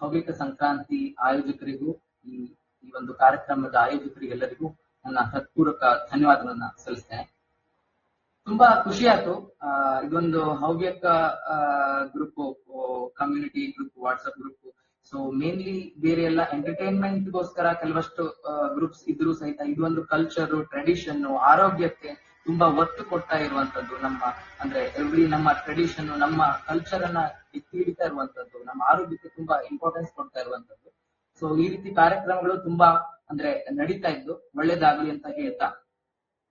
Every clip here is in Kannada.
ಹವ್ಯಕ ಸಂಕ್ರಾಂತಿ ಆಯೋಜಕರಿಗೂ ಈ ಒಂದು ಕಾರ್ಯಕ್ರಮದ ಆಯೋಜಕರಿಗೆಲ್ಲರಿಗೂ ನನ್ನ ಹೃತ್ಪೂರ್ವಕ ಧನ್ಯವಾದಗಳನ್ನ ಸಲ್ಲಿಸ್ತೇನೆ. ತುಂಬಾ ಖುಷಿ ಆಯ್ತು. ಇದೊಂದು Havyaka group, community group, WhatsApp group. So mainly ಬೇರೆ ಎಲ್ಲ ಎಂಟರ್ಟೈನ್ಮೆಂಟ್ ಗೋಸ್ಕರ ಕೆಲವಷ್ಟು ಗ್ರೂಪ್ಸ್ ಇದ್ರೂ ಸಹಿತ ಇದೊಂದು ಕಲ್ಚರ್, ಟ್ರೆಡಿಷನ್, ಆರೋಗ್ಯಕ್ಕೆ ತುಂಬಾ ಒತ್ತು ಕೊಡ್ತಾ ಇರುವಂತದ್ದು, ನಮ್ಮ ಅಂದ್ರೆ ನಮ್ಮ ಟ್ರೆಡಿಷನ್, ನಮ್ಮ ಕಲ್ಚರ್ ಅನ್ನ ಎತ್ತಿ ಹಿಡಿತಾ ಇರುವಂತದ್ದು, ನಮ್ಮ ಆರೋಗ್ಯಕ್ಕೆ ತುಂಬಾ ಇಂಪಾರ್ಟೆನ್ಸ್ ಕೊಡ್ತಾ ಇರುವಂತದ್ದು. ಸೊ ಈ ರೀತಿ ಕಾರ್ಯಕ್ರಮಗಳು ತುಂಬಾ ಅಂದ್ರೆ ನಡೀತಾ ಇದ್ದು ಒಳ್ಳೇದಾಗ್ಲಿ ಅಂತ ಹೇಳ್ತಾ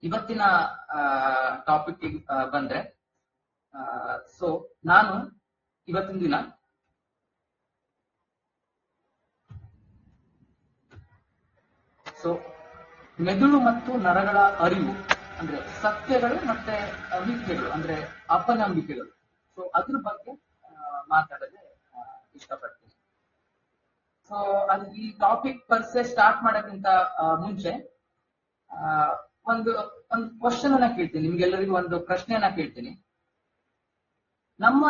ಇವತ್ತಿನ ಟಾಪಿಕ್ ಬಂದ್ರೆ, ಸೊ ನಾನು ಇವತ್ತಿನ ದಿನ ಮೆದುಳು ಮತ್ತು ನರಗಳ ಅರಿವು ಅಂದ್ರೆ ಸತ್ಯಗಳು ಮತ್ತೆ ಮಿಥ್ಯಗಳು ಅಂದ್ರೆ ಅಪನಂಬಿಕೆಗಳು, ಸೊ ಅದ್ರ ಬಗ್ಗೆ ಮಾತಾಡೋದೇ ಇಷ್ಟಪಡ್ತೀನಿ. ಸೊ ಅದು ಈ ಟಾಪಿಕ್ ಪರ್ಸೆ ಸ್ಟಾರ್ಟ್ ಮಾಡೋಕ್ಕಿಂತ ಮುಂಚೆ ಒಂದು ಕ್ವಶನ್ ಅನ್ನ ಕೇಳ್ತೀನಿ, ನಿಮ್ಗೆಲ್ಲರಿಗೂ ಒಂದು ಪ್ರಶ್ನೆಯನ್ನ ಕೇಳ್ತೀನಿ. ನಮ್ಮ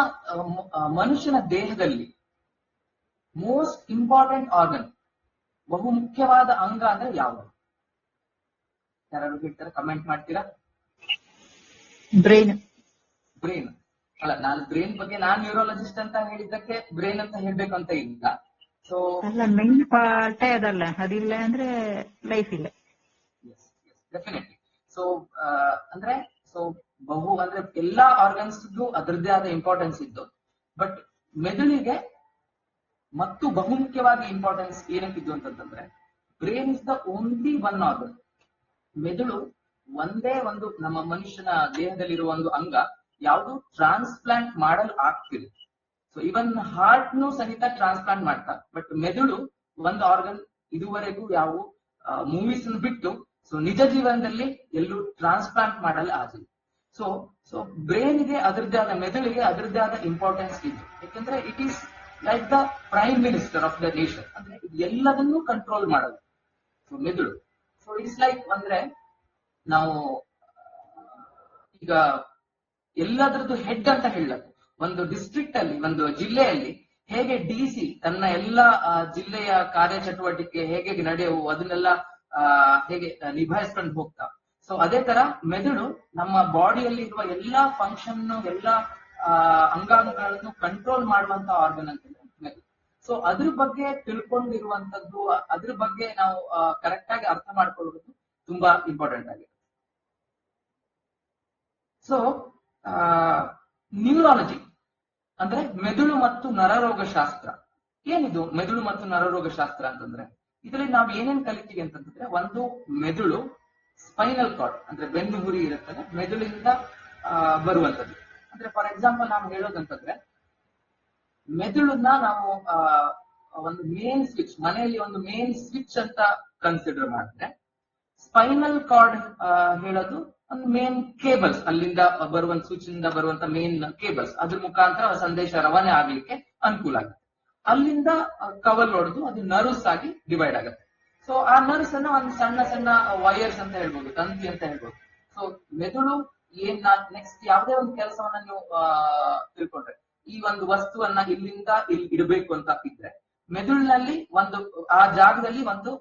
ಮನುಷ್ಯನ ದೇಹದಲ್ಲಿ ಮೋಸ್ಟ್ ಇಂಪಾರ್ಟೆಂಟ್ ಆರ್ಗನ್, ಬಹು ಮುಖ್ಯವಾದ ಅಂಗ ಅಂದ್ರೆ ಯಾವುದು? ಯಾರು ಹೇಳ್ತಾರೆ? ಕಮೆಂಟ್ ಮಾಡ್ತೀರಾ? ಬ್ರೈನ್. ಬ್ರೈನ್ ಅಲ್ಲ, ನಾನು ಬ್ರೈನ್ ಬಗ್ಗೆ ನಾನು ನ್ಯೂರಾಲಜಿಸ್ಟ್ ಅಂತ ಹೇಳಿದ್ದಕ್ಕೆ ಬ್ರೈನ್ ಅಂತ ಹೇಳ್ಬೇಕು ಅಂತ ಇಲ್ಲ. ಸೊ ಅಲ್ಲ, ಮೈನ್ ಪಾರ್ಟೇ ಅದಲ್ಲ, ಅದಿಲ್ಲ ಅಂದ್ರೆ ಲೈಫ್ ಇಲ್ಲ. ಡೆಫಿನೆಟ್ಲಿ. ಸೊ ಅಂದ್ರೆ ಬಹು ಅಂದ್ರೆ ಎಲ್ಲಾ ಆರ್ಗನ್ಸ್ ಅದರದ್ದೇ ಆದ ಇಂಪಾರ್ಟೆನ್ಸ್ ಇದ್ದು, ಬಟ್ ಮೆದುಳಿಗೆ ಮತ್ತು ಬಹುಮುಖ್ಯವಾಗಿ ಇಂಪಾರ್ಟೆನ್ಸ್ ಏನಕ್ಕಿದ್ದು ಅಂತಂದ್ರೆ, brain is the only one organ. ಮೆದುಳು ಒಂದೇ ಒಂದು ನಮ್ಮ ಮನುಷ್ಯನ ದೇಹದಲ್ಲಿರುವ ಒಂದು ಅಂಗ, ಯಾವುದು ಟ್ರಾನ್ಸ್ಪ್ಲಾಂಟ್ ಮಾಡಲು ಆಗ್ತಿದೆ. ಸೊ ಇವನ್ ಹಾರ್ಟ್ನು ಸಹಿತ ಟ್ರಾನ್ಸ್ಪ್ಲಾಂಟ್ ಮಾಡ್ತಾರೆ, ಬಟ್ ಮೆದುಳು ಒಂದು ಆರ್ಗನ್ ಇದುವರೆಗೂ ಯಾವ ಮೂವೀಸ್ ಬಿಟ್ಟು ಸೊ ನಿಜ ಜೀವನದಲ್ಲಿ ಎಲ್ಲೂ ಟ್ರಾನ್ಸ್ಪ್ಲಾಂಟ್ ಮಾಡಲು ಆಗಿಲ್ಲ. ಸೊ ಬ್ರೈನ್ಗೆ ಅದರದ್ದೇ ಆದ, ಮೆದುಳಿಗೆ ಅದರದ್ದೇ ಆದ ಇಂಪಾರ್ಟೆನ್ಸ್ ಇತ್ತು. ಯಾಕಂದ್ರೆ it is like the prime minister of the nation. ಅಂದ್ರೆ ಎಲ್ಲದನ್ನೂ ಕಂಟ್ರೋಲ್ ಮಾಡೋದು ಸೊ ಮೆದುಳು. ಸೊ ಇಟ್ಸ್ ಲೈಕ್ ಅಂದ್ರೆ ನಾವು ಈಗ ಎಲ್ಲದರದ್ದು ಹೆಡ್ ಅಂತ ಹೇಳೋದು. ಒಂದು ಡಿಸ್ಟ್ರಿಕ್ಟ್ ಅಲ್ಲಿ, ಒಂದು ಜಿಲ್ಲೆಯಲ್ಲಿ ಹೇಗೆ DC ತನ್ನ ಎಲ್ಲ ಜಿಲ್ಲೆಯ ಕಾರ್ಯಚಟುವಟಿಕೆ ಹೇಗೆ ನಡೆಯುವು ಅದನ್ನೆಲ್ಲ ಹೇಗೆ ನಿಭಾಯಿಸ್ಕೊಂಡು ಹೋಗ್ತಾ, ಸೊ ಅದೇ ತರ ಮೆದುಳು ನಮ್ಮ ಬಾಡಿಯಲ್ಲಿ ಇರುವ ಎಲ್ಲಾ ಫಂಕ್ಷನ್, ಎಲ್ಲಾ ಅಂಗಾಂಗಗಳನ್ನು ಕಂಟ್ರೋಲ್ ಮಾಡುವಂತ ಆರ್ಗನ್ ಅಂತ ಮೆದುಳು. ಸೊ ಅದ್ರ ಬಗ್ಗೆ ತಿಳ್ಕೊಂಡಿರುವಂತದ್ದು, ಅದ್ರ ಬಗ್ಗೆ ನಾವು ಕರೆಕ್ಟ್ ಆಗಿ ಅರ್ಥ ಮಾಡ್ಕೊಳ್ಳೋದು ತುಂಬಾ ಇಂಪಾರ್ಟೆಂಟ್ ಆಗಿದೆ. ಸೊ ನ್ಯೂರಾಲಜಿ ಅಂದ್ರೆ ಮೆದುಳು ಮತ್ತು ನರರೋಗ ಶಾಸ್ತ್ರ. ಏನಿದು ಮೆದುಳು ಮತ್ತು ನರರೋಗ ಶಾಸ್ತ್ರ ಅಂತಂದ್ರೆ, ಇದರಲ್ಲಿ ನಾವು ಏನೇನ್ ಕಲಿತೀವಿ ಅಂತಂದ್ರೆ, ಒಂದು ಮೆದುಳು ಸ್ಪೈನಲ್ ಕಾರ್ಡ್ ಅಂದ್ರೆ ಬೆನ್ನು ಹುರಿ ಇರುತ್ತದೆ, ಮೆದುಳಿಂದ ಬರುವಂತದ್ದು. ಅಂದ್ರೆ ಫಾರ್ ಎಕ್ಸಾಂಪಲ್ ನಾವು ಹೇಳೋದಂತಂದ್ರೆ, ಮೆದುಳನ್ನ ನಾವು ಒಂದು ಮೇನ್ ಸ್ವಿಚ್, ಮನೆಯಲ್ಲಿ ಒಂದು ಮೇನ್ ಸ್ವಿಚ್ ಅಂತ ಕನ್ಸಿಡರ್ ಮಾಡಿದ್ರೆ, ಸ್ಪೈನಲ್ ಕಾರ್ಡ್ ಹೇಳೋದು ಒಂದು ಮೇನ್ ಕೇಬಲ್ಸ್, ಅಲ್ಲಿಂದ ಬರುವಂತ ಸ್ವಿಚ್ ಇಂದ ಬರುವಂತ ಮೇನ್ ಕೇಬಲ್ಸ್, ಅದ್ರ ಮುಖಾಂತರ ಸಂದೇಶ ರವಾನೆ ಆಗ್ಲಿಕ್ಕೆ ಅನುಕೂಲ ಆಗುತ್ತೆ. ಅಲ್ಲಿಂದ ಕವಲ್ ಹೊಡೆದು ಅದು ನರ್ವ್ಸ್ ಆಗಿ ಡಿವೈಡ್ ಆಗುತ್ತೆ. ಸೊ ಆ ನರ್ವ್ಸ್ ಅನ್ನ ಒಂದು ಸಣ್ಣ ಸಣ್ಣ ವೈರ್ಸ್ ಅಂತ ಹೇಳ್ಬೋದು, ತಂತಿ ಅಂತ ಹೇಳ್ಬೋದು. ಸೊ ಮೆದುಳು ನೆಕ್ಸ್ಟ್ ಯಾವುದೇ ಒಂದು ಕೆಲಸವನ್ನ ನೀವು ತಿಳ್ಕೊಂಡ್ರೆ, ಈ ಒಂದು ವಸ್ತುವನ್ನ ಇಲ್ಲಿಂದ ಇಲ್ಲಿ ಇಡಬೇಕು ಅಂತ ಇದ್ರೆ, ಮೆದುಳಿನಲ್ಲಿ ಒಂದು ಆ ಜಾಗದಲ್ಲಿ ಒಂದು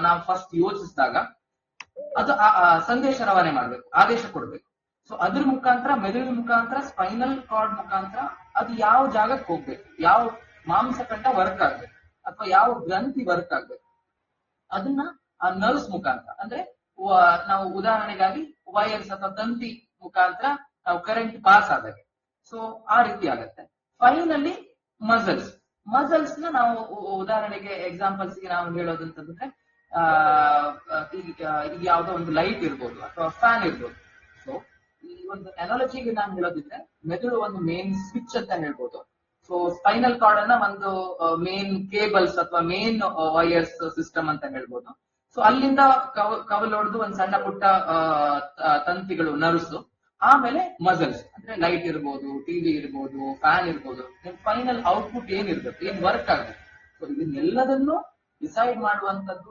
ನಾವು ಫಸ್ಟ್ ಯೋಚಿಸಿದಾಗ ಅದು ಸಂದೇಶ ರವಾನೆ ಮಾಡ್ಬೇಕು, ಆದೇಶ ಕೊಡ್ಬೇಕು. ಸೊ ಅದ್ರ ಮುಖಾಂತರ, ಮೆದುಳಿನ ಮುಖಾಂತರ, ಸ್ಪೈನಲ್ ಕಾರ್ಡ್ ಮುಖಾಂತರ ಅದು ಯಾವ ಜಾಗಕ್ಕೆ ಹೋಗ್ಬೇಕು, ಯಾವ ಮಾಂಸಖಂಡ ವರ್ಕ್ ಆಗ್ಬೇಕು ಅಥವಾ ಯಾವ ಗ್ರಂಥಿ ವರ್ಕ್ ಆಗ್ಬೇಕು, ಅದನ್ನ ಆ ನರ್ವ್ಸ್ ಮುಖಾಂತರ, ಅಂದ್ರೆ ನಾವು ಉದಾಹರಣೆಗಾಗಿ ವೈರ್ಸ್ ಅಥವಾ ತಂತಿ ಮುಖಾಂತರ ನಾವು ಕರೆಂಟ್ ಪಾಸ್ ಆದಾಗ, ಸೊ ಆ ರೀತಿ ಆಗತ್ತೆ. ಫೈನಲಿ ಮಸಲ್ಸ್ ನ ನಾವು ಉದಾಹರಣೆಗೆ ಎಕ್ಸಾಂಪಲ್ಸ್ ಗೆ ನಾವು ಹೇಳೋದಂತಂದ್ರೆ, ಈಗ ಯಾವ್ದೋ ಒಂದು ಲೈಟ್ ಇರ್ಬೋದು ಅಥವಾ ಫ್ಯಾನ್ ಇರ್ಬೋದು. ಸೊ ಈ ಒಂದು ಅನಾಲಜಿಗೆ ನಾನು ಹೇಳೋದಿದ್ರೆ, ಮೆದುಳು ಒಂದು ಮೇನ್ ಸ್ವಿಚ್ ಅಂತ ಹೇಳ್ಬೋದು. ಸೊ ಸ್ಪೈನಲ್ ಕಾರ್ಡ್ ಅನ್ನ ಒಂದು ಮೇನ್ ಕೇಬಲ್ಸ್ ಅಥವಾ ಮೇನ್ ವೈರ್ಸ್ ಸಿಸ್ಟಮ್ ಅಂತ ಹೇಳ್ಬೋದು. ಸೊ ಅಲ್ಲಿಂದ ಕವಲ್ ಹೊಡೆದು ಒಂದ್ ಸಣ್ಣ ಪುಟ್ಟ ತಂತಿಗಳು, ನರ್ವ್ಸ್, ಆಮೇಲೆ ಮಸಲ್ಸ್ ಅಂದ್ರೆ ಲೈಟ್ ಇರ್ಬೋದು, ಟಿವಿ ಇರ್ಬೋದು, ಫ್ಯಾನ್ ಇರ್ಬೋದು. ಫೈನಲ್ ಔಟ್ಪುಟ್ ಏನಿರ್ಬೇಕು, ಏನ್ ವರ್ಕ್ ಆಗ್ಬೇಕು. ಸೊ ಇದನ್ನೆಲ್ಲದನ್ನು ಡಿಸೈಡ್ ಮಾಡುವಂತದ್ದು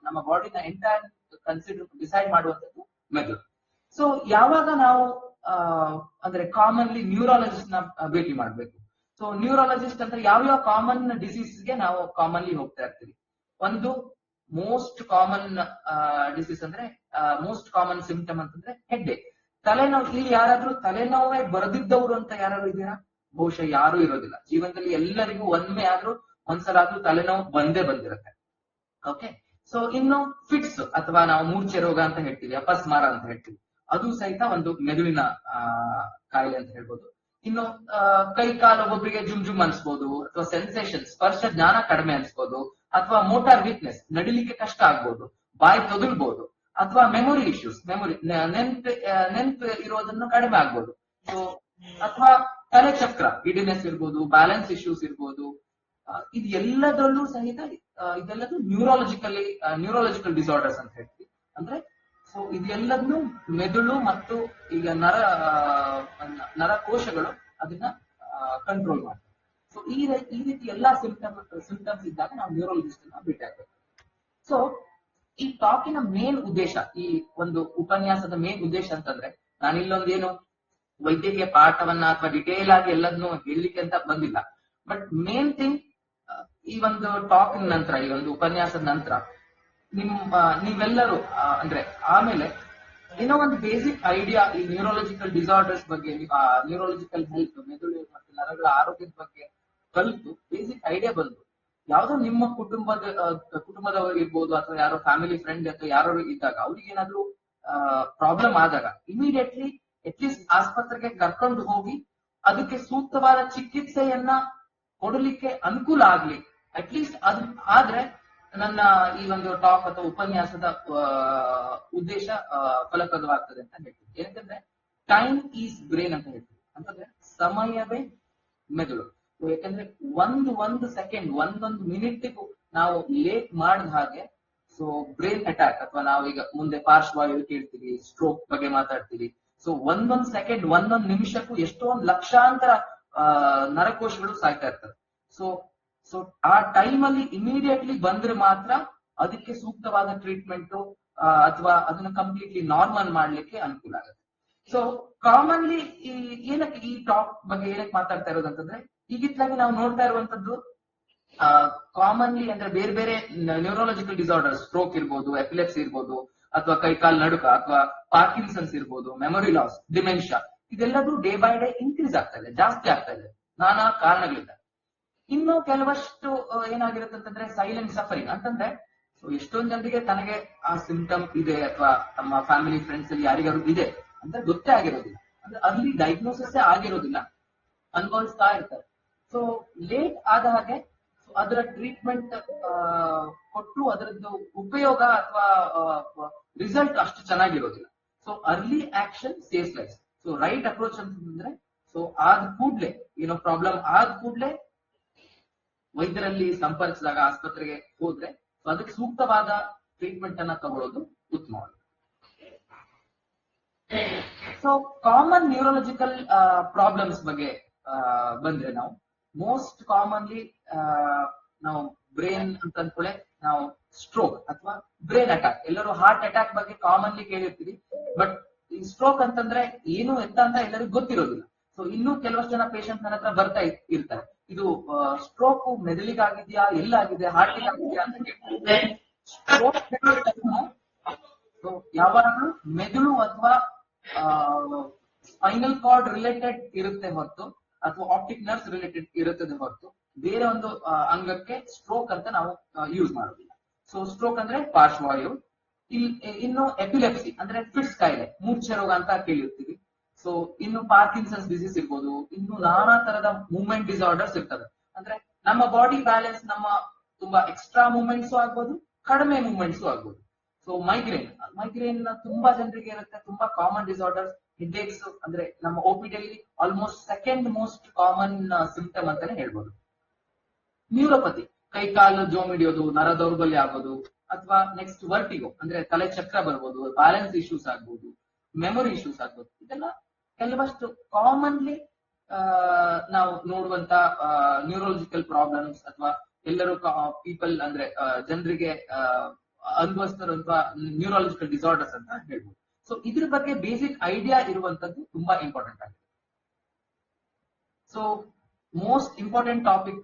ನಮ್ಮ ಬಾಡಿನ ಎಂಟೈರ್ ಡಿಸೈಡ್ ಮಾಡುವಂತದ್ದು ಮೆದುಳು. ಸೊ ಯಾವಾಗ ನಾವು ಅಂದ್ರೆ ಕಾಮನ್ಲಿ ನ್ಯೂರಾಲಜಿಸ್ಟ್ ನ ಭೇಟಿ ಮಾಡ್ಬೇಕು. ಸೊ ನ್ಯೂರಾಲಜಿಸ್ಟ್ ಅಂದ್ರೆ ಯಾವ ಕಾಮನ್ ಡಿಸೀಸ್ಗೆ ನಾವು ಕಾಮನ್ಲಿ ಹೋಗ್ತಾ ಇರ್ತೀವಿ. ಒಂದು ಮೋಸ್ಟ್ ಕಾಮನ್ ಡಿಸೀಸ್ ಅಂದ್ರೆ ಮೋಸ್ಟ್ ಕಾಮನ್ ಸಿಂಪ್ಟಮ್ ಅಂತಂದ್ರೆ ಹೆಡ್ ಏಕ್, ತಲೆನೋವು. ಇಲ್ಲಿ ಯಾರಾದ್ರೂ ತಲೆನೋವೇ ಬರೆದಿದ್ದವರು ಅಂತ ಯಾರು ಇದೀರಾ? ಬಹುಶಃ ಯಾರು ಇರೋದಿಲ್ಲ. ಜೀವನದಲ್ಲಿ ಎಲ್ಲರಿಗೂ ಒಮ್ಮೆ ಆದ್ರೂ ಒಂದ್ಸಲ ಆದ್ರೂ ತಲೆನೋವು ಬಂದೇ ಬಂದಿರುತ್ತೆ. ಓಕೆ, ಸೊ ಇನ್ನು ಫಿಟ್ಸ್ ಅಥವಾ ನಾವು ಮೂರ್ಛೆ ರೋಗ ಅಂತ ಹೇಳ್ತೀವಿ, ಅಪಸ್ಮಾರ ಅಂತ ಹೇಳ್ತೀವಿ, ಅದು ಸಹಿತ ಒಂದು ಮೆದುಳಿನ ಕಾಯಿಲೆ ಅಂತ ಹೇಳ್ಬೋದು. ಇನ್ನು ಕೈ ಕಾಲು ಒಬ್ಬೊಬ್ಬರಿಗೆ ಜುಮ್ ಜುಮ್ ಅನ್ಸ್ಬೋದು, ಅಥವಾ ಸೆನ್ಸೇಷನ್ ಸ್ಪರ್ಶ ಜ್ಞಾನ ಕಡಿಮೆ ಅನ್ಸ್ಬೋದು, ಅಥವಾ ಮೋಟಾರ್ ವೀಕ್ನೆಸ್ ನಡಿಲಿಕ್ಕೆ ಕಷ್ಟ ಆಗ್ಬೋದು, ಬಾಯಿ ತೊದಲ್ಬಹುದು, ಅಥವಾ ಮೆಮೊರಿ ಇಶ್ಯೂಸ್, ನೆನ್ಪು ಇರೋದನ್ನು ಕಡಿಮೆ ಆಗ್ಬೋದು. ಸೊ ಅಥವಾ ತಲೆ ಚಕ್ರ ಗಿಡಿನೆಸ್ ಇರ್ಬೋದು, ಬ್ಯಾಲೆನ್ಸ್ ಇಶ್ಯೂಸ್ ಇರ್ಬೋದು. ಇದು ಎಲ್ಲದರಲ್ಲೂ ಸಹಿತ ಇದೆಲ್ಲದು ನ್ಯೂರಾಲಜಿಕಲ್ ಡಿಸಾರ್ಡರ್ಸ್ ಅಂತ ಹೇಳ್ತೀವಿ. ಅಂದ್ರೆ ಸೊ ಇದೆಲ್ಲದನ್ನು ಮೆದುಳು ಮತ್ತು ಈಗ ನರಕೋಶಗಳು ಅದನ್ನ ಕಂಟ್ರೋಲ್ ಮಾಡ್ತಾರೆ. ಸೊ ಈ ರೀತಿ ಎಲ್ಲಾ ಸಿಂಪ್ಟಮ್ಸ್ ಇದ್ದಾಗ ನಾವು ನ್ಯೂರಾಲಜಿಸ್ಟ್ ಅನ್ನ ಭೇಟಿ ಆಗ್ಬೇಕು. ಸೊ ಈ ಟಾಕಿನ ಮೇನ್ ಉದ್ದೇಶ, ಈ ಒಂದು ಉಪನ್ಯಾಸದ ಮೇನ್ ಉದ್ದೇಶ ಅಂತಂದ್ರೆ, ನಾನು ಇಲ್ಲೊಂದೇನು ವೈದ್ಯಕೀಯ ಪಾಠವನ್ನ ಅಥವಾ ಡಿಟೇಲ್ ಆಗಿ ಎಲ್ಲದನ್ನು ಹೇಳಲಿಕ್ಕೆ ಅಂತ ಬಂದಿಲ್ಲ. ಬಟ್ ಮೇನ್ ಥಿಂಗ್, ಈ ಒಂದು ಟಾಕ್ ನಂತರ, ಈ ಒಂದು ಉಪನ್ಯಾಸದ ನಂತರ ನೀವೆಲ್ಲರೂ ಅಂದ್ರೆ ಆಮೇಲೆ ಏನೋ ಒಂದು ಬೇಸಿಕ್ ಐಡಿಯಾ ಈ ನ್ಯೂರಾಲಜಿಕಲ್ ಡಿಸಾರ್ಡರ್ಸ್ ಬಗ್ಗೆ, ನ್ಯೂರಾಲಜಿಕಲ್ ಹೆಲ್ತ್, ಮೆದುಳು ಮತ್ತು ನರಗಳ ಆರೋಗ್ಯದ ಬಗ್ಗೆ ಕಲಿತು ಬೇಸಿಕ್ ಐಡಿಯಾ ಬಂದು, ಯಾವ್ದೋ ನಿಮ್ಮ ಕುಟುಂಬದವರು ಇರ್ಬೋದು, ಅಥವಾ ಯಾರೋ ಫ್ಯಾಮಿಲಿ ಫ್ರೆಂಡ್ ಅಥವಾ ಯಾರು ಇದ್ದಾಗ ಅವ್ರಿಗೆ ಏನಾದ್ರು ಪ್ರಾಬ್ಲಮ್ ಆದಾಗ ಇಮಿಡಿಯೇಟ್ಲಿ ಅಟ್ಲೀಸ್ಟ್ ಆಸ್ಪತ್ರೆಗೆ ಕರ್ಕೊಂಡು ಹೋಗಿ ಅದಕ್ಕೆ ಸೂಕ್ತವಾದ ಚಿಕಿತ್ಸೆಯನ್ನ ಕೊಡಲಿಕ್ಕೆ ಅನುಕೂಲ ಆಗ್ಲಿ. ಅಟ್ಲೀಸ್ಟ್ ಅದು ಆದ್ರೆ ನನ್ನ ಈ ಒಂದು ಟಾಕ್ ಅಥವಾ ಉಪನ್ಯಾಸದ ಉದ್ದೇಶ ಫಲಪ್ರದವಾಗ್ತದೆ ಅಂತ ಹೇಳ್ತೀವಿ. ಏನಂತಂದ್ರೆ ಟೈಮ್ ಈಸ್ ಬ್ರೈನ್ ಅಂತ ಹೇಳ್ತೀವಿ. ಅಂತಂದ್ರೆ ಸಮಯವೇ ಮೆದುಳು. ಯಾಕಂದ್ರೆ ಒಂದು ಸೆಕೆಂಡ್, ಒಂದೊಂದು ಮಿನಿಟ್ಗೂ ನಾವು ಲೇಟ್ ಮಾಡಿದ ಹಾಗೆ ಸೊ ಬ್ರೈನ್ ಅಟ್ಯಾಕ್, ಅಥವಾ ನಾವೀಗ ಮುಂದೆ ಪಾರ್ಶ್ವವಾಯು ಕೇಳ್ತೀವಿ, ಸ್ಟ್ರೋಕ್ ಬಗ್ಗೆ ಮಾತಾಡ್ತೀವಿ. ಸೊ ಒಂದೊಂದು ಸೆಕೆಂಡ್, ಒಂದೊಂದು ನಿಮಿಷಕ್ಕೂ ಎಷ್ಟೊಂದು ಲಕ್ಷಾಂತರ ನರಕೋಶಗಳು ಸಾಯ್ತಾ ಇರ್ತವೆ. ಸೊ ಆ ಟೈಮ್ ಅಲ್ಲಿ ಇಮಿಡಿಯೇಟ್ಲಿ ಬಂದ್ರೆ ಮಾತ್ರ ಅದಕ್ಕೆ ಸೂಕ್ತವಾದ ಟ್ರೀಟ್ಮೆಂಟ್ ಅಥವಾ ಅದನ್ನ ಕಂಪ್ಲೀಟ್ಲಿ ನಾರ್ಮಲ್ ಮಾಡ್ಲಿಕ್ಕೆ ಅನುಕೂಲ ಆಗುತ್ತೆ. ಸೊ ಕಾಮನ್ಲಿ ಏನಕ್ಕೆ ಈ ಟಾಕ್ ಬಗ್ಗೆ ಏನಕ್ಕೆ ಮಾತಾಡ್ತಾ ಇರೋದಂತಂದ್ರೆ, ಈಗಿತ್ಲಾಗಿ ನಾವು ನೋಡ್ತಾ ಇರುವಂತದ್ದು ಕಾಮನ್ಲಿ ಅಂದ್ರೆ ಬೇರೆ ಬೇರೆ ನ್ಯೂರಾಲಜಿಕಲ್ ಡಿಸಾರ್ಡರ್, ಸ್ಟ್ರೋಕ್ ಇರ್ಬೋದು, ಎಪಿಲೆಪ್ಸಿ ಇರ್ಬೋದು, ಅಥವಾ ಕೈಕಾಲ್ ನಡುಕ, ಅಥವಾ ಪಾರ್ಕಿನ್ಸನ್ಸ್ ಇರ್ಬೋದು, ಮೆಮೊರಿ ಲಾಸ್, ಡಿಮೆನ್ಷಿಯಾ, ಇದೆಲ್ಲದೂ ಡೇ ಬೈ ಡೇ ಇನ್ಕ್ರೀಸ್ ಆಗ್ತಾ ಇದೆ, ಜಾಸ್ತಿ ಆಗ್ತಾ ಇದೆ ನಾನಾ ಕಾರಣಗಳಿಂದ. ಇನ್ನು ಕೆಲವಷ್ಟು ಏನಾಗಿರುತ್ತೆ ಅಂತಂದ್ರೆ ಸೈಲೆಂಟ್ ಸಫರಿಂಗ್ ಅಂತಂದ್ರೆ, ಸೊ ಎಷ್ಟೊಂದು ಜನರಿಗೆ ತನಗೆ ಆ ಸಿಂಪ್ಟಮ್ ಇದೆ ಅಥವಾ ತಮ್ಮ ಫ್ಯಾಮಿಲಿ ಫ್ರೆಂಡ್ಸ್ ಅಲ್ಲಿ ಯಾರಿಗಾರು ಇದೆ ಅಂತ ಗೊತ್ತೇ ಆಗಿರೋದಿಲ್ಲ, ಅಂದ್ರೆ ಅಲ್ಲಿ ಡಯಾಗ್ನೋಸಿಸ್ ಆಗಿರೋದಿಲ್ಲ, ಅನುಭವಿಸ್ತಾ ಇರ್ತಾರೆ. ಸೊ ಲೇಟ್ ಆದ ಹಾಗೆ ಅದರ ಟ್ರೀಟ್ಮೆಂಟ್ ಕೊಟ್ಟು ಅದರದ್ದು ಉಪಯೋಗ ಅಥವಾ ರಿಸಲ್ಟ್ ಅಷ್ಟು ಚೆನ್ನಾಗಿರೋದಿಲ್ಲ. So early action saves life. So right approach ಅಂತಂದ್ರೆ, ಸೊ ಆದ ಕೂಡ್ಲೆ ಏನೋ ಪ್ರಾಬ್ಲಮ್ ಆದ ಕೂಡ್ಲೆ ವೈದ್ಯರಲ್ಲಿ ಸಂಪರ್ಕಿಸಿದಾಗ, ಆಸ್ಪತ್ರೆಗೆ ಹೋದ್ರೆ ಸೊ ಅದಕ್ಕೆ ಸೂಕ್ತವಾದ ಟ್ರೀಟ್ಮೆಂಟ್ ಅನ್ನ ತಗೊಳ್ಳೋದು ಉತ್ತಮವಾಗಿದೆ. ಸೊ ಕಾಮನ್ ನ್ಯೂರಾಲಜಿಕಲ್ ಪ್ರಾಬ್ಲಮ್ಸ್ ಬಗ್ಗೆ ಬಂದ್ರೆ, ನಾವು ಮೋಸ್ಟ್ ಕಾಮನ್ಲಿ ನಾವು ಬ್ರೈನ್ ಅಂತ ಅಂದ್ಕೊಳ್ಳೆ ನಾವು ಸ್ಟ್ರೋಕ್ ಅಥವಾ ಬ್ರೈನ್ ಅಟ್ಯಾಕ್, ಎಲ್ಲರೂ ಹಾರ್ಟ್ ಅಟ್ಯಾಕ್ ಬಗ್ಗೆ ಕಾಮನ್ಲಿ ಕೇಳಿರ್ತೀವಿ. ಬಟ್ ಈ ಸ್ಟ್ರೋಕ್ ಅಂತಂದ್ರೆ ಏನು ಎಂತ ಅಂತ ಎಲ್ಲರಿಗೂ ಗೊತ್ತಿರೋದಿಲ್ಲ. ಸೊ ಇನ್ನೂ ಕೆಲವಷ್ಟು ಜನ ಪೇಷಂಟ್ ನನ್ನ ಹತ್ರ ಬರ್ತಾ ಇರ್ತಾರೆ, ಇದು ಸ್ಟ್ರೋಕ್ ಮೆದುಳಿಗಾಗಿದ್ಯಾ, ಎಲ್ಲಾಗಿದೆ, ಹಾರ್ಟಿಗೆ ಆಗಿದ್ಯಾ ಅಂತ ಕೇಳ್ತಾರೆ. ಸ್ಟ್ರೋಕ್ ಯಾವಾಗಲೂ ಮೆದುಳು ಅಥವಾ ಸ್ಪೈನಲ್ ಕಾರ್ಡ್ ರಿಲೇಟೆಡ್ ಇರುತ್ತೆ ಹೊರತು, ಅಥವಾ ಆಪ್ಟಿಕ್ ನರ್ವ್ಸ್ ರಿಲೇಟೆಡ್ ಇರುತ್ತದೆ ಹೊರತು ಬೇರೆ ಒಂದು ಅಂಗಕ್ಕೆ ಸ್ಟ್ರೋಕ್ ಅಂತ ನಾವು ಯೂಸ್ ಮಾಡೋದಿಲ್ಲ. ಸೊ ಸ್ಟ್ರೋಕ್ ಅಂದ್ರೆ ಪಾರ್ಶ್ವವಾಯು. ಇನ್ನು ಎಪಿಲೆಪ್ಸಿ ಅಂದ್ರೆ ಫಿಟ್ಸ್ ಕಾಯಿಲೆ, ಮೂರ್ಛೆ ರೋಗ ಅಂತ ಕೇಳಿರ್ತೀವಿ. ಸೊ ಇನ್ನು ಪಾರ್ಕಿನ್ಸನ್ಸ್ ಡಿಸೀಸ್ ಇರ್ಬೋದು, ಇನ್ನು ನಾನಾ ತರದ ಮೂವ್ಮೆಂಟ್ ಡಿಸಾರ್ಡರ್ಸ್ ಇರ್ತವೆ. ಅಂದ್ರೆ ನಮ್ಮ ಬಾಡಿ ಬ್ಯಾಲೆನ್ಸ್, ನಮ್ಮ ತುಂಬಾ ಎಕ್ಸ್ಟ್ರಾ ಮೂವ್ಮೆಂಟ್ಸ್ ಆಗ್ಬೋದು, ಕಡಿಮೆ ಮೂವ್ಮೆಂಟ್ಸ್ ಆಗ್ಬೋದು. ಸೊ ಮೈಗ್ರೇನ್ ತುಂಬಾ ಜನರಿಗೆ ಇರುತ್ತೆ, ತುಂಬಾ ಕಾಮನ್ ಡಿಸಾರ್ಡರ್ಸ್. ಹೆಡ್ಏಕ್ಸ್ ಅಂದ್ರೆ ನಮ್ಮ ಓಪಿಡಿಯಲ್ಲಿ almost second most common symptom ಅಂತಾನೆ ಹೇಳ್ಬೋದು. ನ್ಯೂರೋಪತಿ, ಕೈ ಕಾಲು ಜೋಮ್ ಹಿಡಿಯೋದು, ನರ ದೌರ್ಬಲ್ಯ ಆಗೋದು, ಅಥವಾ ನೆಕ್ಸ್ಟ್ ವರ್ಟಿಗೋ ಅಂದ್ರೆ ತಲೆ ಚಕ್ರ ಬರ್ಬೋದು, ಬ್ಯಾಲೆನ್ಸ್ ಇಶ್ಯೂಸ್ ಆಗ್ಬೋದು, ಮೆಮೊರಿ ಇಶ್ಯೂಸ್ ಆಗ್ಬೋದು. ಇದೆಲ್ಲ ಕೆಲವಷ್ಟು ಕಾಮನ್ಲಿ ನಾವು ನೋಡುವಂತ ನ್ಯೂರಾಲಜಿಕಲ್ ಪ್ರಾಬ್ಲಮ್ಸ್, ಅಥವಾ ಎಲ್ಲರೂ ಪೀಪಲ್ ಅಂದ್ರೆ ಜನರಿಗೆ ಅನುಭವಿಸ್ತಿರುವಂತಹ ನ್ಯೂರಾಲಜಿಕಲ್ ಡಿಸಾರ್ಡರ್ಸ್ ಅಂತ ಹೇಳ್ಬೋದು. ಸೊ ಇದ್ರ ಬಗ್ಗೆ ಬೇಸಿಕ್ ಐಡಿಯಾ ಇರುವಂತದ್ದು ತುಂಬಾ ಇಂಪಾರ್ಟೆಂಟ್ ಆಗಿದೆ. ಸೊ ಮೋಸ್ಟ್ ಇಂಪಾರ್ಟೆಂಟ್ ಟಾಪಿಕ್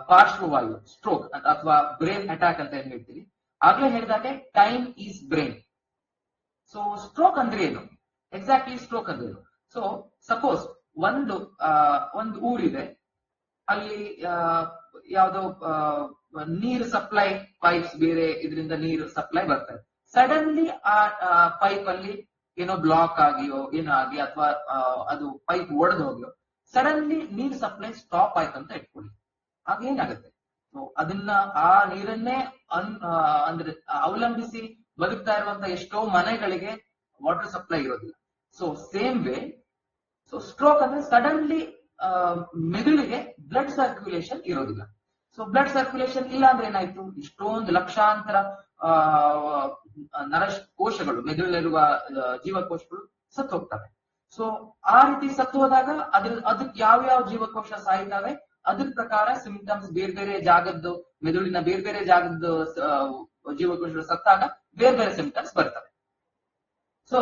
ಪಾರ್ಶ್ವವಾಯು ಸ್ಟ್ರೋಕ್ ಅಥವಾ ಬ್ರೈನ್ ಅಟ್ಯಾಕ್ ಅಂತ ಏನ್ ಹೇಳ್ತೀವಿ. ಆಗ್ಲೇ ಹೇಳಿದಾಗೆ time is brain. So stroke ಅಂದ್ರೆ ಏನು, ಎಕ್ಸಾಕ್ಟ್ಲಿ ಸ್ಟ್ರೋಕ್ ಅಂದ್ರೆ ಏನು? ಸೊ ಸಪೋಸ್ ಒಂದು ಊರಿದೆ, ಅಲ್ಲಿ ಯಾವ್ದೋ ನೀರು ಸಪ್ಲೈ ಪೈಪ್ಸ್ ಬೇರೆ ಇದರಿಂದ ನೀರು ಸಪ್ಲೈ ಬರ್ತದೆ. ಸಡನ್ಲಿ ಆ ಪೈಪ್ ಅಲ್ಲಿ ಏನೋ ಬ್ಲಾಕ್ ಆಗಿಯೋ ಏನೋ ಆಗಿ ಅಥವಾ ಅದು ಪೈಪ್ ಒಡೆದು ಹೋಗಿಯೋ ಸಡನ್ಲಿ ನೀರ್ ಸಪ್ಲೈ ಸ್ಟಾಪ್ ಆಯ್ತು ಅಂತ ಇಟ್ಕೊಳ್ಳಿ. ಆಗ ಏನಾಗುತ್ತೆ? ಸೊ ಅದನ್ನ ಆ ನೀರನ್ನೇ ಅಂದ್ರೆ ಅವಲಂಬಿಸಿ ಬದುಕ್ತಾ ಇರುವಂತ ಎಷ್ಟೋ ಮನೆಗಳಿಗೆ ವಾಟರ್ ಸಪ್ಲೈ ಇರೋದಿಲ್ಲ. So same way, so stroke ಅಂದ್ರೆ ಸಡನ್ಲಿ ಮೆದುಳಿಗೆ ಬ್ಲಡ್ ಸರ್ಕ್ಯುಲೇಷನ್ ಇರೋದಿಲ್ಲ. ಸೊ ಬ್ಲಡ್ ಸರ್ಕ್ಯುಲೇಷನ್ ಇಲ್ಲ ಅಂದ್ರೆ ಏನಾಯ್ತು? ಇಷ್ಟೊಂದು ಲಕ್ಷಾಂತರ ನರ ಕೋಶಗಳು, ಮೆದುಳಿರುವ ಜೀವಕೋಶಗಳು ಸತ್ತು ಹೋಗ್ತವೆ. ಸೊ ಆ ರೀತಿ ಸತ್ತು ಹೋದಾಗ ಅದಕ್ಕೆ ಯಾವ ಜೀವಕೋಶ ಸಾಯ್ತವೆ ಅದ್ರ ಪ್ರಕಾರ ಸಿಂಪ್ಟಮ್ಸ್ ಬೇರೆ ಬೇರೆ ಜಾಗದ್ದು, ಮೆದುಳಿನ ಬೇರೆ ಬೇರೆ ಜಾಗದ್ದು ಜೀವಕೋಶಗಳು ಸತ್ತಾಗ ಬೇರೆ ಬೇರೆ ಸಿಂಪ್ಟಮ್ಸ್ ಬರ್ತವೆ. ಸೊ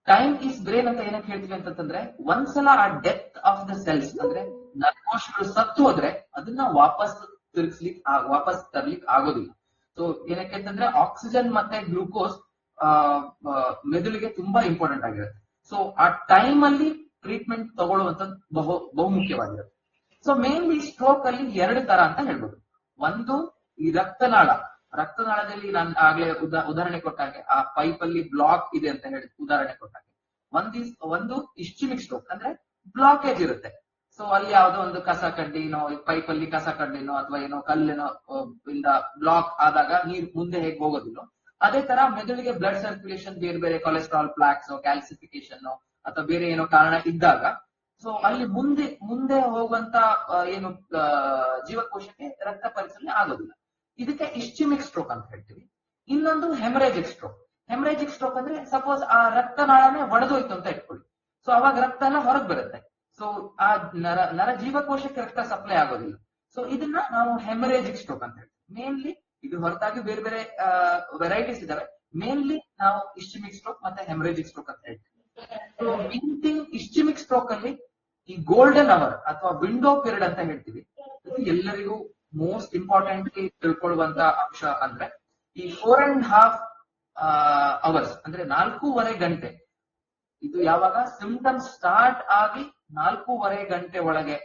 ಟೈಮ್ ಈಸ್ ಬ್ರೇನ್ ಅಂತ ಏನಕ್ಕೆ ಹೇಳ್ತೀವಿ ಅಂತಂದ್ರೆ, ಒಂದ್ಸಲ ಆ ಡೆತ್ ಆಫ್ ದ ಸೆಲ್ಸ್ ಅಂದ್ರೆ ನರಕೋಶಗಳು ಸತ್ತು ಹೋದ್ರೆ ಅದನ್ನ ವಾಪಸ್ ತರ್ಲಿಕ್ಕೆ ಆಗೋದಿಲ್ಲ. ಸೊ ಏನಕ್ಕೆ ಅಂತಂದ್ರೆ ಆಕ್ಸಿಜನ್ ಮತ್ತೆ ಗ್ಲೂಕೋಸ್ ಮೆದುಳಿಗೆ ತುಂಬಾ ಇಂಪಾರ್ಟೆಂಟ್ ಆಗಿರುತ್ತೆ. ಸೊ ಆ ಟೈಮ್ ಅಲ್ಲಿ ಟ್ರೀಟ್ಮೆಂಟ್ ತಗೊಳ್ಳುವಂತದ್ದು ಬಹುಮುಖ್ಯವಾಗಿರುತ್ತೆ. ಸೊ ಮೇನ್ಲಿ ಸ್ಟ್ರೋಕ್ ಅಲ್ಲಿ 2 ತರ ಅಂತ ಹೇಳ್ಬೋದು. ಒಂದು ಈ ರಕ್ತನಾಳದಲ್ಲಿ ನಾನು ಆಗ್ಲೇ ಉದಾಹರಣೆ ಕೊಟ್ಟಾಗೆ ಆ ಪೈಪ್ ಅಲ್ಲಿ ಬ್ಲಾಕ್ ಇದೆ ಅಂತ ಹೇಳಿ ಉದಾಹರಣೆ ಕೊಟ್ಟಾಗೆ, ಒಂದು ಇಸ್ಚಿಮಿಕ್ ಸ್ಟ್ರೋಕ್ ಅಂದ್ರೆ ಬ್ಲಾಕೇಜ್ ಇರುತ್ತೆ. ಸೊ ಅಲ್ಲಿ ಯಾವ್ದೋ ಒಂದು ಕಸ ಕಡ್ಡಿನೋ ಪೈಪ್ ಅಲ್ಲಿ ಕಸ ಕಡ್ಡಿನೋ ಅಥವಾ ಏನೋ ಕಲ್ಲಿನೋ ಇಂದ ಬ್ಲಾಕ್ ಆದಾಗ ನೀರು ಮುಂದೆ ಹೇಗೆ ಹೋಗೋದಿಲ್ಲ, ಅದೇ ತರ ಮೆದುಳಿಗೆ ಬ್ಲಡ್ ಸರ್ಕ್ಯುಲೇಷನ್ ಬೇರೆ ಬೇರೆ ಕೊಲೆಸ್ಟ್ರಾಲ್ ಪ್ಲಾಕ್ಸ್ ಕ್ಯಾಲ್ಸಿಫಿಕೇಶನ್ ಅಥವಾ ಬೇರೆ ಏನೋ ಕಾರಣ ಇದ್ದಾಗ ಸೊ ಅಲ್ಲಿ ಮುಂದೆ ಹೋಗುವಂತ ಏನು ಜೀವಕೋಶಕ್ಕೆ ರಕ್ತ ಪರಿಚಲನೆ ಆಗೋದಿಲ್ಲ. ಇದಕ್ಕೆ ಇಸ್ಚಿಮಿಕ್ ಸ್ಟ್ರೋಕ್ ಅಂತ ಹೇಳ್ತೀವಿ. ಇನ್ನೊಂದು ಹೆಮರೇಜಿಕ್ ಸ್ಟ್ರೋಕ್. ಹೆಮರೇಜಿಕ್ ಸ್ಟ್ರೋಕ್ ಅಂದ್ರೆ ಸಪೋಸ್ ಆ ರಕ್ತನಾಳನೇ ಒಡೆದೋಯ್ತು ಅಂತ ಇಟ್ಕೊಳ್ಳಿ. ಸೊ ಅವಾಗ ರಕ್ತ ಎಲ್ಲ ಹೊರಗೆ ಬರುತ್ತೆ. ಸೊ ಆ ನರ ಜೀವಕೋಶಕ್ಕೆ ರಕ್ತ ಸಪ್ಲೈ ಆಗೋದಿಲ್ಲ. ಸೊ ಇದನ್ನ ನಾವು ಹೆಮರೇಜಿಕ್ ಸ್ಟ್ರೋಕ್ ಅಂತ ಹೇಳ್ತೀವಿ. ಮೇನ್ಲಿ ಇದು ಹೊರತಾಗಿ ಬೇರೆ ಬೇರೆ ವೆರೈಟೀಸ್ ಇದಾವೆ. ಮೇನ್ಲಿ ನಾವು ಇಸ್ಚಿಮಿಕ್ ಸ್ಟ್ರೋಕ್ ಮತ್ತೆ ಹೆಮರೇಜಿಕ್ ಸ್ಟ್ರೋಕ್ ಅಂತ ಹೇಳ್ತೀವಿ. ಸೊ ಇಸ್ಚಿಮಿಕ್ ಸ್ಟ್ರೋಕ್ ಅಲ್ಲಿ ಈ ಗೋಲ್ಡನ್ ಅವರ್ ಅಥವಾ ವಿಂಡೋ ಪೀರಿಯಡ್ ಅಂತ ಹೇಳ್ತೀವಿ. ಇದು ಎಲ್ಲರಿಗೂ ಮೋಸ್ಟ್ ಇಂಪಾರ್ಟೆಂಟ್ ತಿಳ್ಕೊಳ್ಳುವಂತ ಅಂಶ ಅಂದ್ರೆ ಈ 4.5 ಅವರ್ಸ್ ಅಂದ್ರೆ 4.5 ಗಂಟೆ. ಇದು ಯಾವಾಗ ಸಿಂಪ್ಟಮ್ಸ್ ಸ್ಟಾರ್ಟ್ ಆಗಿ 4.5 ಗಂಟೆ ಒಳಗೆ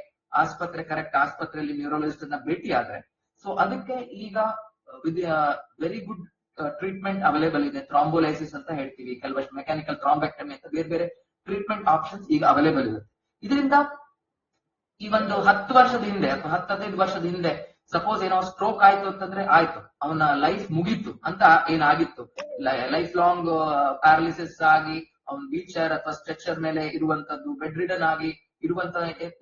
ಕರೆಕ್ಟ್ ಆಸ್ಪತ್ರೆಯಲ್ಲಿ ನ್ಯೂರಾಲಜಿಸ್ಟ್ ಅನ್ನ ಭೇಟಿ ಆದ್ರೆ ಸೊ ಅದಕ್ಕೆ ಈಗ ವೆರಿ ಗುಡ್ ಟ್ರೀಟ್ಮೆಂಟ್ ಅವೈಲೇಬಲ್ ಇದೆ. ಥ್ರಾಂಬೋಲೈಸಿಸ್ ಅಂತ ಹೇಳ್ತೀವಿ, ಕೆಲವಷ್ಟು ಮೆಕ್ಯಾನಿಕಲ್ ಥ್ರಾಂಬೆಕ್ಟಮಿ ಅಂತ ಬೇರೆ ಬೇರೆ ಟ್ರೀಟ್ಮೆಂಟ್ ಆಪ್ಷನ್ಸ್ ಈಗ ಅವೈಲೇಬಲ್ ಇದೆ. ಇದರಿಂದ ಈ ಒಂದು 10 ವರ್ಷದ ಹಿಂದೆ ಅಥವಾ 15 ವರ್ಷದ ಹಿಂದೆ ಸಪೋಸ್ ಏನೋ ಸ್ಟ್ರೋಕ್ ಆಯ್ತು ಅಂತಂದ್ರೆ ಆಯ್ತು, ಅವನ ಲೈಫ್ ಮುಗೀತು ಅಂತ ಏನಾಗಿತ್ತು, ಲೈಫ್ ಲಾಂಗ್ ಪ್ಯಾರಾಲಿಸಿಸ್ ಆಗಿ ಅವನ್ ವೀಲ್ ಚೇರ್ ಅಥವಾ ಸ್ಟ್ರೆಚರ್ ಮೇಲೆ ಇರುವಂತದ್ದು, ಬೆಡ್ ರಿಡನ್ ಆಗಿ ಇರುವಂತ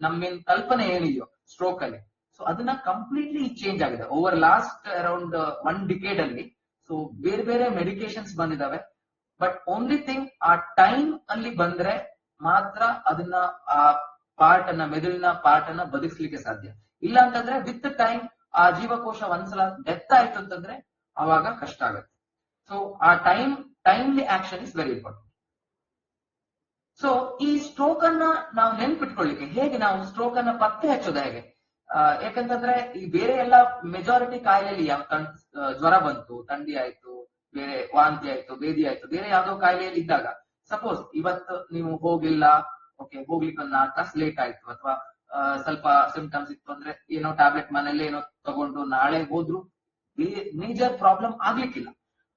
ನಮ್ಮೇನ್ ಕಲ್ಪನೆ ಏನಿದೆಯೋ ಸ್ಟ್ರೋಕ್ ಅಲ್ಲಿ, ಸೊ ಅದನ್ನ ಕಂಪ್ಲೀಟ್ಲಿ ಚೇಂಜ್ ಆಗಿದೆ ಓವರ್ ಲಾಸ್ಟ್ ಅರೌಂಡ್ 1 ಡಿಕೇಡ್ ಅಲ್ಲಿ. ಸೊ ಬೇರೆ ಬೇರೆ ಮೆಡಿಕೇಶನ್ಸ್ ಬಂದಿದಾವೆ. ಬಟ್ ಓನ್ಲಿ ಥಿಂಗ್ ಆ ಟೈಮ್ ಅಲ್ಲಿ ಬಂದ್ರೆ ಮಾತ್ರ ಅದನ್ನ ಆ ಮೆದುಳಿನ ಪಾರ್ಟ್ ಅನ್ನ ಬದುಕಿಸ್ಲಿಕ್ಕೆ ಸಾಧ್ಯ. ಇಲ್ಲ ಅಂತಂದ್ರೆ ವಿತ್ ಟೈಮ್ ಆ ಜೀವಕೋಶ ಒಂದ್ಸಲ ಡೆತ್ ಆಯ್ತು ಅಂತಂದ್ರೆ ಅವಾಗ ಕಷ್ಟ ಆಗುತ್ತೆ. ಸೊ ಆ timely action is very important. So ಈ ಸ್ಟ್ರೋಕ್ ಅನ್ನ ನಾವು ನೆನ್ಪಿಟ್ಕೊಳ್ಳಿಕ್ಕೆ ಹೇಗೆ, ನಾವು ಸ್ಟ್ರೋಕ್ ಅನ್ನ ಪತ್ತೆ ಹಚ್ಚೋದು ಹೇಗೆ? ಯಾಕಂತಂದ್ರೆ ಈ ಬೇರೆ ಎಲ್ಲ ಮೆಜಾರಿಟಿ ಕಾಯಿಲೆಯಲ್ಲಿ ಜ್ವರ ಬಂತು, ಥಂಡಿ ಆಯ್ತು, ಬೇರೆ ವಾಂತಿ ಆಯ್ತು, ಬೇದಿ ಆಯ್ತು, ಬೇರೆ ಯಾವ್ದೋ ಕಾಯಿಲೆಯಲ್ಲಿ ಇದ್ದಾಗ ಸಪೋಸ್ ಇವತ್ತು ನೀವು ಹೋಗ್ಲಿಕ್ಕೆ ಒಂದು 4 ತಾಸು ಲೇಟ್ ಆಯ್ತು ಅಥವಾ ಸ್ವಲ್ಪ ಸಿಂಪ್ಟಮ್ಸ್ ಇತ್ತು ಅಂದ್ರೆ ಏನೋ ಟ್ಯಾಬ್ಲೆಟ್ ಮನೇಲಿ ಏನೋ ತಗೊಂಡು ನಾಳೆ ಹೋದ್ರು ಮೇಜರ್ ಪ್ರಾಬ್ಲಮ್ ಆಗ್ಲಿಕ್ಕಿಲ್ಲ.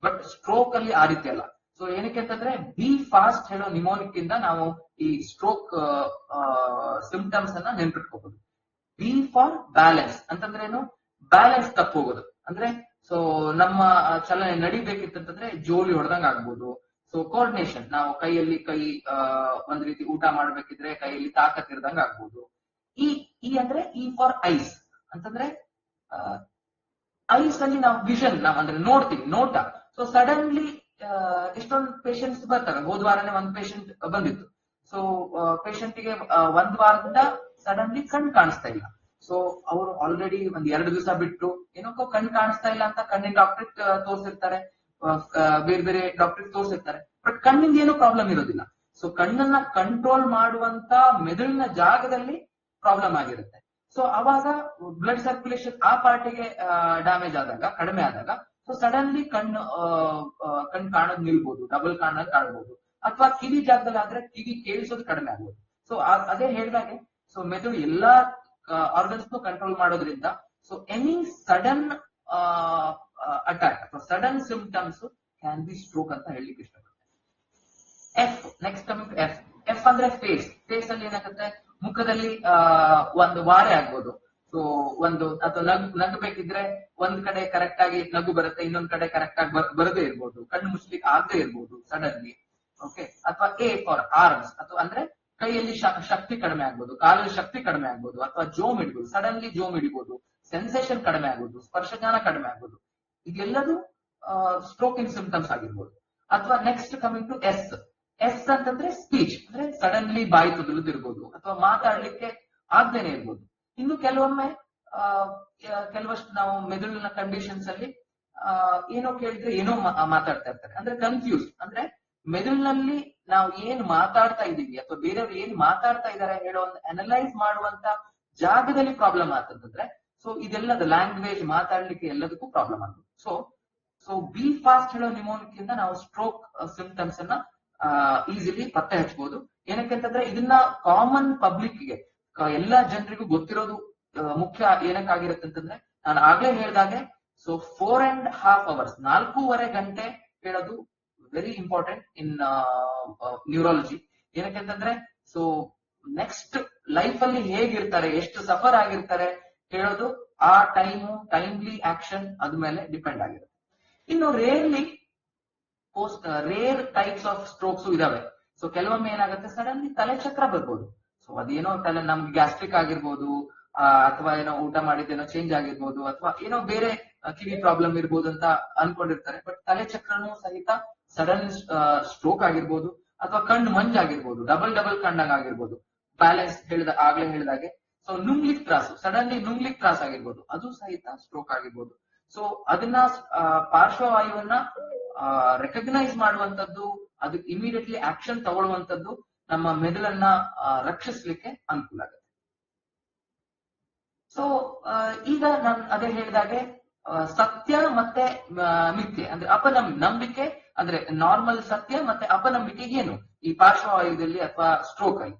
ಬಟ್ ಸ್ಟ್ರೋಕ್ ಅಲ್ಲಿ ಆ ರೀತಿ ಅಲ್ಲ. ಸೊ ಏನಕ್ಕೆ ಅಂತಂದ್ರೆ ಬಿ ಫಾಸ್ಟ್ ಹೇಳೋ ನಿಮೋನಿಕ್ ಇಂದ ನಾವು ಈ ಸ್ಟ್ರೋಕ್ ಸಿಂಪ್ಟಮ್ಸ್ ಅನ್ನ ನೆನ್ಪಿಟ್ಕೋಬಹುದು. ಬಿ ಫಾರ್ ಬ್ಯಾಲೆನ್ಸ್ ಅಂತಂದ್ರೆ ಏನು? ಬ್ಯಾಲೆನ್ಸ್ ತಪ್ಪು ಹೋಗೋದು ಅಂದ್ರೆ ಸೊ ನಮ್ಮ ಚಲನೆ ನಡಿಬೇಕಿತ್ತಂತಂದ್ರೆ ಜೋಲಿ ಹೊಡೆದಂಗ ಆಗ್ಬೋದು. ಸೊ ಕೋಆರ್ಡಿನೇಷನ್, ನಾವು ಕೈಯಲ್ಲಿ ಒಂದ್ ರೀತಿ ಊಟ ಮಾಡ್ಬೇಕಿದ್ರೆ ಕೈಯಲ್ಲಿ ತಾಕತ್ ಇರ್ದಂಗ ಆಗ್ಬೋದು. ಈ ಅಂದ್ರೆ ಇ ಫಾರ್ ಐಸ್ ಅಂತಂದ್ರೆ ಐಸ್ ಅಲ್ಲಿ ನಾವು ವಿಷನ್, ನಾವ್ ಅಂದ್ರೆ ನೋಡ್ತೀವಿ, ನೋಟ. ಸೊ ಸಡನ್ಲಿ ಎಷ್ಟೊಂದು ಪೇಷಂಟ್ಸ್ ಬರ್ತಾರೆ. ಹೋದ ವಾರನೇ ಒಂದು ಪೇಷಂಟ್ ಬಂದಿತ್ತು. ಸೊ ಪೇಷಂಟ್ಗೆ 1 ವಾರದಿಂದ ಸಡನ್ಲಿ ಕಣ್ ಕಾಣಿಸ್ತಾ ಇಲ್ಲ. ಸೊ ಅವರು ಆಲ್ರೆಡಿ 1-2 ದಿವಸ ಬಿಟ್ಟು ಏನಕ್ಕೋ ಕಣ್ ಕಾಣಿಸ್ತಾ ಇಲ್ಲ ಅಂತ ಕಣ್ಣಿನ ಡಾಕ್ಟರ್ ತೋರಿಸಿರ್ತಾರೆ, ಬೇರೆ ಬೇರೆ ಡಾಕ್ಟರ್ ತೋರಿಸಿರ್ತಾರೆ. ಬಟ್ ಕಣ್ಣಿಂದ ಏನೂ ಪ್ರಾಬ್ಲಮ್ ಇರೋದಿಲ್ಲ. ಸೊ ಕಣ್ಣನ್ನ ಕಂಟ್ರೋಲ್ ಮಾಡುವಂತ ಮೆದುಳಿನ ಜಾಗದಲ್ಲಿ ಪ್ರಾಬ್ಲಮ್ ಆಗಿರುತ್ತೆ. ಸೊ ಅವಾಗ ಬ್ಲಡ್ ಸರ್ಕ್ಯುಲೇಷನ್ ಆ ಪಾರ್ಟಿಗೆ ಡ್ಯಾಮೇಜ್ ಆದಾಗ, ಕಡಿಮೆ ಆದಾಗ, ಸೊ ಸಡನ್ಲಿ ಕಣ್ಣು ಕಾಣೋದು ನಿಲ್ಬಹುದು, ಡಬಲ್ ಕಾಣೋದು ಕಾಣಬಹುದು, ಅಥವಾ ಕಿವಿ ಜಾಗದಲ್ಲಿ ಆದ್ರೆ ಕಿವಿ ಕೇಳಿಸೋದು ಕಡಿಮೆ ಆಗ್ಬೋದು. ಸೊ ಅದೇ ಹೇಳಿದಾಗೆ ಸೊ ಮೆದುಳು ಎಲ್ಲಾ ಆರ್ಗನ್ಸ್ ಕಂಟ್ರೋಲ್ ಮಾಡೋದ್ರಿಂದ ಸೊ ಎನಿ ಸಡನ್ ಅಟ್ಯಾಕ್ ಅಥವಾ sudden symptoms can be stroke ಅಂತ ಹೇಳಲಿಕ್ಕೆ ಇಷ್ಟಪಡ್ತೇನೆ. F, next coming F. F ಅಂದ್ರೆ ಫೇಸ್ ಅಲ್ಲಿ ಏನಾಗುತ್ತೆ, ಮುಖದಲ್ಲಿ ಒಂದು ವಾರೆ ಆಗ್ಬೋದು. ಸೊ ಒಂದು ಅಥವಾ ನಗಬೇಕಿದ್ರೆ ಒಂದ್ ಕಡೆ ಕರೆಕ್ಟ್ ಆಗಿ ನಗು ಬರುತ್ತೆ, ಇನ್ನೊಂದ್ ಕಡೆ ಕರೆಕ್ಟ್ ಆಗಿ ಬರದೇ ಇರ್ಬೋದು, ಕಣ್ಣು ಮುಚ್ಲಿಕ್ಕೆ ಆಗದೆ ಇರ್ಬೋದು ಸಡನ್ಲಿ. ಓಕೆ, ಅಥವಾ ಎ ಫಾರ್ ಆರ್ಮ್ಸ್, ಅಥವಾ ಅಂದ್ರೆ ಕೈಯಲ್ಲಿ ಶಕ್ತಿ ಕಡಿಮೆ ಆಗ್ಬೋದು, ಕಾಲಲ್ಲಿ ಶಕ್ತಿ ಕಡಿಮೆ ಆಗ್ಬೋದು, ಅಥವಾ ಜೋಮ್ ಹಿಡಿಬೋದು, ಸಡನ್ಲಿ ಜೋಮ್ ಹಿಡಿಬೋದು, ಸೆನ್ಸೇಷನ್ ಕಡಿಮೆ ಆಗ್ಬೋದು, ಸ್ಪರ್ಶಜ್ಞಾನ ಕಡಿಮೆ ಆಗ್ಬೋದು. ಇದೆಲ್ಲದು ಸ್ಟ್ರೋಕ್ ಇನ್ ಸಿಂಪ್ಟಮ್ಸ್ ಆಗಿರ್ಬೋದು. ಅಥವಾ next coming to S. S ಅಂತಂದ್ರೆ ಸ್ಪೀಚ್, ಅಂದ್ರೆ ಸಡನ್ಲಿ ಬಾಯಿ ತೊದಲುದಿರ್ಬೋದು, ಅಥವಾ ಮಾತಾಡ್ಲಿಕ್ಕೆ ಆಗ್ದೇನೆ ಇರ್ಬೋದು. ಇನ್ನು ಕೆಲವೊಮ್ಮೆ ಕೆಲವಷ್ಟು ನಾವು ಮೆದುಳಿನ ಕಂಡೀಷನ್ಸ್ ಅಲ್ಲಿ ಏನೋ ಕೇಳಿದ್ರೆ ಏನೋ ಮಾತಾಡ್ತಾ ಇರ್ತಾರೆ, ಅಂದ್ರೆ ಕನ್ಫ್ಯೂಸ್. ಅಂದ್ರೆ ಮೆದುಳಿನಲ್ಲಿ ನಾವು ಏನ್ ಮಾತಾಡ್ತಾ ಇದೀವಿ ಅಥವಾ ಬೇರೆಯವ್ರು ಏನ್ ಮಾತಾಡ್ತಾ ಇದಾರೆ ಹೇಳೋ ಒಂದು ಅನಲೈಸ್ ಮಾಡುವಂತ ಜಾಗದಲ್ಲಿ ಪ್ರಾಬ್ಲಮ್ ಆಗ್ತಂತಂದ್ರೆ ಸೊ ಇದೆಲ್ಲದ ಲ್ಯಾಂಗ್ವೇಜ್, ಮಾತಾಡ್ಲಿಕ್ಕೆ ಎಲ್ಲದಕ್ಕೂ ಪ್ರಾಬ್ಲಮ್ ಆಗುತ್ತೆ. ಸೊ ಬಿ ಫಾಸ್ಟ್ ಹೇಳೋ ನಿಮೋನಿಕ್ಕಿಂದ ನಾವು ಸ್ಟ್ರೋಕ್ ಸಿಂಪ್ಟಮ್ಸ್ ಅನ್ನ ಈಸಿಲಿ ಪತ್ತೆ ಹಚ್ಚಬಹುದು. ಏನಕ್ಕೆ ಅಂತಂದ್ರೆ ಇದನ್ನ ಕಾಮನ್ ಪಬ್ಲಿಕ್ಗೆ, ಎಲ್ಲಾ ಜನರಿಗೂ ಗೊತ್ತಿರೋದು ಮುಖ್ಯ. ಏನಕ್ಕಾಗಿರುತ್ತೆ ಅಂತಂದ್ರೆ ನಾನು ಆಗ್ಲೇ ಹೇಳ್ದಾಗೆ ಸೊ 4.5 hours 4.5 ಗಂಟೆ ಹೇಳೋದು ವೆರಿ ಇಂಪಾರ್ಟೆಂಟ್ ಇನ್ ನ್ಯೂರಾಲಜಿ. ಏನಕ್ಕೆ ಅಂತಂದ್ರೆ ಸೊ ನೆಕ್ಸ್ಟ್ ಲೈಫ್ ಅಲ್ಲಿ ಹೇಗಿರ್ತಾರೆ, ಎಷ್ಟು ಸಫರ್ ಆಗಿರ್ತಾರೆ ಹೇಳೋದು ಆ ಟೈಮ್ಲಿ ಆಕ್ಷನ್ ಅದ್ಮೇಲೆ ಡಿಪೆಂಡ್ ಆಗಿರುತ್ತೆ. ಇನ್ನು ರೇರ್ ಟೈಪ್ಸ್ ಆಫ್ ಸ್ಟ್ರೋಕ್ಸ್ ಇದಾವೆ. ಸೊ ಕೆಲವೊಮ್ಮೆ ಏನಾಗುತ್ತೆ, ಸಡನ್ಲಿ ತಲೆ ಚಕ್ರ ಬರ್ಬೋದು. ಸೊ ಅದೇನೋ ನಮ್ಗೆ ಗ್ಯಾಸ್ಟ್ರಿಕ್ ಆಗಿರ್ಬೋದು, ಅಥವಾ ಏನೋ ಊಟ ಮಾಡಿದ್ದೇನೋ ಚೇಂಜ್ ಆಗಿರ್ಬೋದು, ಅಥವಾ ಏನೋ ಬೇರೆ ಕಿವಿ ಪ್ರಾಬ್ಲಮ್ ಇರ್ಬೋದು ಅಂತ ಅನ್ಕೊಂಡಿರ್ತಾರೆ. ಬಟ್ ತಲೆ ಚಕ್ರನೂ ಸಹಿತ ಸಡನ್ ಸ್ಟ್ರೋಕ್ ಆಗಿರ್ಬೋದು, ಅಥವಾ ಕಣ್ಣು ಮಂಜಾಗಿರ್ಬೋದು, ಡಬಲ್ ಕಣ್ಣಾಗ ಆಗಿರ್ಬೋದು, ಬ್ಯಾಲೆನ್ಸ್ ಆಗ್ಲೇ ಹೇಳಿದಾಗೆ. ಸೊ ನುಂಗ್ಲಿಕ್ ತ್ರಾಸು, ಸಡನ್ಲಿ ನುಂಗ್ಲಿಕ್ ತ್ರಾಸ ಆಗಿರ್ಬೋದು, ಅದು ಸಹಿತ ಸ್ಟ್ರೋಕ್ ಆಗಿರ್ಬೋದು. ಸೊ ಅದನ್ನ ಪಾರ್ಶ್ವವಾಯುವನ್ನ ರೆಕಗ್ನೈಸ್ ಮಾಡುವಂತದ್ದು, ಅದಕ್ಕೆ ಇಮಿಡಿಯೇಟ್ಲಿ ಆಕ್ಷನ್ ತಗೊಳ್ಳುವಂತದ್ದು ನಮ್ಮ ಮೆದುಳನ್ನ ರಕ್ಷಿಸ್ಲಿಕ್ಕೆ ಅನುಕೂಲ ಆಗುತ್ತೆ. ಸೊ ಈಗ ನಾನು ಅದೇ ಹೇಳಿದಾಗೆ ಸತ್ಯ ಮತ್ತೆ ಮಿಥ್ಯೆ ಅಂದ್ರೆ ನಂಬಿಕೆ ಅಂದ್ರೆ ನಾರ್ಮಲ್ ಸತ್ಯ ಮತ್ತೆ ಅಪನಂಬಿಕೆ ಏನು ಈ ಪಾರ್ಶ್ವವಾಯುದಲ್ಲಿ ಅಥವಾ ಸ್ಟ್ರೋಕ್ ಅಲ್ಲಿ.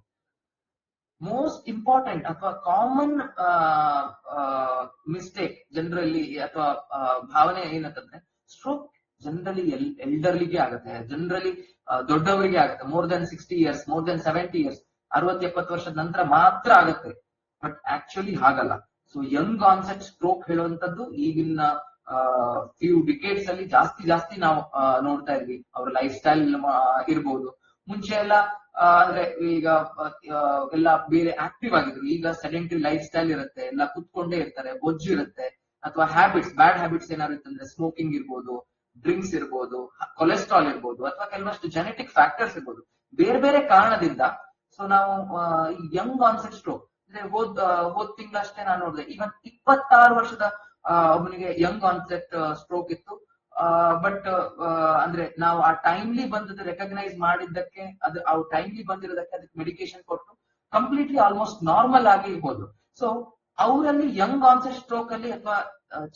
ಮೋಸ್ಟ್ ಇಂಪಾರ್ಟೆಂಟ್ ಅಥವಾ ಕಾಮನ್ ಮಿಸ್ಟೇಕ್ ಜನರಲ್ಲಿ ಅಥವಾ ಭಾವನೆ ಏನಂತಂದ್ರೆ ಸ್ಟ್ರೋಕ್ ಜನರಲಿ ಎಲ್ಡರ್ಲಿಗೆ ಆಗುತ್ತೆ, ಜನರಲಿ ದೊಡ್ಡವರಿಗೆ ಆಗುತ್ತೆ. More than 60 years, more than 70 years, 60-70 ವರ್ಷದ ನಂತರ ಮಾತ್ರ ಆಗುತ್ತೆ. ಬಟ್ ಆಕ್ಚುಲಿ ಹಾಗಲ್ಲ. ಸೊ ಯಂಗ್ ಆನ್ಸೆಟ್ ಸ್ಟ್ರೋಕ್ ಹೇಳುವಂತದ್ದು ಈಗಿನ ಫ್ಯೂ ಡಿಕೇಡ್ಸ್ ಅಲ್ಲಿ ಜಾಸ್ತಿ ನಾವು ನೋಡ್ತಾ ಇದ್ವಿ. ಅವ್ರ ಲೈಫ್ ಸ್ಟೈಲ್ ಇರ್ಬೋದು. ಮುಂಚೆ ಎಲ್ಲ ಅಂದ್ರೆ ಈಗ ಎಲ್ಲ ಬೇರೆ ಆಕ್ಟಿವ್ ಆಗಿದ್ರು, ಈಗ ಸೆಡೆಂಟರಿ ಲೈಫ್ ಸ್ಟೈಲ್ ಇರುತ್ತೆ, ಎಲ್ಲ ಕುತ್ಕೊಂಡೇ ಇರ್ತಾರೆ, ಬೊಜ್ಜು ಇರುತ್ತೆ. ಅಥವಾ ಬ್ಯಾಡ್ ಹ್ಯಾಬಿಟ್ಸ್ ಏನಾದ್ರು ಇತ್ತಂದ್ರೆ ಸ್ಮೋಕಿಂಗ್ ಇರ್ಬೋದು, ಡ್ರಿಂಕ್ಸ್ ಇರ್ಬೋದು, ಕೊಲೆಸ್ಟ್ರಾಲ್ ಇರ್ಬೋದು, ಅಥವಾ ಕೆಲವಷ್ಟು ಜೆನೆಟಿಕ್ ಫ್ಯಾಕ್ಟರ್ಸ್ ಇರ್ಬೋದು. ಬೇರೆ ಕಾರಣದಿಂದ ಸೊ ನಾವು ಯಂಗ್ ಆನ್ಸೆಟ್ ಸ್ಟ್ರೋಕ್ ಅಂದ್ರೆ ಹೋದ್ ತಿಂಗಳಷ್ಟೇ ನಾನು ನೋಡಿದೆ, ಈವನ್ 26 ವರ್ಷದ ಒಬ್ಬನಿಗೆ ಯಂಗ್ ಆನ್ಸೆಟ್ ಸ್ಟ್ರೋಕ್ ಇತ್ತು. ಬಟ್ ಅಂದ್ರೆ ನಾವು ಆ ಟೈಮ್ಲಿ ಬಂದದ್ದು ರೆಕಗ್ನೈಸ್ ಮಾಡಿದ್ದಕ್ಕೆ, ಅದು ಟೈಮ್ಲಿ ಬಂದಿರೋದಕ್ಕೆ ಅದಕ್ಕೆ ಮೆಡಿಕೇಶನ್ ಕೊಟ್ಟು ಕಂಪ್ಲೀಟ್ಲಿ ಆಲ್ಮೋಸ್ಟ್ ನಾರ್ಮಲ್ ಆಗಿ ಹೋದ್ರು. ಸೊ ಅವರಲ್ಲಿ ಯಂಗ್ ಆನ್ಸೆಟ್ ಸ್ಟ್ರೋಕ್ ಅಲ್ಲಿ ಅಥವಾ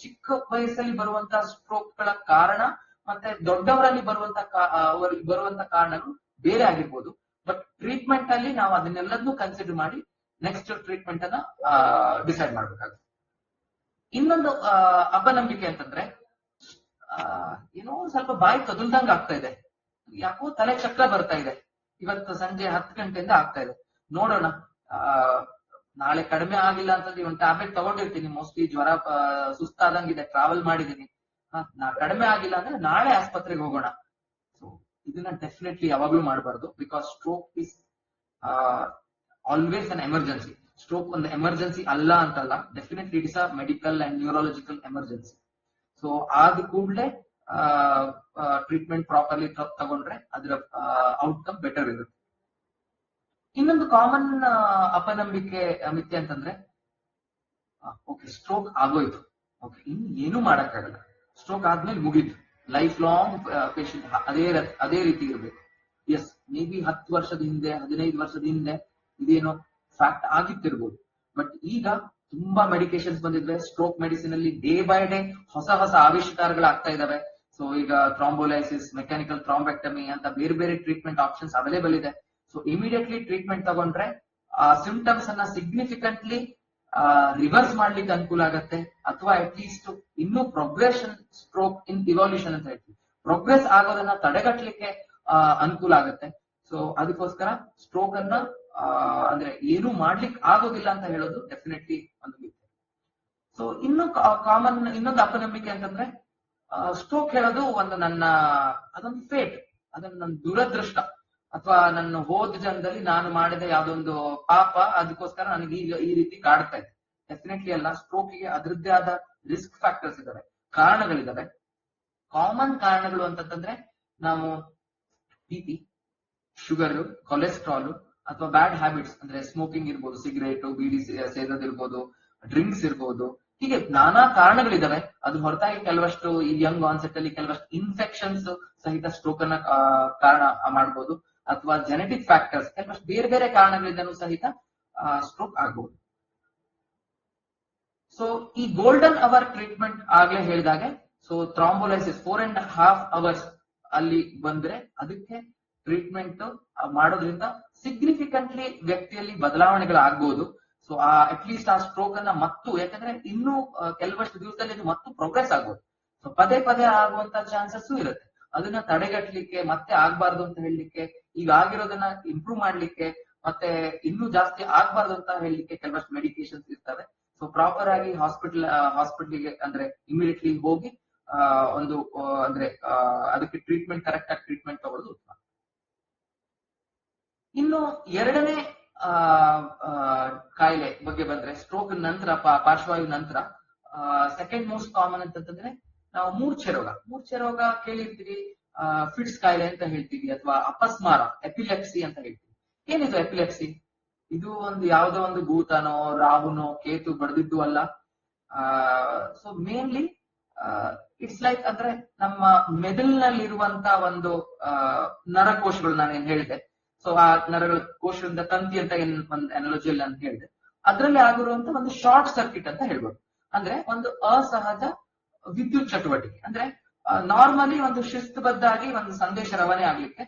ಚಿಕ್ಕ ವಯಸ್ಸಲ್ಲಿ ಬರುವಂತಹ ಸ್ಟ್ರೋಕ್ ಗಳ ಕಾರಣ ಮತ್ತೆ ದೊಡ್ಡವರಲ್ಲಿ ಬರುವಂತ ಕಾರಣಗಳು ಬೇರೆ ಆಗಿರ್ಬೋದು. ಬಟ್ ಟ್ರೀಟ್ಮೆಂಟ್ ಅಲ್ಲಿ ನಾವು ಅದನ್ನೆಲ್ಲದನ್ನೂ ಕನ್ಸಿಡರ್ ಮಾಡಿ ನೆಕ್ಸ್ಟ್ ಟ್ರೀಟ್ಮೆಂಟ್ ಅನ್ನ ಡಿಸೈಡ್ ಮಾಡ್ಬೇಕಾಗುತ್ತೆ. ಇನ್ನೊಂದು ಅಪನಂಬಿಕೆ ಅಂತಂದ್ರೆ ಏನೋ ಸ್ವಲ್ಪ ಬಾಯಿ ಕದಲ್ದಂಗ ಆಗ್ತಾ ಇದೆ, ಯಾಕೋ ತಲೆ ಚಕ್ರ ಬರ್ತಾ ಇದೆ, ಇವತ್ತು ಸಂಜೆ 10 ಗಂಟೆಯಿಂದ ಆಗ್ತಾ ಇದೆ, ನೋಡೋಣ ನಾಳೆ ಕಡಿಮೆ ಆಗಿಲ್ಲ ಅಂತಂದ್ರೆ ಒಂದು ಟ್ಯಾಬ್ಲೆಟ್ ತಗೊಂಡಿರ್ತೀನಿ, ಮೋಸ್ಟ್ಲಿ ಜ್ವರ ಸುಸ್ತಾದಂಗಿದೆ, ಟ್ರಾವೆಲ್ ಮಾಡಿದೀನಿ, ಕಡಿಮೆ ಆಗಿಲ್ಲ ಅಂದ್ರೆ ನಾಳೆ ಆಸ್ಪತ್ರೆಗೆ ಹೋಗೋಣ. ಸೊ ಇದನ್ನ ಡೆಫಿನೆಟ್ಲಿ ಯಾವಾಗ್ಲೂ ಮಾಡಬಾರ್ದು. Because stroke is always an emergency. Stroke ಒಂದು ಎಮರ್ಜೆನ್ಸಿ ಅಲ್ಲ ಅಂತಲ್ಲ, definitely it is a medical and neurological emergency. So ಆದ ಕೂಡಲೇ ಟ್ರೀಟ್ಮೆಂಟ್ ಪ್ರಾಪರ್ಲಿ ತಗೊಂಡ್ರೆ ಅದರ ಔಟ್ಕಮ್ ಬೆಟರ್ ಇರುತ್ತೆ. ಇನ್ನೊಂದು ಕಾಮನ್ ಅಪನಂಬಿಕೆ ಮಿಥ್ಯೆ ಅಂತಂದ್ರೆ ಓಕೆ ಸ್ಟ್ರೋಕ್ ಆಗೋಯ್ತು, ಓಕೆ ಇನ್ನು ಏನು ಮಾಡಕ್ಕಾಗಲ್ಲ, ಸ್ಟ್ರೋಕ್ ಆದ್ಮೇಲೆ ಮುಗಿತು, ಲೈಫ್ ಲಾಂಗ್ ಪೇಷಂಟ್ ಅದೇ ರೀತಿ ಇರ್ಬೇಕು. ಎಸ್, ಮೇ ಬಿ 10 ವರ್ಷದ ಹಿಂದೆ 15 ವರ್ಷದ ಹಿಂದೆ ಇದೇನೋ ಫ್ಯಾಕ್ಟ್ ಆಗಿತ್ತಿರ್ಬೋದು. ಬಟ್ ಈಗ ತುಂಬಾ ಮೆಡಿಕೇಶನ್ಸ್ ಬಂದಿದ್ವೆ. ಸ್ಟ್ರೋಕ್ ಮೆಡಿಸಿನ್ ಅಲ್ಲಿ ಡೇ ಬೈ ಡೇ ಹೊಸ ಹೊಸ ಆವಿಷ್ಕಾರಗಳಾಗ್ತಾ ಇದಾವೆ. ಸೊ ಈಗ ಥ್ರಾಂಬೋಲೈಸಿಸ್, ಮೆಕ್ಯಾನಿಕಲ್ ಥ್ರಾಂಬೆಕ್ಟಮಿ ಅಂತ ಬೇರೆ ಬೇರೆ ಟ್ರೀಟ್ಮೆಂಟ್ ಆಪ್ಷನ್ಸ್ ಅವೈಲೇಬಲ್ ಇದೆ. ಸೊ ಇಮಿಡಿಯೇಟ್ಲಿ ಟ್ರೀಟ್ಮೆಂಟ್ ತಗೊಂಡ್ರೆ ಆ ಸಿಂಪ್ಟಮ್ಸ್ ಅನ್ನ ಸಿಗ್ನಿಫಿಕೆಂಟ್ಲಿ ರಿವರ್ಸ್ ಮಾಡ್ಲಿಕ್ಕೆ ಅನುಕೂಲ ಆಗತ್ತೆ, ಅಥವಾ ಅಟ್ ಲೀಸ್ಟ್ ಇನ್ನೂ ಪ್ರೋಗ್ರೆಷನ್, ಸ್ಟ್ರೋಕ್ ಇನ್ ಇವಾಲ್ಯೂಷನ್ ಅಂತ ಹೇಳ್ತೀವಿ, ಪ್ರೋಗ್ರೆಸ್ ಆಗೋದನ್ನ ತಡೆಗಟ್ಟಲಿಕ್ಕೆ ಅನುಕೂಲ ಆಗುತ್ತೆ. ಸೊ ಅದಕ್ಕೋಸ್ಕರ ಸ್ಟ್ರೋಕ್ ಅನ್ನ ಅಂದ್ರೆ ಏನು ಮಾಡ್ಲಿಕ್ಕೆ ಆಗೋದಿಲ್ಲ ಅಂತ ಹೇಳೋದು ಡೆಫಿನೆಟ್ಲಿ ಒಂದು ಮಿಥ್ಯೆ. ಸೊ ಇನ್ನು ಕಾಮನ್ ಇನ್ನೊಂದು ಅಪನಂಬಿಕೆ ಅಂತಂದ್ರೆ ಸ್ಟ್ರೋಕ್ ಹೇಳೋದು ಒಂದು ಅದೊಂದು ಫೇಟ್, ಅದೊಂದು ನನ್ನ ದುರದೃಷ್ಟ, ಅಥವಾ ನನ್ನ ಹೋದ ಜನ್ಮದಲ್ಲಿ ನಾನು ಮಾಡಿದ ಯಾವ್ದೊಂದು ಪಾಪ, ಅದಕ್ಕೋಸ್ಕರ ನನಗೆ ಈಗ ಈ ರೀತಿ ಕಾಡ್ತಾ ಇದೆ. ಡೆಫಿನೆಟ್ಲಿ ಅಲ್ಲ. ಸ್ಟ್ರೋಕ್ಗೆ ಅದರದ್ದೇ ಆದ ರಿಸ್ಕ್ ಫ್ಯಾಕ್ಟರ್ಸ್ ಇದಾವೆ, ಕಾರಣಗಳಿದಾವೆ. ಕಾಮನ್ ಕಾರಣಗಳು ಅಂತಂದ್ರೆ ನಾವು BP, ಶುಗರ್, ಕೊಲೆಸ್ಟ್ರಾಲ್, ಅಥವಾ ಬ್ಯಾಡ್ ಹ್ಯಾಬಿಟ್ಸ್ ಅಂದ್ರೆ ಸ್ಮೋಕಿಂಗ್ ಇರ್ಬೋದು, ಸಿಗರೇಟ್, ಬೀಡಿ ಸೇದೋದಿರ್ಬೋದು, ಡ್ರಿಂಕ್ಸ್ ಇರ್ಬೋದು, ಹೀಗೆ ನಾನಾ ಕಾರಣಗಳಿದಾವೆ. ಅದು ಹೊರತಾಗಿ ಕೆಲವಷ್ಟು ಈ ಯಂಗ್ ಆನ್ಸೆಟ್ ಅಲ್ಲಿ ಕೆಲವಷ್ಟು ಇನ್ಫೆಕ್ಷನ್ಸ್ ಸಹಿತ ಸ್ಟ್ರೋಕ್ ಅನ್ನ ಕಾರಣ ಮಾಡಬಹುದು, ಅಥವಾ ಜೆನೆಟಿಕ್ ಫ್ಯಾಕ್ಟರ್ಸ್, ಕೆಲವಷ್ಟು ಬೇರೆ ಬೇರೆ ಕಾರಣಗಳಿಂದನೂ ಸಹಿತ ಸ್ಟ್ರೋಕ್ ಆಗಬಹುದು. ಸೊ ಈ ಗೋಲ್ಡನ್ ಅವರ್ ಟ್ರೀಟ್ಮೆಂಟ್ ಆಗ್ಲೇ ಹೇಳಿದಾಗೆ, ಸೊ ಥ್ರಾಂಬೋಲೈಸಿಸ್ 4.5 hours ಅಲ್ಲಿ ಬಂದ್ರೆ ಅದಕ್ಕೆ ಟ್ರೀಟ್ಮೆಂಟ್ ಮಾಡೋದ್ರಿಂದ ಸಿಗ್ನಿಫಿಕೆಂಟ್ಲಿ ವ್ಯಕ್ತಿಯಲ್ಲಿ ಬದಲಾವಣೆಗಳಾಗಬಹುದು. ಸೊ ಅಟ್ ಲೀಸ್ಟ್ ಆ ಸ್ಟ್ರೋಕ್ ಅನ್ನ ಯಾಕಂದ್ರೆ ಇನ್ನೂ ಕೆಲವಷ್ಟು ದಿವಸದಲ್ಲಿ ಇದು ಮತ್ತು ಪ್ರೋಗ್ರೆಸ್ ಆಗ್ಬೋದು. ಸೊ ಪದೇ ಪದೇ ಆಗುವಂತ ಚಾನ್ಸಸ್ ಇರುತ್ತೆ. ಅದನ್ನ ತಡೆಗಟ್ಟಲಿಕ್ಕೆ, ಮತ್ತೆ ಆಗ್ಬಾರ್ದು ಅಂತ ಹೇಳಲಿಕ್ಕೆ, ಈಗ ಆಗಿರೋದನ್ನ ಇಂಪ್ರೂವ್ ಮಾಡ್ಲಿಕ್ಕೆ, ಮತ್ತೆ ಇನ್ನೂ ಜಾಸ್ತಿ ಆಗ್ಬಾರ್ದು ಅಂತ ಹೇಳಲಿಕ್ಕೆ ಕೆಲವಷ್ಟು ಮೆಡಿಕೇಶನ್ಸ್ ಇರ್ತವೆ. ಸೊ ಪ್ರಾಪರ್ ಆಗಿ ಹಾಸ್ಪಿಟಲ್ಗೆ ಅಂದ್ರೆ ಇಮಿಡಿಯೇಟ್ಲಿ ಹೋಗಿ ಒಂದು ಅಂದ್ರೆ ಅದಕ್ಕೆ ಟ್ರೀಟ್ಮೆಂಟ್, ಕರೆಕ್ಟ್ ಆಗಿ ಟ್ರೀಟ್ಮೆಂಟ್ ತಗೊಳ್ಳೋದು ಉತ್ತಮ. ಇನ್ನು ಎರಡನೇ ಕಾಯಿಲೆ ಬಗ್ಗೆ ಬಂದ್ರೆ, ಸ್ಟ್ರೋಕ್ ನಂತರ, ಪಾರ್ಶ್ವವಾಯು ನಂತರ ಸೆಕೆಂಡ್ ಮೋಸ್ಟ್ ಕಾಮನ್ ಅಂತಂದ್ರೆ ನಾವು ಮೂರ್ಛೆ ರೋಗ ಕೇಳಿರ್ತೀವಿ. ಫಿಟ್ಸ್ ಕಾಯಿಲೆ ಅಂತ ಹೇಳ್ತೀವಿ, ಅಥವಾ ಅಪಸ್ಮಾರ, ಎಪಿಲೆಪ್ಸಿ ಅಂತ ಹೇಳ್ತೀವಿ. ಏನಿದು ಎಪಿಲೆಪ್ಸಿ? ಇದು ಒಂದು ಯಾವುದೋ ಒಂದು ಭೂತನೋ, ರಾಹುನೋ, ಕೇತು ಬಡ್ದಿದ್ದು ಅಲ್ಲ. ಸೊ ಮೇನ್ಲಿ ಇಟ್ಸ್ ಲೈಕ್ ಅಂದ್ರೆ ನಮ್ಮ ಮೆದುಳಿನಲ್ಲಿರುವಂತ ಒಂದು ನರಕೋಶಗಳು, ನಾನೇನ್ ಹೇಳಿದೆ. ಸೊ ಆ ನರಗಳ ಕೋಶದಿಂದ ತಂತಿ ಅಂತ ಏನ್ ಒಂದು ಅನಾಲಜಿಯಲ್ಲಿ ಅಂತ ಹೇಳಿದೆ, ಅದರಲ್ಲಿ ಆಗಿರುವಂತ ಒಂದು ಶಾರ್ಟ್ ಸರ್ಕ್ಯೂಟ್ ಅಂತ ಹೇಳ್ಬೋದು. ಅಂದ್ರೆ ಒಂದು ಅಸಹಜ ವಿದ್ಯುತ್ ಚಟುವಟಿಕೆ. ಅಂದ್ರೆ ನಾರ್ಮಲಿ ಒಂದು ಶಿಸ್ತುಬದ್ಧಾಗಿ ಒಂದು ಸಂದೇಶ ರವಾನೆ ಆಗ್ಲಿಕ್ಕೆ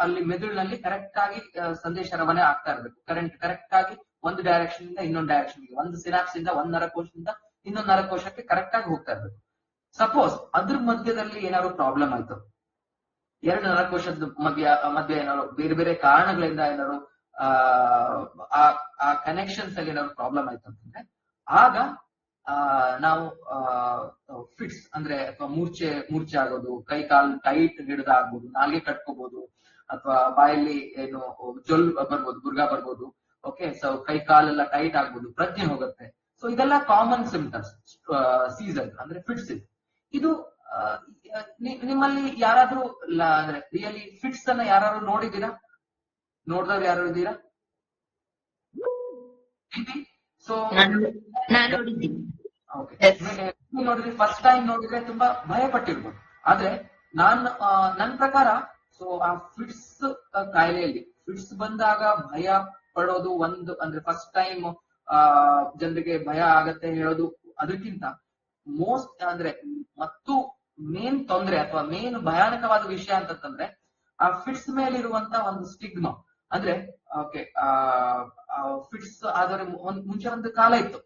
ಅಲ್ಲಿ ಮೆದುಳಿನಲ್ಲಿ ಕರೆಕ್ಟ್ ಆಗಿ ಸಂದೇಶ ರವಾನೆ ಆಗ್ತಾ ಇರ್ಬೇಕು. ಕರೆಕ್ಟ್ ಆಗಿ ಒಂದು ಡೈರೆಕ್ಷನ್ ಇಂದ ಇನ್ನೊಂದು ಡೈರೆಕ್ಷನ್ ಗೆ, ಒಂದು ಸಿನಾಪ್ಸ್ ಇಂದ ಒಂದು ನರಕೋಶದಿಂದ ಇನ್ನೊಂದು ನರಕೋಶಕ್ಕೆ ಕರೆಕ್ಟ್ ಆಗಿ ಹೋಗ್ತಾ ಇರ್ಬೇಕು. ಸಪೋಸ್ ಅದ್ರ ಮಧ್ಯದಲ್ಲಿ ಏನಾದ್ರು ಪ್ರಾಬ್ಲಮ್ ಆಯ್ತು, ಎರಡು ನರಕೋಶದ ಮಧ್ಯ ಏನಾದ್ರು ಬೇರೆ ಬೇರೆ ಕಾರಣಗಳಿಂದ ಏನಾದ್ರು ಆ ಕನೆಕ್ಷನ್ಸ್ ಅಲ್ಲಿ ಏನಾದ್ರು ಪ್ರಾಬ್ಲಮ್ ಆಯ್ತು ಅಂತಂದ್ರೆ, ಆಗ ನಾವು ಫಿಟ್ಸ್ ಅಂದ್ರೆ ಅಥವಾ ಮೂರ್ಛೆ ಆಗೋದು, ಕೈ ಕಾಲ್ ಟೈಟ್ ಹಿಡಿದಾಗ್ಬೋದು, ನಾಲ್ಗೆ ಕಟ್ಕೋಬಹುದು, ಅಥವಾ ಬಾಯಲ್ಲಿ ಏನು ಜೊಲ್ ಬರ್ಬೋದು, ಗುರ್ಗಾ ಬರ್ಬೋದು. ಓಕೆ, ಸೊ ಕೈ ಕಾಲೆಲ್ಲ ಟೈಟ್ ಆಗ್ಬೋದು, ಪ್ರಜ್ಞೆ ಹೋಗುತ್ತೆ. ಸೊ ಇದೆಲ್ಲ ಕಾಮನ್ ಸಿಂಪ್ಟಮ್ಸ್ ಸೀಸನ್ ಅಂದ್ರೆ ಫಿಟ್ಸ್. ಇದು ನಿಮ್ಮಲ್ಲಿ ಯಾರಾದ್ರೂ ಅಂದ್ರೆ ರಿಯಲಿ ಫಿಟ್ಸ್ ಅನ್ನ ಯಾರು ನೋಡಿದೀರಾ? ನೋಡಿದವ್ರು ಯಾರು ಇದ್ದೀರಾ? ಸೊ ನೋಡಿದ್ರೆ ಫಸ್ಟ್ ಟೈಮ್ ನೋಡಿದ್ರೆ ತುಂಬಾ ಭಯ ಪಟ್ಟಿರ್ಬೋದು. ಆದ್ರೆ ನನ್ನ ಪ್ರಕಾರ ಸೊ ಆ ಫಿಟ್ಸ್ ಕಾಯಿಲೆಯಲ್ಲಿ ಫಿಟ್ಸ್ ಬಂದಾಗ ಭಯ ಪಡೋದು ಒಂದು, ಅಂದ್ರೆ ಫಸ್ಟ್ ಟೈಮ್ ಜನರಿಗೆ ಭಯ ಆಗತ್ತೆ ಹೇಳೋದು, ಅದಕ್ಕಿಂತ ಮೋಸ್ಟ್ ಅಂದ್ರೆ ಮತ್ತು ಮೇನ್ ತೊಂದರೆ ಅಥವಾ ಮೇನ್ ಭಯಾನಕವಾದ ವಿಷಯ ಅಂತಂದ್ರೆ ಆ ಫಿಟ್ಸ್ ಮೇಲಿರುವಂತ ಒಂದು ಸ್ಟಿಗ್ಮಾ. ಅಂದ್ರೆ ಓಕೆ, ಫಿಟ್ಸ್ ಆದವ್ರೆ ಮುಂಚೆ ಒಂದು ಕಾಲ ಇತ್ತು,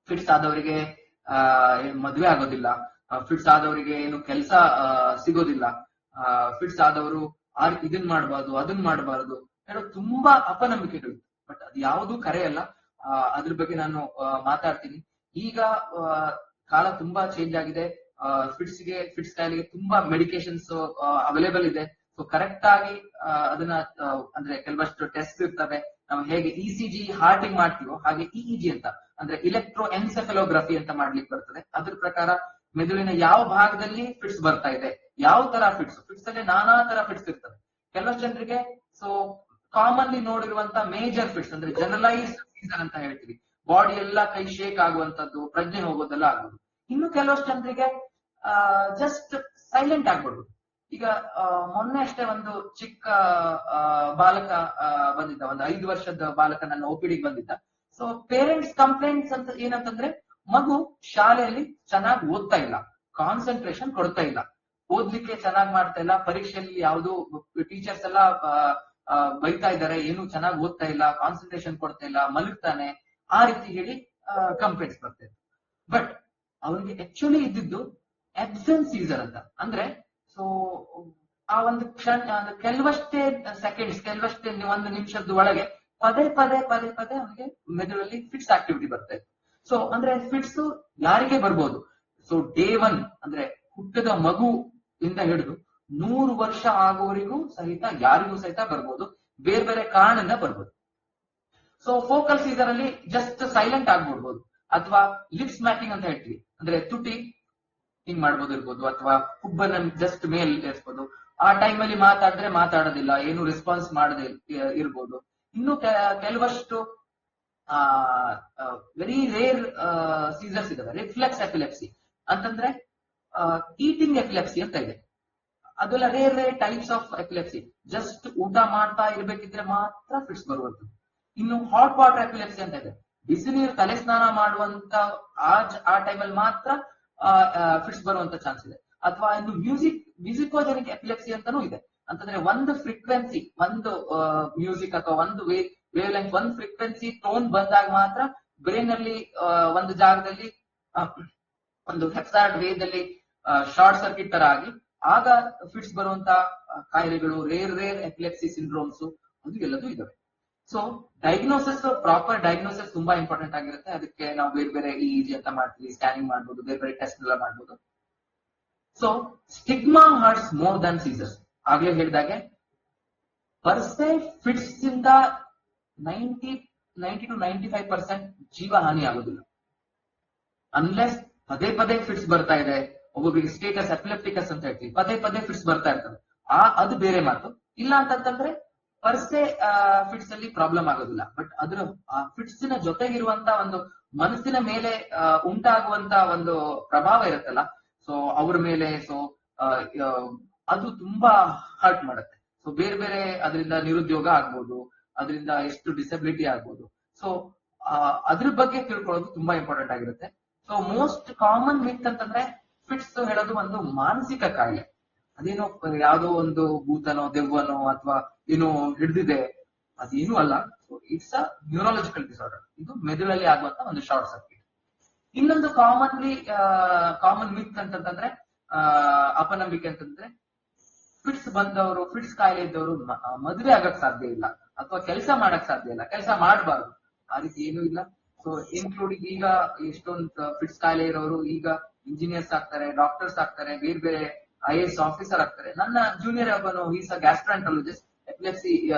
ಫಿಟ್ಸ್ ಆದವರಿಗೆ ಮದ್ವೆ ಆಗೋದಿಲ್ಲ, ಫಿಟ್ಸ್ ಆದವರಿಗೆ ಏನು ಕೆಲಸ ಸಿಗೋದಿಲ್ಲ, ಫಿಟ್ಸ್ ಆದವರು ಇದನ್ ಮಾಡಬಾರ್ದು, ಅದನ್ ಮಾಡಬಾರ್ದು ಹೇಳೋ ತುಂಬಾ ಅಪನಂಬಿಕೆಗಳು. ಬಟ್ ಅದು ಯಾವುದು ಕರೆ ಅಲ್ಲ. ಅದ್ರ ಬಗ್ಗೆ ನಾನು ಮಾತಾಡ್ತೀನಿ. ಈಗ ಕಾಲ ತುಂಬಾ ಚೇಂಜ್ ಆಗಿದೆ. ಫಿಟ್ಸ್ ಕಾಯಿಲೆಗೆ ತುಂಬಾ ಮೆಡಿಕೇಶನ್ಸ್ ಅವೈಲೇಬಲ್ ಇದೆ. ಸೊ ಕರೆಕ್ಟ್ ಆಗಿ ಅದನ್ನ ಅಂದ್ರೆ ಕೆಲವಷ್ಟು ಟೆಸ್ಟ್ ಇರ್ತವೆ. ನಾವು ಹೇಗೆ ECG ಹಾರ್ಟಿಂಗ್ ಮಾಡ್ತೀವೋ ಹಾಗೆ EEG ಅಂತ ಅಂದ್ರೆ ಇಲೆಕ್ಟ್ರೋ ಎನ್ಸೆಫೆಲೋಗ್ರಫಿ ಅಂತ ಮಾಡ್ಲಿಕ್ಕೆ ಬರ್ತದೆ. ಅದ್ರ ಪ್ರಕಾರ ಮೆದುಳಿನ ಯಾವ ಭಾಗದಲ್ಲಿ ಫಿಟ್ಸ್ ಬರ್ತಾ ಇದೆ, ಯಾವ ತರ ಫಿಟ್ಸ್ ಅಲ್ಲಿ ನಾನಾ ತರ ಫಿಟ್ಸ್ ಇರ್ತವೆ. ಕೆಲವಷ್ಟು ಜನರಿಗೆ ಸೊ ಕಾಮನ್ಲಿ ನೋಡಿರುವಂತ ಮೇಜರ್ ಫಿಟ್ಸ್ ಅಂದ್ರೆ ಜನರಲೈಸ್ ಸೀಸನ್ ಅಂತ ಹೇಳ್ತೀವಿ, ಬಾಡಿ ಎಲ್ಲ ಕೈ ಶೇಕ್ ಆಗುವಂತದ್ದು, ಪ್ರಜ್ಞೆ ಹೋಗೋದೆಲ್ಲ ಆಗೋದು. ಇನ್ನು ಕೆಲವಷ್ಟು ಜನರಿಗೆ ಜಸ್ಟ್ ಸೈಲೆಂಟ್ ಆಗ್ಬಿಡುದು. ಈಗ ಮೊನ್ನೆ ಅಷ್ಟೇ ಒಂದು ಚಿಕ್ಕ ಬಾಲಕ ಬಂದಿದ್ದ, ಒಂದು 5 ವರ್ಷದ ಬಾಲಕ ನನ್ನ OPD ಬಂದಿದ್ದ. ಸೊ ಪೇರೆಂಟ್ಸ್ ಕಂಪ್ಲೇಂಟ್ಸ್ ಅಂತ ಏನಂತಂದ್ರೆ ಮಗು ಶಾಲೆಯಲ್ಲಿ ಚೆನ್ನಾಗಿ ಓದ್ತಾ ಇಲ್ಲ, ಕಾನ್ಸಂಟ್ರೇಷನ್ ಕೊಡ್ತಾ ಇಲ್ಲ, ಓದ್ಲಿಕ್ಕೆ ಚೆನ್ನಾಗಿ ಮಾಡ್ತಾ ಇಲ್ಲ, ಪರೀಕ್ಷೆಯಲ್ಲಿ ಯಾವ್ದು ಟೀಚರ್ಸ್ ಎಲ್ಲ ಬೈತಾ ಇದ್ದಾರೆ, ಏನು ಚೆನ್ನಾಗಿ ಓದ್ತಾ ಇಲ್ಲ, ಕಾನ್ಸಂಟ್ರೇಷನ್ ಕೊಡ್ತಾ ಇಲ್ಲ, ಮಲಗ್ತಾನೆ, ಆ ರೀತಿ ಹೇಳಿ ಕಂಪ್ಲೇಂಟ್ಸ್ ಬರ್ತಾ ಇತ್ತು. ಬಟ್ ಅವ್ರಿಗೆ ಆಕ್ಚುಲಿ ಇದ್ದಿದ್ದು ಅಬ್ಸೆಂಟ್ ಸೀಸರ್ ಅಂತ. ಅಂದ್ರೆ ಸೊ ಆ ಒಂದು ಕೆಲವಷ್ಟೇ ಸೆಕೆಂಡ್ಸ್, ಕೆಲವಷ್ಟೇ ಒಂದು ನಿಮಿಷದ ಒಳಗೆ ಪದೇ ಪದೇ ಪದೇ ಪದೇ ಅವನಿಗೆ ಮೆದುಳಲ್ಲಿ ಫಿಟ್ಸ್ ಆಕ್ಟಿವಿಟಿ ಬರ್ತಾ ಇತ್ತು. ಸೊ ಅಂದ್ರೆ ಫಿಟ್ಸ್ ಯಾರಿಗೆ ಬರ್ಬೋದು? ಸೊ ಡೇ 1 ಅಂದ್ರೆ ಹುಟ್ಟಿದ ಮಗು ಇಂದ ಹಿಡಿದು 100 ವರ್ಷ ಆಗೋವರೆಗೂ ಸಹಿತ ಯಾರಿಗೂ ಸಹಿತ ಬರ್ಬೋದು, ಬೇರೆ ಬೇರೆ ಕಾರಣದಿಂದ ಬರ್ಬೋದು. ಸೊ ಫೋಕಲ್ ಸೀಸರ್ ಅಲ್ಲಿ ಜಸ್ಟ್ ಸೈಲೆಂಟ್ ಆಗ್ಬಿಡ್ಬೋದು, ಅಥವಾ ಲಿಪ್ಸ್ ಮ್ಯಾಕಿಂಗ್ ಅಂತ ಹೇಳ್ತೀವಿ, ಅಂದ್ರೆ ತುಟಿ ಹಿಂಗ್ ಮಾಡ್ಬೋದು ಇರ್ಬೋದು, ಅಥವಾ ಹುಬ್ಬನ್ನ ಜಸ್ಟ್ ಮೇಲ್ ಇರ್ಬೋದು. ಆ ಟೈಮ್ ಅಲ್ಲಿ ಮಾತಾಡಿದ್ರೆ ಮಾತಾಡೋದಿಲ್ಲ, ಏನು ರೆಸ್ಪಾನ್ಸ್ ಮಾಡದೆ ಇರ್ಬೋದು. ಇನ್ನು ಕೆಲವಷ್ಟು ವೆರಿ ರೇರ್ ಸೀಸರ್ಸ್ ಇದಾವೆ. ರಿಫ್ಲೆಕ್ಸ್ ಎಪಿಲೆಪ್ಸಿ ಅಂತಂದ್ರೆ ಈಟಿಂಗ್ ಎಪಿಲೆಪ್ಸಿ ಅಂತ ಇದೆ. ಅದೆಲ್ಲ rare types of epilepsy. Just ಊಟ ಮಾಡ್ತಾ ಇರ್ಬೇಕಿದ್ರೆ ಮಾತ್ರ ಫಿಟ್ಸ್ ಬರುವಂತದ್ದು. ಇನ್ನು ಹಾಟ್ ವಾಟರ್ ಎಪಿಲೆಪ್ಸಿ ಅಂತ ಇದೆ. ಬಿಸಿ ನೀರು ತಲೆ ಸ್ನಾನ ಮಾಡುವಂತ ಆ ಟೈಮಲ್ಲಿ ಮಾತ್ರ ಫಿಟ್ಸ್ ಬರುವಂತ ಚಾನ್ಸ್ ಇದೆ. ಅಥವಾ ಇನ್ನು ಮ್ಯೂಸಿಕೋಜೆನಿಕ್ ಎಪಿಲೆಪ್ಸಿ ಅಂತಾನೂ ಇದೆ. ಅಂತಂದ್ರೆ ಒಂದು ಫ್ರೀಕ್ವೆನ್ಸಿ, ಒಂದು ಮ್ಯೂಸಿಕ್ ಅಥವಾ ಒಂದು ವೇವ್ ಲೆಂತ್, ಒಂದು ಫ್ರೀಕ್ವೆನ್ಸಿ ಟೋನ್ ಬಂದಾಗ ಮಾತ್ರ ಬ್ರೈನ್ ಅಲ್ಲಿ ಒಂದು ಜಾಗದಲ್ಲಿ ಒಂದು ಹೆಪ್ಸಾಯ್ಡ್ ವೇದಲ್ಲಿ ಶಾರ್ಟ್ ಸರ್ಕ್ಯೂಟ್ ತರ ಆಗಿ ಆಗ ಫಿಟ್ಸ್ ಬರುವಂತ ಕಾಯಿಲೆಗಳು, ರೇರ್ ಎಪಿಲೆಪ್ಸಿ ಸಿಂಡ್ರೋಮ್ಸ್, ಅದು ಎಲ್ಲದೂ ಇದಾವೆ. ಸೊ ಡಯಾಗ್ನೋಸಿಸ್, ಪ್ರಾಪರ್ ಡಯಾಗ್ನೋಸಿಸ್ ತುಂಬಾ ಇಂಪಾರ್ಟೆಂಟ್ ಆಗಿರುತ್ತೆ. ಅದಕ್ಕೆ ನಾವು ಬೇರೆ ಬೇರೆ ಇಜಿ ಅಂತ ಮಾಡ್ತೀವಿ, ಸ್ಕ್ಯಾನಿಂಗ್ ಮಾಡ್ಬೋದು, ಬೇರೆ ಬೇರೆ ಟೆಸ್ಟ್ ಎಲ್ಲ ಮಾಡ್ಬೋದು. So stigma hurts more than seizures. ಆಗ್ಲೇ ಹೇಳಿದಾಗೆ ಪರ್ಸೆ ಫಿಟ್ಸ್ ಇಂದ 90 to 95% ಜೀವ ಹಾನಿ ಆಗೋದಿಲ್ಲ. ಅನ್ಲೆಸ್ ಪದೇ ಪದೇ ಫಿಟ್ಸ್ ಬರ್ತಾ ಇದೆ, ಒಬ್ಬೊಬ್ಬರಿಗೆ ಸ್ಟೇಟಸ್ ಎಪಿಲೆಪ್ಟಿಕಸ್ ಅಂತ ಹೇಳ್ತೀವಿ, ಪದೇ ಪದೇ ಫಿಟ್ಸ್ ಬರ್ತಾ ಇರ್ತದೆ, ಅದು ಬೇರೆ ಮಾತು. ಇಲ್ಲ ಅಂತಂತಂದ್ರೆ ಪರ್ಸೆ ಫಿಟ್ಸ್ ಅಲ್ಲಿ ಪ್ರಾಬ್ಲಮ್ ಆಗೋದಿಲ್ಲ. ಬಟ್ ಅದ್ರ ಫಿಟ್ಸ್ ನ ಜೊತೆಗಿರುವಂತ ಒಂದು ಮನಸ್ಸಿನ ಮೇಲೆ ಉಂಟಾಗುವಂತ ಒಂದು ಪ್ರಭಾವ ಇರುತ್ತಲ್ಲ, ಸೊ ಅವ್ರ ಮೇಲೆ, ಸೊ ಅದು ತುಂಬಾ ಹರ್ಟ್ ಮಾಡುತ್ತೆ. ಸೊ ಬೇರೆ ಬೇರೆ ಅದರಿಂದ ನಿರುದ್ಯೋಗ ಆಗ್ಬೋದು, ಅದರಿಂದ ಎಷ್ಟು ಡಿಸಬಿಲಿಟಿ ಆಗ್ಬೋದು. ಸೊ ಅದ್ರ ಬಗ್ಗೆ ತಿಳ್ಕೊಳ್ಳೋದು ತುಂಬಾ ಇಂಪಾರ್ಟೆಂಟ್ ಆಗಿರುತ್ತೆ. ಸೊ ಮೋಸ್ಟ್ ಕಾಮನ್ ಮಿತ್ ಅಂತಂದ್ರೆ ಫಿಟ್ಸ್ ಹೇಳೋದು ಒಂದು ಮಾನಸಿಕ ಕಾಯಿಲೆ. ಅದೇನೋ ಯಾವ್ದೋ ಒಂದು ಭೂತನೋ ದೆವ್ವನೋ ಅಥವಾ ಏನೋ ಹಿಡಿದಿದೆ, ಅದೇನು ಅಲ್ಲ. So it's a neurological disorder. ಇದು ಮೆದುಳಲ್ಲಿ ಆಗುವಂತ ಒಂದು ಶಾರ್ಟ್ ಸರ್ಕ್ಯೂಟ್. ಇನ್ನೊಂದು ಕಾಮನ್ ಮಿತ್ ಅಂತಂದ್ರೆ ಅಪನಂಬಿಕೆ ಅಂತಂದ್ರೆ ಫಿಟ್ಸ್ ಬಂದವರು, ಫಿಟ್ಸ್ ಕಾಯಿಲೆ ಇದ್ದವರು ಮದುವೆ ಆಗಕ್ ಸಾಧ್ಯ ಇಲ್ಲ, ಅಥವಾ ಕೆಲಸ ಮಾಡಕ್ ಸಾಧ್ಯ ಇಲ್ಲ, ಕೆಲಸ ಮಾಡಬಾರ್ದು. ಆ ರೀತಿ ಏನೂ ಇಲ್ಲ. ಸೊ ಇನ್ಕ್ಲೂಡಿಂಗ್ ಈಗ ಎಷ್ಟೊಂದು ಫಿಟ್ಸ್ ಕಾಯಿಲೆ ಇರೋರು ಈಗ ಇಂಜಿನಿಯರ್ಸ್ ಆಗ್ತಾರೆ, ಡಾಕ್ಟರ್ಸ್ ಆಗ್ತಾರೆ, ಬೇರೆ ಬೇರೆ IAS ಆಫೀಸರ್ ಆಗ್ತಾರೆ. ನನ್ನ ಜೂನಿಯರ್ ಒಬ್ಬನು is a gastroenterologist, epilepsy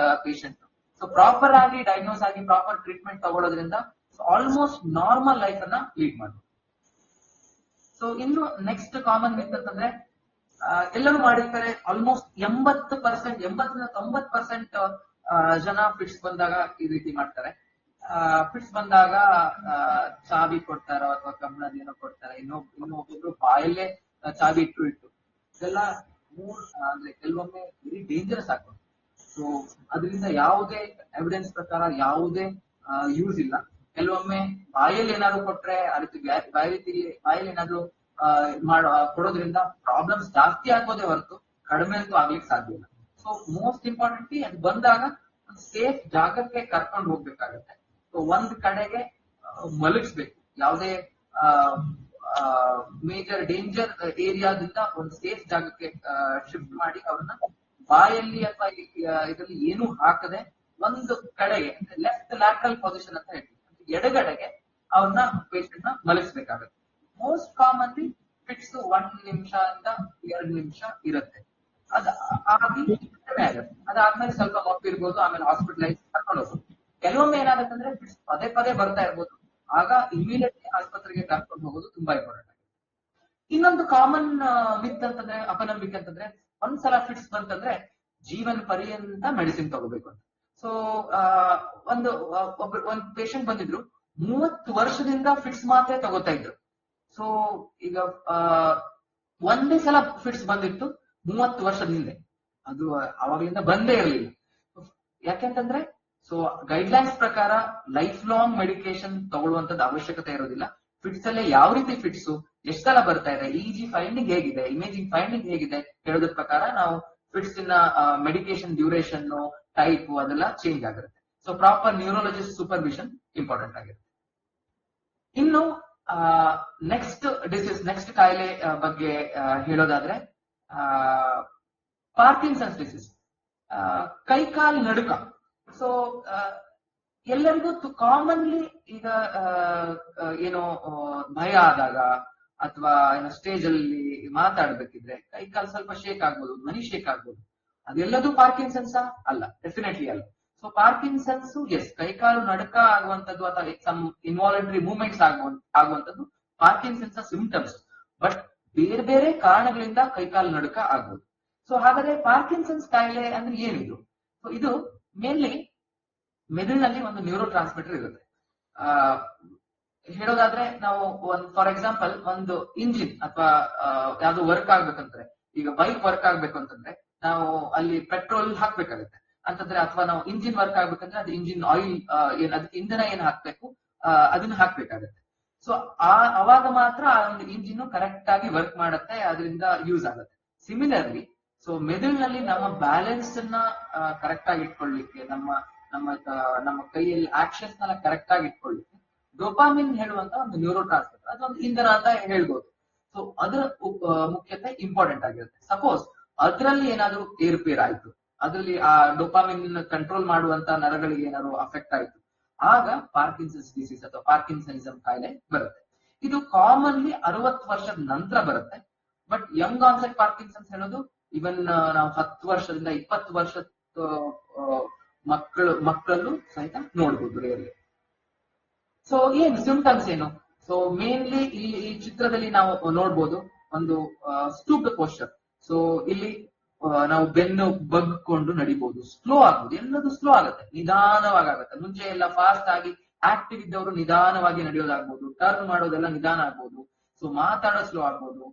patient. So proper ಆಗಿ ಡಯಾಗ್ನೋಸ್ ಆಗಿ ಪ್ರಾಪರ್ ಟ್ರೀಟ್ಮೆಂಟ್ ತಗೊಳ್ಳೋದ್ರಿಂದ ಆಲ್ಮೋಸ್ಟ್ ನಾರ್ಮಲ್ ಲೈಫ್ ಅನ್ನ ಲೀಡ್ ಮಾಡ್ಬೋದು. ಸೊ ಇನ್ನು ನೆಕ್ಸ್ಟ್ ಕಾಮನ್ ಮಿತ್ ಅಂತಂದ್ರೆ ಎಲ್ಲರೂ ಮಾಡಿರ್ತಾರೆ, ಆಲ್ಮೋಸ್ಟ್ 80% ಜನ ಫಿಟ್ಸ್ ಬಂದಾಗ ಈ ರೀತಿ ಮಾಡ್ತಾರೆ. ಫಿಟ್ಸ್ ಬಂದಾಗ ಚಾಬಿ ಕೊಡ್ತಾರೋ ಅಥವಾ ಕಬ್ಬಣದ ಏನೋ ಕೊಡ್ತಾರೆ, ಇನ್ನೊಬ್ಬೊಬ್ರು ಬಾಯಲ್ಲೇ ಚಾಬಿ ಇಟ್ಟು ಇದೆಲ್ಲ ಅಂದ್ರೆ ಕೆಲವೊಮ್ಮೆ ವೆರಿ ಡೇಂಜರಸ್ ಆಗ್ತದೆ. ಸೊ ಅದರಿಂದ ಯಾವುದೇ ಎವಿಡೆನ್ಸ್ ಪ್ರಕಾರ ಯಾವುದೇ ಯೂಸ್ ಇಲ್ಲ. ಕೆಲವೊಮ್ಮೆ ಬಾಯಲ್ಲಿ ಏನಾದ್ರು ಕೊಟ್ರೆ ಆ ರೀತಿ ಬಾಯಲ್ಲಿ ಏನಾದ್ರು ಕೊಡೋದ್ರಿಂದ ಪ್ರಾಬ್ಲಮ್ಸ್ ಜಾಸ್ತಿ ಆಗೋದೇ ಹೊರತು ಕಡಿಮೆ ಅಂತೂ ಆಗ್ಲಿಕ್ಕೆ ಸಾಧ್ಯ ಇಲ್ಲ. ಸೊ ಮೋಸ್ಟ್ ಇಂಪಾರ್ಟೆಂಟ್ಲಿ ಅದು ಬಂದಾಗ ಸೇಫ್ ಜಾಗಕ್ಕೆ ಕರ್ಕೊಂಡು ಹೋಗ್ಬೇಕಾಗತ್ತೆ. ಸೊ ಒಂದ್ ಕಡೆಗೆ ಮಲಗಿಸ್ಬೇಕು, ಯಾವುದೇ ಮೇಜರ್ ಡೇಂಜರ್ ಏರಿಯಾದಿಂದ ಒಂದು ಸೇಫ್ ಜಾಗಕ್ಕೆ ಶಿಫ್ಟ್ ಮಾಡಿ ಅವ್ರನ್ನ ಬಾಯಲ್ಲಿ ಅಥವಾ ಇದರಲ್ಲಿ ಏನು ಹಾಕದೆ ಒಂದು ಕಡೆಗೆ, ಲೆಫ್ಟ್ ಲ್ಯಾಟ್ರಲ್ ಪೊಸಿಷನ್ ಅಂತ ಹೇಳ್ತೀವಿ, ಎಡಗಡೆಗೆ ಅವ್ರನ್ನ ಪೇಷಂಟ್ ನ ಮಲಗಿಸ್ಬೇಕಾಗತ್ತೆ. ಮೋಸ್ಟ್ ಕಾಮನ್ಲಿ ಫಿಟ್ಸ್ 1 ನಿಮಿಷದಿಂದ 2 ನಿಮಿಷ ಇರುತ್ತೆ. ಆಗಿ ಕಡಿಮೆ ಆಗುತ್ತೆ. ಅದಾದ್ಮೇಲೆ ಸ್ವಲ್ಪ ಮಪ್ಪು ಇರ್ಬೋದು, ಆಮೇಲೆ ಹಾಸ್ಪಿಟಲೈಸ್ ಕರ್ಕೊಂಡು ಹೋಗ್ಬೋದು. ಕೆಲವೊಮ್ಮೆ ಏನಾಗುತ್ತೆ ಅಂದ್ರೆ ಫಿಟ್ಸ್ ಪದೇ ಪದೇ ಬರ್ತಾ ಇರ್ಬೋದು, ಆಗ ಇಮಿಡಿಯೇಟ್ಲಿ ಆಸ್ಪತ್ರೆಗೆ ಕರ್ಕೊಂಡು ಹೋಗೋದು ತುಂಬಾ ಇಂಪಾರ್ಟೆಂಟ್ ಆಗುತ್ತೆ. ಇನ್ನೊಂದು ಕಾಮನ್ ಮಿತ್ ಅಂತಂದ್ರೆ, ಅಪನಂಬಿಕೆ ಅಂತಂದ್ರೆ, ಒಂದ್ಸಲ ಫಿಟ್ಸ್ ಬಂತಂದ್ರೆ ಜೀವನ ಪರ್ಯಂತ ಮೆಡಿಸಿನ್ ತಗೋಬೇಕು ಅಂತ. ಸೊ ಒಂದು ಪೇಷಂಟ್ ಬಂದಿದ್ರು, 30 ವರ್ಷದಿಂದ ಫಿಟ್ಸ್ ಮಾತ್ರ ತಗೋತಾ ಇದ್ರು. ಸೊ ಈಗ ಒಂದೇ ಸಲ ಫಿಟ್ಸ್ ಬಂದಿತ್ತು 30 ವರ್ಷದ ಹಿಂದೆ, ಅದು ಅವಾಗ್ಲಿಂದ ಬಂದೇ ಇರಲಿಲ್ಲ. ಯಾಕೆಂತಂದ್ರೆ ಸೊ ಗೈಡ್ಲೈನ್ಸ್ ಪ್ರಕಾರ ಲೈಫ್ ಲಾಂಗ್ ಮೆಡಿಕೇಶನ್ ತಗೊಳ್ಳುವಂತದ್ದು ಅವಶ್ಯಕತೆ ಇರೋದಿಲ್ಲ. ಫಿಟ್ಸ್ ಅಲ್ಲೇ ಯಾವ ರೀತಿ ಫಿಟ್ಸ್ ಎಷ್ಟು ಸಲ ಬರ್ತಾ ಇದೆ, ಇಜಿ ಫೈಂಡಿಂಗ್ ಹೇಗಿದೆ, ಇಮೇಜಿಂಗ್ ಫೈಂಡಿಂಗ್ ಹೇಗಿದೆ ಹೇಳೋದ್ರ ಪ್ರಕಾರ ನಾವು ಫಿಟ್ಸ್ ನ ಮೆಡಿಕೇಶನ್ ಡ್ಯೂರೇಷನ್ ಟೈಪ್ ಅದೆಲ್ಲ ಚೇಂಜ್ ಆಗಿರುತ್ತೆ. So proper neurologist supervision important ಆಗಿರುತ್ತೆ. ಇನ್ನು ನೆಕ್ಸ್ಟ್ ಕಾಯಿಲೆ ಬಗ್ಗೆ ಹೇಳೋದಾದ್ರೆ ಪಾರ್ಕಿನ್ಸನ್ಸ್ ಡಿಸೀಸ್, ಕೈಕಾಲ್ ನಡುಕ. ಸೊ ಎಲ್ಲರಿಗೂ ಕಾಮನ್ಲಿ ಈಗ ಏನೋ ಭಯ ಆದಾಗ ಅಥವಾ ಏನೋ ಸ್ಟೇಜ್ ಅಲ್ಲಿ ಮಾತಾಡ್ಬೇಕಿದ್ರೆ ಕೈಕಾಲ್ ಸ್ವಲ್ಪ ಶೇಕ್ ಆಗ್ಬೋದು, ಮನಿ ಶೇಕ್ ಆಗ್ಬೋದು. ಅದೆಲ್ಲದೂ ಪಾರ್ಕಿನ್ಸನ್ಸ್ ಅಲ್ಲ, ಡೆಫಿನೆಟ್ಲಿ ಅಲ್ಲ. ಸೊ ಪಾರ್ಕಿನ್ಸನ್ಸ್ ಎಸ್, ಕೈಕಾಲು ನಡುಕ ಆಗುವಂತದ್ದು ಅಥವಾ ಸಮ್ ಇನ್ವಾಲಂಟರಿ ಮೂವ್ಮೆಂಟ್ಸ್ ಆಗುವಂತದ್ದು ಪಾರ್ಕಿನ್ಸನ್ಸ್ ಸಿಂಪ್ಟಮ್ಸ್. ಬಟ್ ಬೇರೆ ಬೇರೆ ಕಾರಣಗಳಿಂದ ಕೈಕಾಲು ನಡುಕ ಆಗ್ಬೋದು. ಸೊ ಹಾಗಾದ್ರೆ ಪಾರ್ಕಿನ್ಸನ್ಸ್ ಕಾಯಿಲೆ ಅಂದ್ರೆ ಏನಿದು? ಸೊ ಇದು ಮೇನ್ಲಿ ಮೆದುಳಿನಲ್ಲಿ ಒಂದು ನ್ಯೂರೋ ಟ್ರಾನ್ಸ್ಮಿಟರ್ ಇರುತ್ತೆ. ಹೇಳೋದಾದ್ರೆ ನಾವು ಫಾರ್ ಎಕ್ಸಾಂಪಲ್ ಒಂದು ಇಂಜಿನ್ ಅಥವಾ ಯಾವ್ದು ವರ್ಕ್ ಆಗ್ಬೇಕಂದ್ರೆ, ಈಗ ಬೈಕ್ ವರ್ಕ್ ಆಗ್ಬೇಕು ಅಂತಂದ್ರೆ ನಾವು ಅಲ್ಲಿ ಪೆಟ್ರೋಲ್ ಹಾಕ್ಬೇಕಾಗುತ್ತೆ ಅಂತಂದ್ರೆ, ಅಥವಾ ನಾವು ಇಂಜಿನ್ ವರ್ಕ್ ಆಗ್ಬೇಕಂದ್ರೆ ಅದು ಇಂಜಿನ್ ಆಯಿಲ್ ಅದಕ್ಕೆ ಇಂಧನ ಏನ್ ಹಾಕ್ಬೇಕು ಅದನ್ನ ಹಾಕ್ಬೇಕಾಗತ್ತೆ. ಸೊ ಅವಾಗ ಮಾತ್ರ ಆ ಒಂದು ಇಂಜಿನ್ ಕರೆಕ್ಟ್ ಆಗಿ ವರ್ಕ್ ಮಾಡುತ್ತೆ, ಅದರಿಂದ ಯೂಸ್ ಆಗುತ್ತೆ. ಸಿಮಿಲರ್ಲಿ ಸೊ ಮೆದುಳಿನಲ್ಲಿ ನಮ್ಮ ಬ್ಯಾಲೆನ್ಸ್ ಅನ್ನ ಕರೆಕ್ಟ್ ಆಗಿ ಇಟ್ಕೊಳ್ಳಿಕ್ಕೆ, ನಮ್ಮ ಕೈಯಲ್ಲಿ ಆಕ್ಷನ್ಸ್ ನ ಕರೆಕ್ಟ್ ಆಗಿ ಇಟ್ಕೊಳ್ಳಿಕ್ಕೆ ಡೋಪಾಮಿನ್ ಹೇಳುವಂತ ಒಂದು ನ್ಯೂರೋ ಟ್ರಾನ್ಸ್ಮಿಟರ್, ಅದೊಂದು ಇಂಧನ ಅಂತ ಹೇಳ್ಬೋದು. ಸೊ ಅದರ ಮುಖ್ಯತೆ ಇಂಪಾರ್ಟೆಂಟ್ ಆಗಿರುತ್ತೆ. ಸಪೋಸ್ ಅದರಲ್ಲಿ ಏನಾದ್ರು ಏರುಪೇರ್ ಆಯ್ತು, ಅದರಲ್ಲಿ ಆ ಡೋಪಾಮಿನ್ ಕಂಟ್ರೋಲ್ ಮಾಡುವಂತ ನರಗಳಿಗೆ ಏನಾದ್ರು ಅಫೆಕ್ಟ್ ಆಯ್ತು, ಆಗ ಪಾರ್ಕಿನ್ಸನ್ಸ್ ಡಿಸೀಸ್ ಅಥವಾ ಪಾರ್ಕಿನ್ಸನಿಸಂ ಕಾಯಿಲೆ ಬರುತ್ತೆ. ಇದು ಕಾಮನ್ಲಿ 60 ವರ್ಷದ ನಂತರ ಬರುತ್ತೆ. ಬಟ್ ಯಂಗ್ ಆನ್ಸೆಟ್ ಪಾರ್ಕಿನ್ಸನ್ಸ್ ಹೇಳೋದು ಇವನ್ ನಾವು 10 ವರ್ಷದಿಂದ 20 ವರ್ಷದ ಮಕ್ಕಳಲ್ಲೂ ಸಹಿತ ನೋಡ್ಬೋದು ರೇರ್ಲಿ. ಸೊ ಏನು ಸಿಂಪ್ಟಮ್ಸ್ ಏನು? ಸೊ ಮೇನ್ಲಿ ಈ ಚಿತ್ರದಲ್ಲಿ ನಾವು ನೋಡ್ಬೋದು ಒಂದು ಸ್ಟೂಪ್ಡ್ ಪೋಸ್ಚರ್. ಸೊ ಇಲ್ಲಿ ನಾವು ಬೆನ್ನು ಬಗ್ಕೊಂಡು ನಡಿಬಹುದು, ಸ್ಲೋ ಆಗ್ಬೋದು, ಎಲ್ಲದೂ ಸ್ಲೋ ಆಗುತ್ತೆ, ನಿಧಾನವಾಗುತ್ತೆ. ಮುಂಚೆ ಎಲ್ಲ ಫಾಸ್ಟ್ ಆಗಿ ಆಕ್ಟಿವ್ ಇದ್ದವರು ನಿಧಾನವಾಗಿ ನಡೆಯೋದಾಗ್ಬೋದು, ಟರ್ನ್ ಮಾಡೋದೆಲ್ಲ ನಿಧಾನ ಆಗ್ಬೋದು. ಸೊ ಮಾತಾಡೋ ಸ್ಲೋ ಆಗ್ಬೋದು,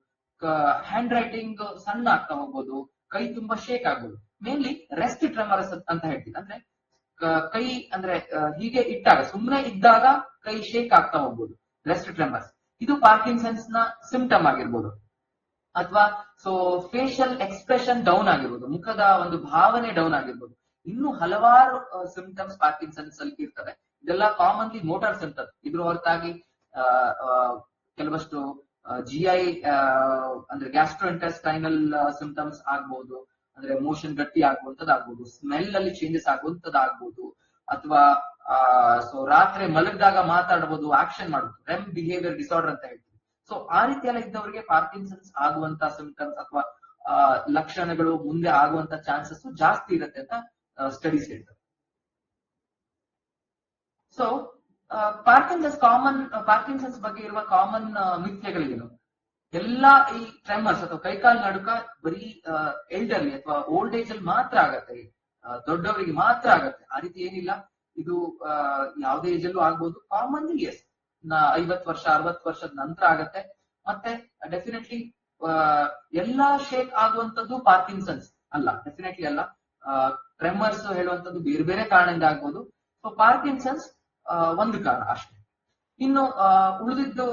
ಹ್ಯಾಂಡ್ ರೈಟಿಂಗ್ ಸಣ್ಣ ಆಗ್ತಾ ಹೋಗ್ಬೋದು, ಕೈ ತುಂಬಾ ಶೇಕ್ ಆಗ್ಬೋದು. ಮೇನ್ಲಿ ರೆಸ್ಟ್ ಟ್ರೆಮರ್ಸ್ ಅಂತ ಹೇಳ್ತೀವಿ. ಅಂದ್ರೆ ಕೈ ಅಂದ್ರೆ ಹೀಗೆ ಇಟ್ಟಾಗ, ಸುಮ್ಮನೆ ಇದ್ದಾಗ ಕೈ ಶೇಕ್ ಆಗ್ತಾ ಹೋಗ್ಬೋದು, ರೆಸ್ಟ್ ಟ್ರೆಮರ್ಸ್. ಇದು ಪಾರ್ಕಿನ್ಸನ್ಸ್ ನ ಸಿಂಪ್ಟಮ್ ಆಗಿರ್ಬೋದು. ಅಥವಾ ಸೊ ಫೇಶಿಯಲ್ ಎಕ್ಸ್ಪ್ರೆಷನ್ ಡೌನ್ ಆಗಿರ್ಬೋದು, ಮುಖದ ಒಂದು ಭಾವನೆ ಡೌನ್ ಆಗಿರ್ಬೋದು. ಇನ್ನು ಹಲವಾರು ಸಿಂಪ್ಟಮ್ಸ್ ಪಾರ್ಕಿನ್ಸನ್ಸ್ ಅಲ್ಲಿ ಇರ್ತವೆ. ಇದೆಲ್ಲ ಕಾಮನ್ಲಿ ಮೋಟಾರ್ ಸಿಂಪ್ಟಮ್ಸ್. ಇದ್ರ ಹೊರತಾಗಿ ಕೆಲವಷ್ಟು GI ಅಂದ್ರೆ ಗ್ಯಾಸ್ಟ್ರೋ ಇಂಟೆಸ್ಟೈನಲ್ ಸಿಂಪ್ಟಮ್ಸ್ ಆಗ್ಬೋದು. ಅಂದ್ರೆ ಮೋಷನ್ ಗಟ್ಟಿ ಆಗುವಂತದ್ದು ಆಗ್ಬೋದು, ಸ್ಮೆಲ್ ಅಲ್ಲಿ ಚೇಂಜಸ್ ಆಗುವಂತದ್ದು ಆಗ್ಬೋದು, ಅಥವಾ ಸೊ ರಾತ್ರಿ ಮಲಗಿದಾಗ ಮಾತಾಡಬಹುದು, ಆಕ್ಷನ್ ಮಾಡಬಹುದು, REM ಬಿಹೇವಿಯರ್ ಡಿಸಾರ್ಡರ್ ಅಂತ ಹೇಳ್ತೀವಿ. ಸೊ ಆ ರೀತಿ ಎಲ್ಲ ಇದ್ದವರಿಗೆ ಪಾರ್ಕಿನ್ಸನ್ಸ್ ಆಗುವಂತ ಸಿಂಪ್ಟಮ್ಸ್ ಅಥವಾ ಲಕ್ಷಣಗಳು ಮುಂದೆ ಆಗುವಂತ ಚಾನ್ಸಸ್ ಜಾಸ್ತಿ ಇರುತ್ತೆ ಅಂತ ಸ್ಟಡೀಸ್ ಹೇಳ್ತಾರೆ. ಸೊ ಪಾರ್ಕಿನ್ಸನ್ಸ್ ಬಗ್ಗೆ ಇರುವ ಕಾಮನ್ ಮಿಥ್ಯಗಳೇನು? ಎಲ್ಲಾ ಈ ಟ್ರೆಮರ್ಸ್ ಅಥವಾ ಕೈಕಾಲ್ ನಡುಕ ಬರೀ ಎಲ್ಡರ್ಲಿ ಅಥವಾ ಓಲ್ಡ್ ಏಜ್ ಅಲ್ಲಿ ಮಾತ್ರ ಆಗತ್ತೆ, ದೊಡ್ಡವರಿಗೆ ಮಾತ್ರ ಆಗತ್ತೆ, ಆ ರೀತಿ ಏನಿಲ್ಲ. ಇದು ಯಾವುದೇ ಏಜ್ ಅಲ್ಲೂ ಆಗ್ಬೋದು. ಕಾಮನ್ಲಿ ಎಸ್, 50 ವರ್ಷ 60 ವರ್ಷದ ನಂತರ ಆಗತ್ತೆ. ಮತ್ತೆ ಡೆಫಿನೆಟ್ಲಿ ಎಲ್ಲಾ ಶೇಕ್ ಆಗುವಂತದ್ದು ಪಾರ್ಕಿನ್ಸನ್ಸ್ ಅಲ್ಲ, ಡೆಫಿನೆಟ್ಲಿ ಅಲ್ಲ. ಟ್ರೆಮರ್ಸ್ ಹೇಳುವಂತದ್ದು ಬೇರೆ ಬೇರೆ ಕಾರಣದಿಂದ ಆಗ್ಬೋದು. ಸೊ ಪಾರ್ಕಿನ್ಸನ್ಸ್ ಒಂದು ಕಾರಣ ಅಷ್ಟೇ. ಇನ್ನು ಉಳಿದಿದ್ದು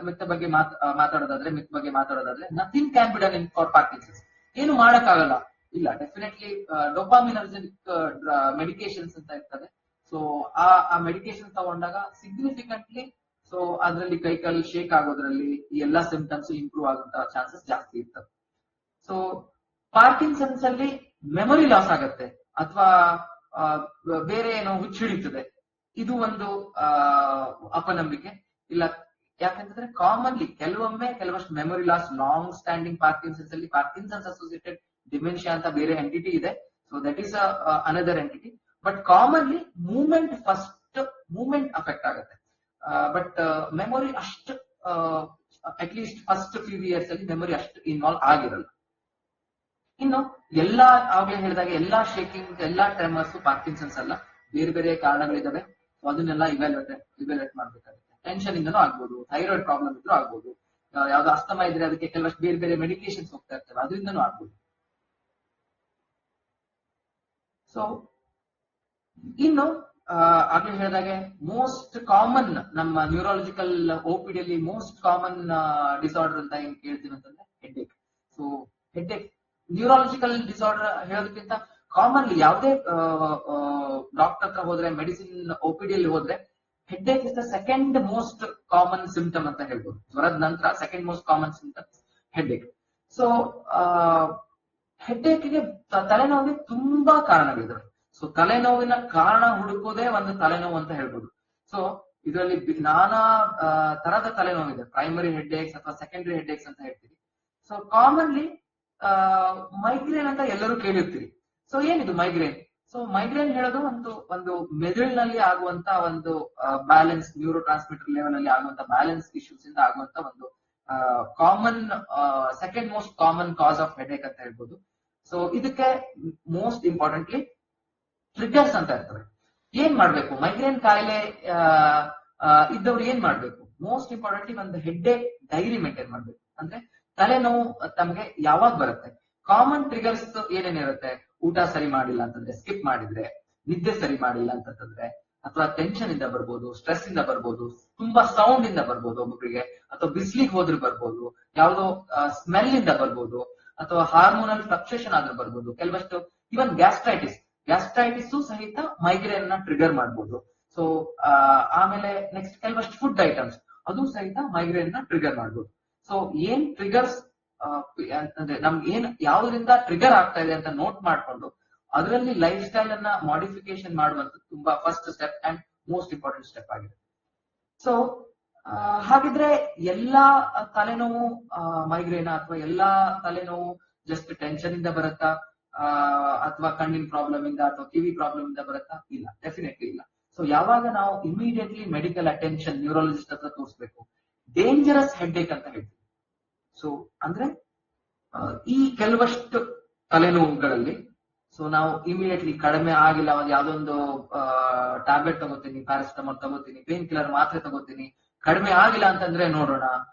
ಮಿತ್ ಬಗ್ಗೆ ಮಾತಾಡೋದಾದ್ರೆ nothing can be done for Parkinson's. ಏನು ಮಾಡಕ್ಕಾಗಲ್ಲ, ಇಲ್ಲ. ಡೆಫಿನೆಟ್ಲಿ ಡೋಪಾಮಿನರ್ಜಿಕ್ ಮೆಡಿಕೇಶನ್ಸ್ ಅಂತ ಇರ್ತದೆ. ಸೊ ಆ ಮೆಡಿಕೇಶನ್ ತಗೊಂಡಾಗ ಸಿಗ್ನಿಫಿಕೆಂಟ್ಲಿ ಸೊ ಅದರಲ್ಲಿ ಕೈಕಾಲು ಶೇಕ್ ಆಗೋದ್ರಲ್ಲಿ ಈ ಎಲ್ಲಾ ಸಿಂಪ್ಟಮ್ಸ್ ಇಂಪ್ರೂವ್ ಆಗುವಂತ ಚಾನ್ಸಸ್ ಜಾಸ್ತಿ ಇರ್ತವೆ. ಸೊ ಪಾರ್ಕಿನ್ಸನ್ಸ್ ಅಲ್ಲಿ ಮೆಮೊರಿ ಲಾಸ್ ಆಗತ್ತೆ ಅಥವಾ ಬೇರೆ ಏನೋ ಹುಚ್ಚಿಡಿತದೆ, ಇದು ಒಂದು ಅಪನಂಬಿಕೆ ಇಲ್ಲ. ಯಾಕಂತಂದ್ರೆ ಕಾಮನ್ಲಿ ಕೆಲವಷ್ಟು memory loss, long standing Parkinson's ಅಲ್ಲಿ ಪಾರ್ಕಿನ್ಸನ್ಸ್ ಅಸೋಸಿಯೇಟೆಡ್ ಡಿಮೆನ್ಷಿಯಾ ಅಂತ ಬೇರೆ ಎಂಟಿಟಿ ಇದೆ. So that is another entity. But commonly movement affect ಆಗುತ್ತೆ. ಬಟ್ ಮೆಮೊರಿ ಅಷ್ಟು ಅಟ್ಲೀಸ್ಟ್ ಫಸ್ಟ್ ಫ್ಯೂ ಇಯರ್ಸ್ ಅಲ್ಲಿ ಮೆಮೊರಿ ಅಷ್ಟು ಇನ್ವಾಲ್ವ್ ಆಗಿರಲ್ಲ. ಇನ್ನು ಎಲ್ಲಾ ಆಗ್ಲೇ ಹೇಳಿದಾಗ ಎಲ್ಲಾ ಶೇಕಿಂಗ್, ಎಲ್ಲಾ ಟ್ರೆಮರ್ಸ್ ಪಾರ್ಕಿನ್ಸನ್ಸ್ ಅಲ್ಲ, ಬೇರೆ ಬೇರೆ ಕಾರಣಗಳಿದಾವೆ. ಅದನ್ನೆಲ್ಲ ಇವ್ಯಾಲ್ಯೂಯೇಟ್ ಮಾಡ್ಬೇಕಾಗುತ್ತೆ. ಟೆನ್ಷನ್ ಇಂದನೂ ಆಗ್ಬೋದು, ಥೈರಾಯ್ಡ್ ಪ್ರಾಬ್ಲಮ್ ಇದ್ರೂ ಆಗ್ಬೋದು, ಯಾವ್ದು ಅಸ್ತಮ ಇದ್ರೆ ಅದಕ್ಕೆ ಕೆಲವಷ್ಟು ಬೇರೆ ಬೇರೆ ಮೆಡಿಕೇಶನ್ಸ್ ಹೋಗ್ತಾ ಇರ್ತವೆ, ಅದರಿಂದನೂ ಆಗ್ಬೋದು. ಸೊ ಇನ್ನು ಆಗ್ಲೇ ಹೇಳಿದಾಗೆ ಮೋಸ್ಟ್ ಕಾಮನ್ ನಮ್ಮ ನ್ಯೂರಾಲಜಿಕಲ್ OPD ಅಲ್ಲಿ ಮೋಸ್ಟ್ ಕಾಮನ್ ಡಿಸಾರ್ಡರ್ ಅಂತ ಏನ್ ಕೇಳ್ತೀನಿ ಅಂತಂದ್ರೆ headache. So headache neurological disorder ಹೇಳೋದಕ್ಕಿಂತ ಕಾಮನ್ಲಿ ಯಾವುದೇ ಡಾಕ್ಟರ್ ಹತ್ರ ಹೋದ್ರೆ, ಮೆಡಿಸಿನ್ OPD ಅಲ್ಲಿ ಹೋದ್ರೆ, headache is the second most common symptom ಅಂತ ಹೇಳ್ಬೋದು. ಜ್ವರದ ನಂತರ second most common symptom headache. So ಹೆಡ್ಏಕ್ಗೆ ತಲೆನೋವಿಗೆ ತುಂಬಾ ಕಾರಣಗಳಿದಾವೆ. ಸೊ ತಲೆನೋವಿನ ಕಾರಣ ಹುಡುಕೋದೇ ಒಂದು ತಲೆನೋವು ಅಂತ ಹೇಳ್ಬೋದು. ಸೊ ಇದರಲ್ಲಿ ನಾನಾ ತರದ ತಲೆನೋವಿದೆ. ಪ್ರೈಮರಿ ಹೆಡ್ಏಕ್ಸ್ ಅಥವಾ ಸೆಕೆಂಡರಿ ಹೆಡ್ಏಕ್ಸ್ ಅಂತ ಹೇಳ್ತೀವಿ. ಸೊ ಕಾಮನ್ಲಿ ಮೈಗ್ರೇನ್ ಅಂತ ಎಲ್ಲರೂ ಕೇಳಿರ್ತೀರಿ. ಸೊ ಏನಿದು ಮೈಗ್ರೇನ್? ಸೊ ಮೈಗ್ರೇನ್ ಹೇಳೋದು ಒಂದು ಮೆದುಳಿನಲ್ಲಿ ಆಗುವಂತ ಒಂದು ಬ್ಯಾಲೆನ್ಸ್, ನ್ಯೂರೋ ಟ್ರಾನ್ಸ್ಮಿಟರ್ ಲೆವೆಲ್ ಅಲ್ಲಿ ಆಗುವಂತ ಬ್ಯಾಲೆನ್ಸ್ ಇಶ್ಯೂಸ್ ಇಂದ ಆಗುವಂತ ಒಂದು common second most common cos of headache ಅಂತ ಹೇಳ್ಬೋದು. ಸೊ ಇದಕ್ಕೆ ಮೋಸ್ಟ್ ಇಂಪಾರ್ಟೆಂಟ್ಲಿ ಟ್ರಿಗರ್ಸ್ ಅಂತ ಇರ್ತವೆ. ಏನ್ ಮಾಡ್ಬೇಕು ಮೈಗ್ರೇನ್ ಕಾಯಿಲೆ ಇದ್ದವ್ರು ಏನ್ ಮಾಡ್ಬೇಕು? ಮೋಸ್ಟ್ ಇಂಪಾರ್ಟೆಂಟ್ಲಿ ಒಂದು ಹೆಡ್ಏಕ್ ಡೈರಿ ಮೇಂಟೈನ್ ಮಾಡ್ಬೇಕು. ಅಂದ್ರೆ ತಲೆನೋವು ತಮಗೆ ಯಾವಾಗ ಬರುತ್ತೆ, ಕಾಮನ್ ಟ್ರಿಗರ್ಸ್ ಏನೇನಿರುತ್ತೆ? ಊಟ ಸರಿ ಮಾಡಿಲ್ಲ ಅಂತಂದ್ರೆ, ಸ್ಕಿಪ್ ಮಾಡಿದ್ರೆ, ನಿದ್ದೆ ಸರಿ ಮಾಡಿಲ್ಲ ಅಂತಂದ್ರೆ, ಅಥವಾ ಟೆನ್ಷನ್ ಇಂದ ಬರ್ಬೋದು, ಸ್ಟ್ರೆಸ್ ಇಂದ ಬರ್ಬೋದು, ತುಂಬಾ ಸೌಂಡ್ ಇಂದ ಬರ್ಬೋದು ಒಬ್ಬೊಬ್ಬರಿಗೆ, ಅಥವಾ ಬಿಸ್ಲಿಗೆ ಹೋದ್ರೆ ಬರ್ಬೋದು, ಯಾವ್ದೋ ಸ್ಮೆಲ್ ಇಂದ ಬರ್ಬೋದು, ಅಥವಾ ಹಾರ್ಮೋನಲ್ ಫ್ಲಕ್ಚುಯೇಷನ್ ಆದ್ರೂ ಬರ್ಬೋದು. ಕೆಲವಷ್ಟು ಇವನ್ ಗ್ಯಾಸ್ಟ್ರೈಟಿಸ್ ಸಹಿತ ಮೈಗ್ರೇನ್ ನ ಟ್ರಿಗರ್ ಮಾಡ್ಬೋದು. ಸೊ ಆಮೇಲೆ ನೆಕ್ಸ್ಟ್ ಕೆಲವಷ್ಟು ಫುಡ್ ಐಟಮ್ಸ್ ಅದು ಸಹಿತ ಮೈಗ್ರೇನ್ ನ ಟ್ರಿಗರ್ ಮಾಡ್ಬೋದು. ಸೊ ಏನ್ ಟ್ರಿಗರ್ಸ್ ಅಂದ್ರೆ ನಮ್ಗೆ ಏನ್ ಯಾವ್ದ್ರಿಂದ ಟ್ರಿಗರ್ ಆಗ್ತಾ ಇದೆ ಅಂತ ನೋಟ್ ಮಾಡ್ಕೊಂಡು ಅದರಲ್ಲಿ ಲೈಫ್ ಸ್ಟೈಲ್ ಅನ್ನ ಮಾಡಿಫಿಕೇಶನ್ ಮಾಡುವಂತ ತುಂಬಾ first step and most important step ಆಗಿದೆ. ಸೊ ಹಾಗಿದ್ರೆ ಎಲ್ಲಾ ತಲೆನೋವು ಮೈಗ್ರೇನ್ ಅಥವಾ ಎಲ್ಲಾ ತಲೆನೋವು ಜಸ್ಟ್ ಟೆನ್ಷನ್ ಇಂದ ಬರುತ್ತಾ, ಅಥವಾ ಕಣ್ಣಿನ ಪ್ರಾಬ್ಲಮ್ ಇಂದ ಅಥವಾ ಕಿವಿ ಪ್ರಾಬ್ಲಮ್ ಇಂದ ಬರುತ್ತಾ? ಇಲ್ಲ, ಡೆಫಿನೆಟ್ಲಿ ಇಲ್ಲ. ಸೊ ಯಾವಾಗ ನಾವು ಇಮಿಡಿಯೇಟ್ಲಿ ಮೆಡಿಕಲ್ ಅಟೆನ್ಷನ್ ನ್ಯೂರಾಲಜಿಸ್ಟ್ ಹತ್ರ ತೋರಿಸ್ಬೇಕು. ಡೇಂಜರಸ್ ಹೆಡ್ಏಕ್ ಅಂತ ಹೇಳ್ತೀವಿ. ಸೊ ಅಂದ್ರೆ ಈ ಕೆಲವಷ್ಟು ತಲೆನೋವುಗಳಲ್ಲಿ ಸೊ ನಾವು ಇಮಿಡಿಯೇಟ್ಲಿ ಕಡಿಮೆ ಆಗಿಲ್ಲ, ಯಾವ್ದೊಂದು ಟ್ಯಾಬ್ಲೆಟ್ ತಗೋತೀನಿ, ಪ್ಯಾರಾಸಿಟಮಾಲ್ ತಗೋತೀನಿ, ಪೇನ್ ಕಿಲ್ಲರ್ ಮಾತ್ರೆ ತಗೋತೀನಿ, ಕಡಿಮೆ ಆಗಿಲ್ಲ ಅಂತಂದ್ರೆ ನೋಡೋಣ.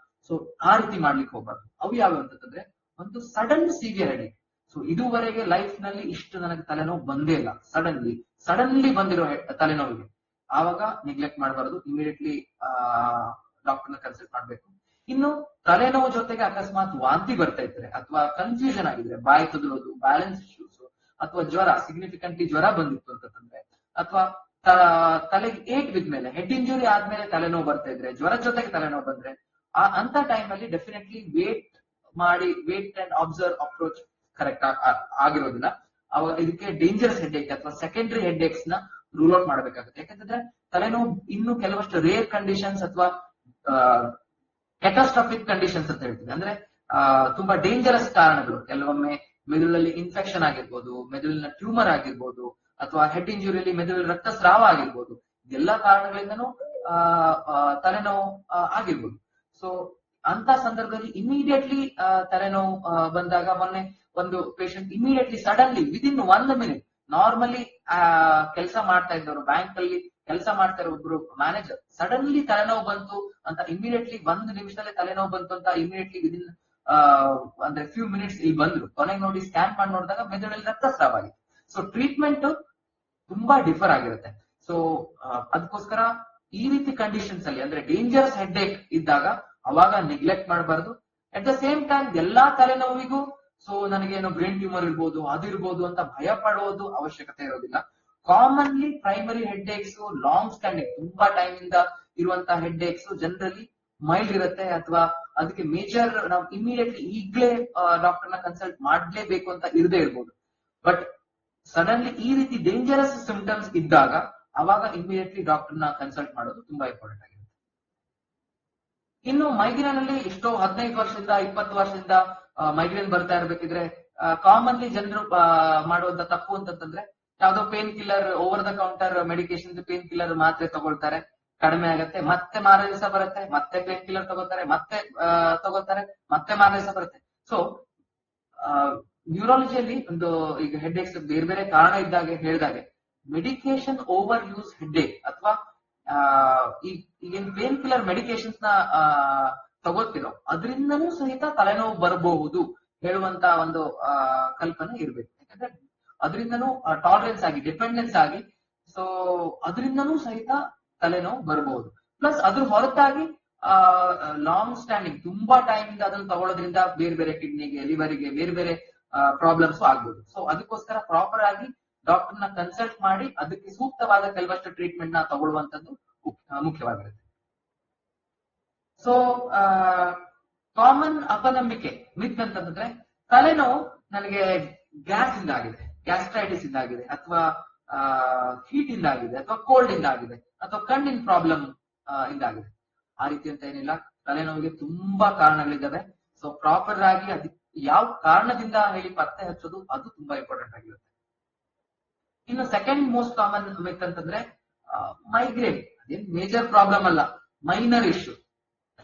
ಸೊ ಆ ರೀತಿ ಮಾಡ್ಲಿಕ್ಕೆ ಹೋಗ್ಬಾರ್ದು. ಅವು ಯಾವ ಅಂತಂದ್ರೆ ಒಂದು ಸಡನ್ ಸಿವಿಯರ್ ಹೆಡ್ಏಕ್. ಸೊ ಇದುವರೆಗೆ ಲೈಫ್ ನಲ್ಲಿ ಇಷ್ಟು ನನಗೆ ತಲೆನೋವು ಬಂದೇ ಇಲ್ಲ, ಸಡನ್ಲಿ ಬಂದಿರೋ ತಲೆನೋವಿಗೆ ಆವಾಗ ನೆಗ್ಲೆಕ್ಟ್ ಮಾಡಬಾರ್ದು. ಇಮಿಡಿಯೇಟ್ಲಿ ಡಾಕ್ಟರ್ನ ಕನ್ಸಲ್ಟ್ ಮಾಡ್ಬೇಕು. ಇನ್ನು ತಲೆನೋವು ಜೊತೆಗೆ ಅಕಸ್ಮಾತ್ ವಾಂತಿ ಬರ್ತಾ ಇದ್ರೆ ಅಥವಾ ಕನ್ಫ್ಯೂಷನ್ ಆಗಿದ್ರೆ, ಬಾಯಿ ಕದಲೋದು, ಬ್ಯಾಲೆನ್ಸ್ ಇಶ್ಯೂಸ್, ಅಥವಾ ಜ್ವರ ಸಿಗ್ನಿಫಿಕೆಂಟ್ಲಿ ಜ್ವರ ಬಂದಿತ್ತು ಅಂತಂದ್ರೆ, ಅಥವಾ ತಲೆಗೆ ಏಟ್ ಬಿದ್ಮೇಲೆ, ಹೆಡ್ ಇಂಜುರಿ ಆದ್ಮೇಲೆ ತಲೆನೋವು ಬರ್ತಾ ಇದ್ರೆ, ಜ್ವರದ ಜೊತೆಗೆ ತಲೆನೋವು ಬಂದ್ರೆ, ಅಂತ ಟೈಮ್ ಅಲ್ಲಿ definitely wait and observe approach correct ಆಗಿರೋದಿಲ್ಲ. ಅವಾಗ ಇದಕ್ಕೆ ಡೇಂಜರಸ್ ಹೆಡ್ಏಕ್ ಅಥವಾ ಸೆಕೆಂಡರಿ ಹೆಡ್ಏಕ್ಸ್ ನ ರೂಲ್ ಔಟ್ ಮಾಡಬೇಕಾಗುತ್ತೆ. ಯಾಕಂತಂದ್ರೆ ತಲೆನೋವು ಇನ್ನು ಕೆಲವಷ್ಟು ರೇರ್ ಕಂಡೀಷನ್ಸ್ ಅಥವಾ ಕ್ಯಾಟಾಸ್ಟ್ರಾಫಿಕ್ ಕಂಡೀಷನ್ಸ್ ಅಂತ ಹೇಳ್ತೀವಿ. ಅಂದ್ರೆ ತುಂಬಾ ಡೇಂಜರಸ್ ಕಾರಣಗಳು, ಕೆಲವೊಮ್ಮೆ ಮೆದುಳಲ್ಲಿ ಇನ್ಫೆಕ್ಷನ್ ಆಗಿರ್ಬೋದು, ಮೆದುಳಿನ ಟ್ಯೂಮರ್ ಆಗಿರ್ಬೋದು, ಅಥವಾ ಹೆಡ್ ಇಂಜುರಿಯಲ್ಲಿ ಮೆದುಳಿನ ರಕ್ತಸ್ರಾವ ಆಗಿರ್ಬೋದು. ಎಲ್ಲಾ ಕಾರಣಗಳಿಂದನೂ ತಲೆನೋವು ಆಗಿರ್ಬೋದು. ಸೊ ಅಂತ ಸಂದರ್ಭದಲ್ಲಿ ಇಮಿಡಿಯೇಟ್ಲಿ ತಲೆನೋವು ಬಂದಾಗ, ಮೊನ್ನೆ ಒಂದು patient immediately suddenly within 1 minute, normally ಕೆಲಸ ಮಾಡ್ತಾ ಇದ್ದವರು, ಬ್ಯಾಂಕ್ ಅಲ್ಲಿ ಕೆಲಸ ಮಾಡ್ತಾ ಇರೋ ಒಬ್ರು ಮ್ಯಾನೇಜರ್ ಸಡನ್ಲಿ ತಲೆನೋವು ಬಂತು ಅಂತ ಇಮಿಡಿಯೇಟ್ಲಿ 1 ನಿಮಿಷದಲ್ಲೇ ತಲೆನೋವು ಬಂತು ಅಂತ ಇಮಿಡಿಯೇಟ್ಲಿ ವಿದಿನ್ ಅಂದ್ರೆ ಫ್ಯೂ ಮಿನಿಟ್ಸ್ ಇಲ್ಲಿ ಬಂದ್ರು. ಕೊನೆಗೆ ನೋಡಿ ಸ್ಕ್ಯಾನ್ ಮಾಡಿ ನೋಡಿದಾಗ ಮೆದುಳಲ್ಲಿ ರಕ್ತಸ್ರಾವ ಆಗಿದೆ. ಸೊ ಟ್ರೀಟ್ಮೆಂಟ್ ತುಂಬಾ ಡಿಫರ್ ಆಗಿರುತ್ತೆ. ಸೊ ಅದಕ್ಕೋಸ್ಕರ ಈ ರೀತಿ ಕಂಡೀಷನ್ಸ್ ಅಲ್ಲಿ ಅಂದ್ರೆ ಡೇಂಜರಸ್ ಹೆಡ್ಏಕ್ ಇದ್ದಾಗ ಅವಾಗ ನೆಗ್ಲೆಕ್ಟ್ ಮಾಡಬಾರ್ದು. ಅಟ್ ದ ಸೇಮ್ ಟೈಮ್ ಎಲ್ಲಾ ತಲೆನೋವಿಗೂ ಸೊ ನನಗೇನು ಬ್ರೈನ್ ಟ್ಯೂಮರ್ ಇರ್ಬೋದು, ಅದಿರ್ಬೋದು ಅಂತ ಭಯ ಪಡುವುದು ಅವಶ್ಯಕತೆ ಇರೋದಿಲ್ಲ. Commonly primary headaches long standing ತುಂಬಾ ಟೈಮ್ ಇಂದ ಇರುವಂತಹ ಹೆಡ್ಏಕ್ಸ್ ಜನರಲಿ ಮೈಲ್ಡ್ ಇರುತ್ತೆ, ಅಥವಾ ಅದಕ್ಕೆ ಮೇಜರ್ ನಾವು ಇಮಿಡಿಯೇಟ್ಲಿ ಈಗಲೇ ಡಾಕ್ಟರ್ನ ಕನ್ಸಲ್ಟ್ ಮಾಡ್ಲೇಬೇಕು ಅಂತ ಇರದೇ ಇರ್ಬೋದು. ಬಟ್ ಸಡನ್ಲಿ ಈ ರೀತಿ ಡೇಂಜರಸ್ ಸಿಂಪ್ಟಮ್ಸ್ ಇದ್ದಾಗ ಅವಾಗ ಇಮಿಡಿಯೇಟ್ಲಿ ಡಾಕ್ಟರ್ನ ಕನ್ಸಲ್ಟ್ ಮಾಡೋದು ತುಂಬಾ ಇಂಪಾರ್ಟೆಂಟ್ ಆಗಿದೆ. ಇನ್ನು ಮೈಗ್ರೇನ್ ಅಲ್ಲಿ ಎಷ್ಟೋ 15 ವರ್ಷದಿಂದ 20 ವರ್ಷದಿಂದ ಮೈಗ್ರೇನ್ ಬರ್ತಾ ಇರ್ಬೇಕಿದ್ರೆ ಕಾಮನ್ಲಿ ಜನರು ಮಾಡುವಂತ ತಪ್ಪು ಅಂತಂದ್ರೆ, ಯಾವ್ದೋ pain killer, over the counter medication pain killer ಮಾತ್ರೆ ತಗೊಳ್ತಾರೆ, ಕಡಿಮೆ ಆಗತ್ತೆ, ಮತ್ತೆ ಮಾರನೇ ದಿವಸ ಬರುತ್ತೆ, ಮತ್ತೆ ಪೇನ್ ಕಿಲ್ಲರ್ ತಗೋತಾರೆ, ಮತ್ತೆ ಮಾರನೇ ದಿವಸ ಬರುತ್ತೆ. ಸೊ ನ್ಯೂರಾಲಜಿಯಲ್ಲಿ ಒಂದು ಈಗ ಹೆಡ್ ಏಕ್ಸ್ ಬೇರೆ ಬೇರೆ ಕಾರಣ ಇದ್ದಾಗ ಹೇಳಿದಾಗೆ ಮೆಡಿಕೇಶನ್ ಓವರ್ ಯೂಸ್ ಹೆಡ್ ಏಕ್, ಅಥವಾ ಈಗೇನ್ ಪೇನ್ ಕಿಲ್ಲರ್ ಮೆಡಿಕೇಶನ್ಸ್ ನ ತಗೋತಿರೋ ಅದರಿಂದನೂ ಸಹಿತ ತಲೆನೋವು ಬರಬಹುದು ಹೇಳುವಂತ ಒಂದು ಕಲ್ಪನೆ ಇರ್ಬೇಕು. ಯಾಕಂದ್ರೆ ಅದರಿಂದನೂ ಟಾಲರೆನ್ಸ್ ಆಗಿ, ಡಿಪೆಂಡೆನ್ಸ್ ಆಗಿ ಸೊ ಅದರಿಂದನೂ ಸಹಿತ ತಲೆನೋವು ಬರಬಹುದು. ಪ್ಲಸ್ ಅದ್ರ ಹೊರತಾಗಿ ಲಾಂಗ್ ಸ್ಟ್ಯಾಂಡಿಂಗ್ ತುಂಬಾ ಟೈಮ್ ಇಂದ ಅದನ್ನು ತಗೊಳ್ಳೋದ್ರಿಂದ ಬೇರೆ ಬೇರೆ ಕಿಡ್ನಿಗೆ, ಲಿವರ್ಗೆ ಬೇರೆ ಬೇರೆ ಪ್ರಾಬ್ಲಮ್ಸ್ ಆಗ್ಬೋದು. ಸೊ ಅದಕ್ಕೋಸ್ಕರ ಪ್ರಾಪರ್ ಆಗಿ ಡಾಕ್ಟರ್ನ ಕನ್ಸಲ್ಟ್ ಮಾಡಿ ಅದಕ್ಕೆ ಸೂಕ್ತವಾದ ಕೆಲವಷ್ಟು ಟ್ರೀಟ್ಮೆಂಟ್ ನ ತಗೊಳ್ಳುವಂತದ್ದು ಮುಖ್ಯವಾಗಿರುತ್ತೆ. ಸೊ ಕಾಮನ್ ಅಪನಂಬಿಕೆ ಮಿತ್ ಅಂತಂದ್ರೆ ತಲೆನೋವು ನನಗೆ ಗ್ಯಾಸ್ ಇಂದ ಆಗಿದೆ, ಗ್ಯಾಸ್ಟ್ರೈಟಿಸ್ ಇಂದ ಆಗಿದೆ, ಅಥವಾ ಹೀಟ್ ಇಂದ ಆಗಿದೆ, ಅಥವಾ ಕೋಲ್ಡ್ ಇಂದ ಆಗಿದೆ, ಅಥವಾ ಕಣ್ಣಿನ ಪ್ರಾಬ್ಲಮ್ ಇಂದಾಗಿದೆ. ಆ ರೀತಿ ಅಂತ ಏನಿಲ್ಲ. ತಲೆನೋವಿಗೆ ತುಂಬಾ ಕಾರಣಗಳಿದ್ದಾವೆ. ಸೊ ಪ್ರಾಪರ್ ಆಗಿ ಅದಕ್ಕೆ ಯಾವ ಕಾರಣದಿಂದ ಹೇಳಿ ಪತ್ತೆ ಹಚ್ಚೋದು ಅದು ತುಂಬಾ ಇಂಪಾರ್ಟೆಂಟ್ ಆಗಿರುತ್ತೆ. ಇನ್ನು ಸೆಕೆಂಡ್ ಮೋಸ್ಟ್ ಕಾಮನ್ ಮಿತ್ ಅಂತಂದ್ರೆ ಮೈಗ್ರೇನ್. ಅದೇನ್ ಮೇಜರ್ ಪ್ರಾಬ್ಲಮ್ ಅಲ್ಲ, ಮೈನರ್ ಇಶ್ಯೂ,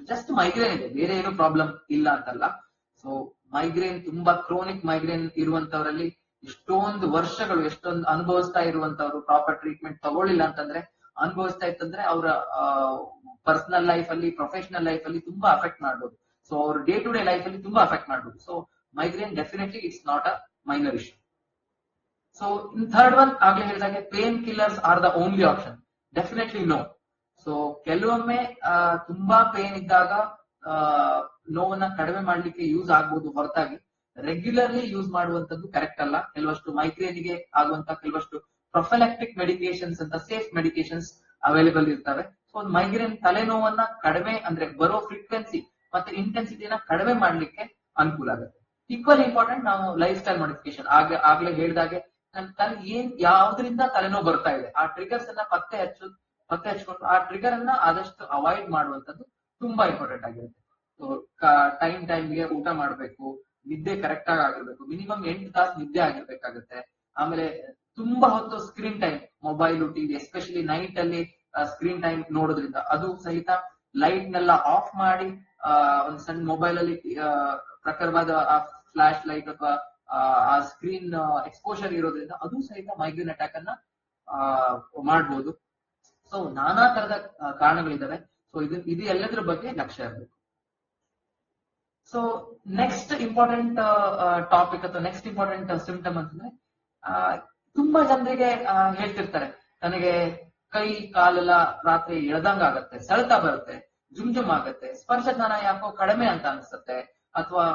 ಜಸ್ಟ್ ಮೈಗ್ರೇನ್ ಇದೆ, ಬೇರೆ ಏನು ಪ್ರಾಬ್ಲಮ್ ಇಲ್ಲ ಅಂತಲ್ಲ. ಸೊ ಮೈಗ್ರೇನ್ ತುಂಬಾ ಕ್ರೋನಿಕ್ ಮೈಗ್ರೇನ್ ಇರುವಂತವರಲ್ಲಿ ಎಷ್ಟೊಂದು ವರ್ಷಗಳು ಎಷ್ಟೊಂದು ಅನುಭವಿಸ್ತಾ ಇರುವಂತವ್ರು ಪ್ರಾಪರ್ ಟ್ರೀಟ್ಮೆಂಟ್ ತಗೊಳ್ಳಿಲ್ಲ ಅಂತಂದ್ರೆ, ಅನುಭವಿಸ್ತಾ ಇತ್ತಂದ್ರೆ ಅವರ ಪರ್ಸನಲ್ ಲೈಫ್ ಅಲ್ಲಿ, ಪ್ರೊಫೆಷನಲ್ ಲೈಫ್ ಅಲ್ಲಿ ತುಂಬಾ ಅಫೆಕ್ಟ್ ಮಾಡ್ಬೋದು. ಸೊ ಅವ್ರ ಡೇ ಟು ಡೇ ಲೈಫ್ ಅಲ್ಲಿ ತುಂಬಾ ಅಫೆಕ್ಟ್ ಮಾಡ್ಬೋದು. So migraine definitely it's not a minor issue. So in third one ಆಗ್ಲೇ ಹೇಳಿದಾಗೆ pain killers are the only option. Definitely no. So ಕೆಲವೊಮ್ಮೆ ತುಂಬಾ ಪೇನ್ ಇದ್ದಾಗ ನೋವನ್ನ ಕಡಿಮೆ ಮಾಡ್ಲಿಕ್ಕೆ ಯೂಸ್ ಆಗ್ಬೋದು, ಹೊರತಾಗಿ ರೆಗ್ಯುಲರ್ಲಿ ಯೂಸ್ ಮಾಡುವಂತದ್ದು ಕರೆಕ್ಟ್ ಅಲ್ಲ. ಕೆಲವಷ್ಟು ಮೈಗ್ರೇನ್ಗೆ ಆಗುವಂತ ಕೆಲವಷ್ಟು ಪ್ರೊಫೆಲಾಕ್ಟಿಕ್ ಮೆಡಿಕೇಶನ್ಸ್ ಅಂತ ಸೇಫ್ ಮೆಡಿಕೇಶನ್ಸ್ ಅವೈಲೇಬಲ್ ಇರ್ತವೆ. ಸೊ ಒಂದು ಮೈಗ್ರೇನ್ ತಲೆನೋವನ್ನ ಕಡಿಮೆ ಅಂದ್ರೆ ಬರೋ ಫ್ರೀಕ್ವೆನ್ಸಿ ಮತ್ತೆ ಇಂಟೆನ್ಸಿಟಿನ ಕಡಿಮೆ ಮಾಡ್ಲಿಕ್ಕೆ ಅನುಕೂಲ ಆಗುತ್ತೆ. ಈಕ್ವಲ್ ಇಂಪಾರ್ಟೆಂಟ್ ನಾವು ಲೈಫ್ ಸ್ಟೈಲ್ ಮಾಡಿಫಿಕೇಶನ್ ಆಗ್ಲೇ ಹೇಳಿದಾಗೆ ನನ್ನ ತಲೆ ಯಾವ್ದ್ರಿಂದ ತಲೆನೋವು ಬರ್ತಾ ಇದೆ ಆ ಟ್ರಿಗರ್ಸ್ ಅನ್ನ ಪತ್ತೆ ಹಚ್ಕೊಂಡು ಆ ಟ್ರಿಗರ್ ಅನ್ನ ಆದಷ್ಟು ಅವಾಯ್ಡ್ ಮಾಡುವಂತದ್ದು ತುಂಬಾ ಇಂಪಾರ್ಟೆಂಟ್ ಆಗಿರುತ್ತೆ. ಟೈಮ್ಗೆ ಊಟ ಮಾಡ್ಬೇಕು, ನಿದ್ದೆ ಕರೆಕ್ಟ್ ಆಗಿ ಆಗಿರ್ಬೇಕು, ಮಿನಿಮಮ್ 8 ತಾಸು ನಿದ್ದೆ ಆಗಿರ್ಬೇಕಾಗುತ್ತೆ. ಆಮೇಲೆ ತುಂಬಾ ಹೊತ್ತು screen time, mobile, TV, especially night ಅಲ್ಲಿ ಸ್ಕ್ರೀನ್ ಟೈಮ್ ನೋಡೋದ್ರಿಂದ ಅದು ಸಹಿತ ಲೈಟ್ ನೆಲ್ಲ ಆಫ್ ಮಾಡಿ ಒಂದ್ ಸಣ್ಣ ಮೊಬೈಲ್ ಅಲ್ಲಿ ಪ್ರಖರವಾದ ಫ್ಲಾಶ್ ಲೈಟ್ ಅಥವಾ ಆ ಸ್ಕ್ರೀನ್ ಎಕ್ಸ್ಪೋಷರ್ ಇರೋದ್ರಿಂದ ಅದು ಸಹಿತ ಮೈಗ್ರೇನ್ ಅಟ್ಯಾಕ್ ಅನ್ನ ಮಾಡ್ಬೋದು. ಸೊ ನಾನಾ ತರದ ಕಾರಣಗಳಿದಾವೆ. ಸೊ ಇದು ಎಲ್ಲದ್ರ ಬಗ್ಗೆ ಲಕ್ಷ್ಯ ಇರಬೇಕು. ಸೊ ನೆಕ್ಸ್ಟ್ ಇಂಪಾರ್ಟೆಂಟ್ ಟಾಪಿಕ್ ಅಥವಾ ನೆಕ್ಸ್ಟ್ ಇಂಪಾರ್ಟೆಂಟ್ ಸಿಂಪ್ಟಮ್ ಅಂತಂದ್ರೆ ತುಂಬಾ ಜನರಿಗೆ ಹೇಳ್ತಿರ್ತಾರೆ, ನನಗೆ ಕೈ ಕಾಲೆಲ್ಲ ರಾತ್ರಿ ಎಳ್ದಂಗ ಆಗತ್ತೆ, ಸೆಳೆತ ಬರುತ್ತೆ, ಜುಮ್ ಆಗತ್ತೆ, ಸ್ಪರ್ಶಜ್ಞಾನ ಯಾಕೋ ಕಡಿಮೆ ಅಂತ ಅನ್ಸುತ್ತೆ, ಅಥವಾ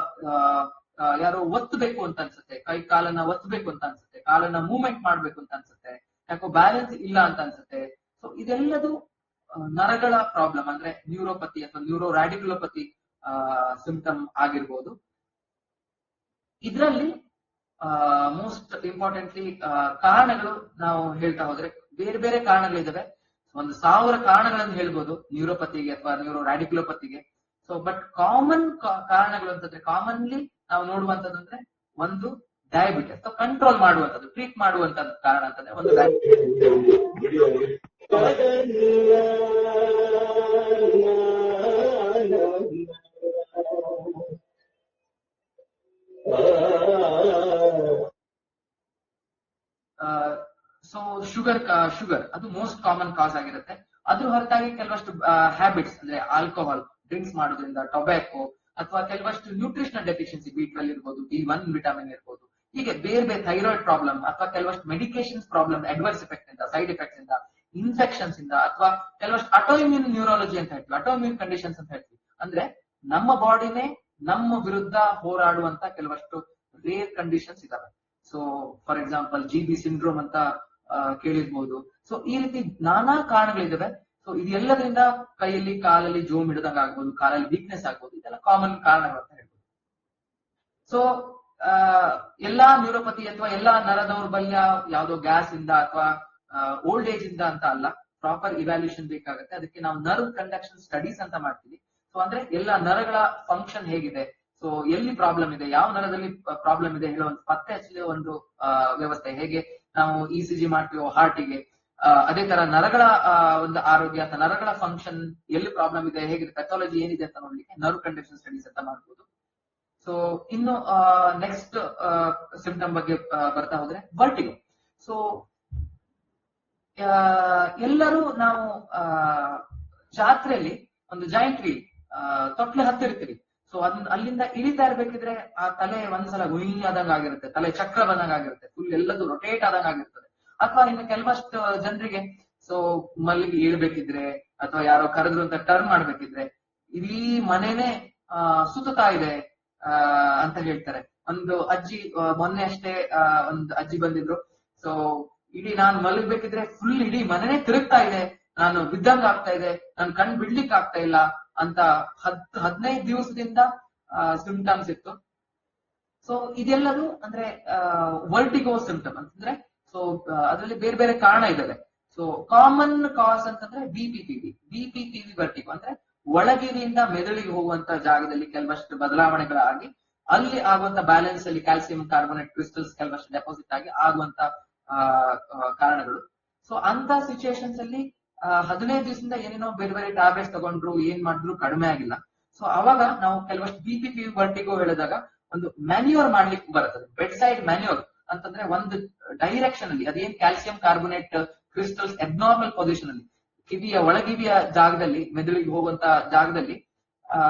ಯಾರೋ ಒತ್ತಬೇಕು ಅಂತ ಅನ್ಸುತ್ತೆ, ಕೈ ಕಾಲನ್ನ ಒತ್ತಬೇಕು ಅಂತ ಅನ್ಸುತ್ತೆ, ಕಾಲನ್ನ ಮೂವ್ಮೆಂಟ್ ಮಾಡ್ಬೇಕು ಅಂತ ಅನ್ಸುತ್ತೆ, ಯಾಕೋ ಬ್ಯಾಲೆನ್ಸ್ ಇಲ್ಲ ಅಂತ ಅನ್ಸುತ್ತೆ. ಸೊ ಇದೆಲ್ಲದು ನರಗಳ ಪ್ರಾಬ್ಲಮ್ ಅಂದ್ರೆ ನ್ಯೂರೋಪತಿ ಅಥವಾ ನ್ಯೂರೋ ರ್ಯಾಡಿಕ್ಯುಲೋಪತಿ ಸಿಂಪ್ಟಮ್ ಆಗಿರ್ಬೋದು. ಇದರಲ್ಲಿ ಮೋಸ್ಟ್ ಇಂಪಾರ್ಟೆಂಟ್ಲಿ ಕಾರಣಗಳು ನಾವು ಹೇಳ್ತಾ ಹೋದ್ರೆ ಬೇರೆ ಬೇರೆ ಕಾರಣಗಳಿದಾವೆ. 1000 ಕಾರಣಗಳನ್ನು ಹೇಳ್ಬೋದು ನ್ಯೂರೋಪತಿಗೆ ಅಥವಾ ನ್ಯೂರೋ ರ್ಯಾಡಿಕ್ಯುಲೋಪತಿಗೆ. ಸೊ ಬಟ್ ಕಾಮನ್ ಕಾರಣಗಳು ಅಂತಂದ್ರೆ ಕಾಮನ್ಲಿ ನಾವು ನೋಡುವಂತದ್ದು ಅಂದ್ರೆ ಒಂದು ಡಯಾಬಿಟಿಸ್ ಅಥವಾ ಕಂಟ್ರೋಲ್ ಮಾಡುವಂತದ್ದು, ಟ್ರೀಟ್ ಮಾಡುವಂತದ್ದು ಕಾರಣ ಅಂತಂದ್ರೆ ಒಂದು ಸೊ ಶುಗರ್ ಅದು ಮೋಸ್ಟ್ ಕಾಮನ್ ಕಾಸ್ ಆಗಿರುತ್ತೆ. ಅದ್ರ ಹೊರತಾಗಿ ಕೆಲವಷ್ಟು ಹ್ಯಾಬಿಟ್ಸ್ ಅಂದ್ರೆ ಆಲ್ಕೋಹಾಲ್ ಡ್ರಿಂಕ್ಸ್ ಮಾಡೋದ್ರಿಂದ, ಟೊಬ್ಯಾಕೋ, ಅಥವಾ ಕೆಲವಷ್ಟು ನ್ಯೂಟ್ರಿಷನಲ್ ಡೆಫಿಷಿಯನ್ಸಿ, B12 ಇರ್ಬೋದು, B1 ವಿಟಮಿನ್ ಇರ್ಬೋದು, ಹೀಗೆ ಬೇರೆ ಬೇರೆ ಥೈರಾಯ್ಡ್ ಪ್ರಾಬ್ಲಮ್ ಅಥವಾ ಕೆಲವಷ್ಟು ಮೆಡಿಕೇಶನ್ಸ್ ಪ್ರಾಬ್ಲಮ್, ಅಡ್ವರ್ಸ್ ಎಫೆಕ್ಟ್ ಇಂದ, ಸೈಡ್ ಎಫೆಕ್ಟ್ಸ್ ಇಂದ, ಇನ್ಫೆಕ್ಷನ್ಸ್ ಇಂದ, ಅಥವಾ ಕೆಲವಷ್ಟು ಅಟೋಇಮ್ಯೂನ್ ನ್ಯೂರಾಲಜಿ ಅಂತ ಹೇಳ್ತೀವಿ, ಅಟೋಇಮ್ಯೂನ್ ಕಂಡೀಷನ್ಸ್ ಅಂತ ಹೇಳ್ತೀವಿ. ಅಂದ್ರೆ ನಮ್ಮ ಬಾಡಿನೇ ನಮ್ಮ ವಿರುದ್ಧ ಹೋರಾಡುವಂತ ಕೆಲವಷ್ಟು ರೇರ್ ಕಂಡೀಷನ್ಸ್ ಇದಾವೆ. So for example GB syndrome ಅಂತ ಕೇಳಿರ್ಬೋದು. ಸೊ ಈ ರೀತಿ ನಾನಾ ಕಾರಣಗಳಿದಾವೆ. ಸೊ ಇದೆಲ್ಲದ್ರಿಂದ ಕೈಯಲ್ಲಿ ಕಾಲಲ್ಲಿ ಜೋಮ್ ಹಿಡಿದಂಗ ಆಗ್ಬೋದು, ಕಾಲಲ್ಲಿ ವೀಕ್ನೆಸ್ ಆಗ್ಬೋದು. ಇದೆಲ್ಲ ಕಾಮನ್ ಕಾರಣಗಳು ಅಂತ ಹೇಳ್ಬೋದು. ಸೊ ಎಲ್ಲಾ ನ್ಯೂರೋಪತಿ ಅಥವಾ ಎಲ್ಲಾ ನರ ದೌರ್ಬಲ್ಯ ಯಾವ್ದೋ ಗ್ಯಾಸ್ ಇಂದ ಅಥವಾ ಓಲ್ಡ್ ಏಜ್ ಇಂದ ಅಂತ ಅಲ್ಲ, ಪ್ರಾಪರ್ ಇವ್ಯಾಲ್ಯೂಷನ್ ಬೇಕಾಗುತ್ತೆ. ಅದಕ್ಕೆ ನಾವು ನರ್ವ್ ಕಂಡಕ್ಷನ್ ಸ್ಟಡೀಸ್ ಅಂತ ಮಾಡ್ತೀವಿ. ಸೊ ಅಂದ್ರೆ ಎಲ್ಲ ನರಗಳ ಫಂಕ್ಷನ್ ಹೇಗಿದೆ, ಸೊ ಎಲ್ಲಿ ಪ್ರಾಬ್ಲಮ್ ಇದೆ, ಯಾವ ನರದಲ್ಲಿ ಪ್ರಾಬ್ಲಮ್ ಇದೆ ಹೇಳೋ ಒಂದು ಪತ್ತೆ ಹಚ್ಚುವ ಒಂದು ವ್ಯವಸ್ಥೆ. ಹೇಗೆ ನಾವು ECG ಮಾಡ್ತೀವೋ ಹಾರ್ಟಿಗೆ, ಅದೇ ತರ ನರಗಳ ಒಂದು ಆರೋಗ್ಯ ಅಥವಾ ನರಗಳ ಫಂಕ್ಷನ್ ಎಲ್ಲಿ ಪ್ರಾಬ್ಲಮ್ ಇದೆ, ಹೇಗಿದೆ, ಪೆಥಾಲಜಿ ಏನಿದೆ ಅಂತ ನೋಡ್ಲಿಕ್ಕೆ ನರ್ವ್ ಕಂಡಕ್ಷನ್ ಸ್ಟಡೀಸ್ ಅಂತ ಮಾಡ್ಬೋದು. ಸೊ ಇನ್ನು ನೆಕ್ಸ್ಟ್ ಸಿಂಪ್ಟಮ್ ಬಗ್ಗೆ ಬರ್ತಾ ಹೋದ್ರೆ ವರ್ಟಿಗೋ. ಸೊ ಎಲ್ಲರೂ ನಾವು ಜಾತ್ರೆಯಲ್ಲಿ ಒಂದು ಜಾಯಿಂಟ್ ವೀಲ್ ತೊಟ್ಲೆ ಹತ್ತಿರ್ತೀವಿ. ಸೊ ಅಲ್ಲಿಂದ ಇಳಿತಾ ಇರ್ಬೇಕಿದ್ರೆ ಆ ತಲೆ ಒಂದ್ಸಲ ಗುಯಿ ಆದಂಗ ಆಗಿರುತ್ತೆ, ತಲೆ ಚಕ್ರ ಬಂದಂಗ ಆಗಿರುತ್ತೆ, ಫುಲ್ ಎಲ್ಲದು ರೊಟೇಟ್ ಆದಂಗ ಆಗಿರ್ತದೆ. ಅಥವಾ ಇನ್ನು ಕೆಲವಷ್ಟು ಜನರಿಗೆ ಸೊ ಮಲ್ಲಿಗೆ ಏಳ್ಬೇಕಿದ್ರೆ ಅಥವಾ ಯಾರೋ ಕರೆದ್ರು ಅಂತ ಟರ್ನ್ ಮಾಡ್ಬೇಕಿದ್ರೆ ಇಡೀ ಮನೆನೇ ಸುತ್ತಾ ಇದೆ ಅಂತ ಹೇಳ್ತಾರೆ. ಒಂದು ಅಜ್ಜಿ ಮೊನ್ನೆ ಅಷ್ಟೇ ಒಂದು ಅಜ್ಜಿ ಬಂದಿದ್ರು. ಸೊ ಇಡೀ ನಾನ್ ಮಲಗ್ಬೇಕಿದ್ರೆ ಫುಲ್ ಇಡೀ ಮನೆನೇ ತಿರುಗ್ತಾ ಇದೆ, ನಾನು ಬಿದ್ದಂಗ ಆಗ್ತಾ ಇದೆ, ನನ್ ಕಣ್ ಬಿಡ್ಲಿಕ್ಕೆ ಆಗ್ತಾ ಇಲ್ಲ ಅಂತ 15 ದಿವಸದಿಂದ ಸಿಂಪ್ಟಮ್ಸ್ ಇತ್ತು. ಸೊ ಇದೆಲ್ಲದು ಅಂದ್ರೆ ವರ್ಟಿಗೋ ಸಿಂಪ್ಟಮ್ ಅಂತಂದ್ರೆ ಸೊ ಅದರಲ್ಲಿ ಬೇರೆ ಬೇರೆ ಕಾರಣ ಇದಾವೆ. ಸೊ ಕಾಮನ್ ಕಾಸ್ ಅಂತಂದ್ರೆ ಬಿಪಿಪಿವಿ ವರ್ಟಿಗೋ ಅಂದ್ರೆ ಒಳಗಿನಿಂದ ಮೆದುಳಿಗೆ ಹೋಗುವಂತ ಜಾಗದಲ್ಲಿ ಕೆಲವಷ್ಟು ಬದಲಾವಣೆಗಳಾಗಿ ಅಲ್ಲಿ ಆಗುವಂತ ಬ್ಯಾಲೆನ್ಸ್ ಅಲ್ಲಿ ಕ್ಯಾಲ್ಸಿಯಂ ಕಾರ್ಬೋನೇಟ್ ಕ್ರಿಸ್ಟಲ್ಸ್ ಕೆಲವಷ್ಟು ಡೆಪಾಸಿಟ್ ಆಗಿ ಆಗುವಂತ ಕಾರಣಗಳು. ಸೊ ಅಂತ ಸಿಚುಯೇಷನ್ಸ್ ಅಲ್ಲಿ 15 ದಿವಸದಿಂದ ಏನೇನೋ ಬೇರೆ ಬೇರೆ ಟ್ಯಾಬ್ಲೆಟ್ಸ್ ತಗೊಂಡ್ರು, ಏನ್ ಮಾಡಿದ್ರು ಕಡಿಮೆ ಆಗಿಲ್ಲ. ಸೊ ಅವಾಗ ನಾವು ಕೆಲವಷ್ಟು ಬಿಪಿಪಿ ವರ್ಟಿಗೋ ಹೇಳಿದಾಗ ಒಂದು ಮ್ಯಾನ್ಯೂರ್ ಮಾಡ್ಲಿಕ್ಕೆ ಬರ್ತದೆ. ಬೆಡ್ ಸೈಡ್ ಮ್ಯಾನ್ಯೂರ್ ಅಂತಂದ್ರೆ ಒಂದು ಡೈರೆಕ್ಷನ್ ಅಲ್ಲಿ ಅದೇನ್ calcium carbonate crystals abnormal position ಅಲ್ಲಿ ಕಿವಿಯ ಒಳಗಿವಿಯ ಜಾಗದಲ್ಲಿ ಮೆದುಳಿಗೆ ಹೋಗುವಂತ ಜಾಗದಲ್ಲಿ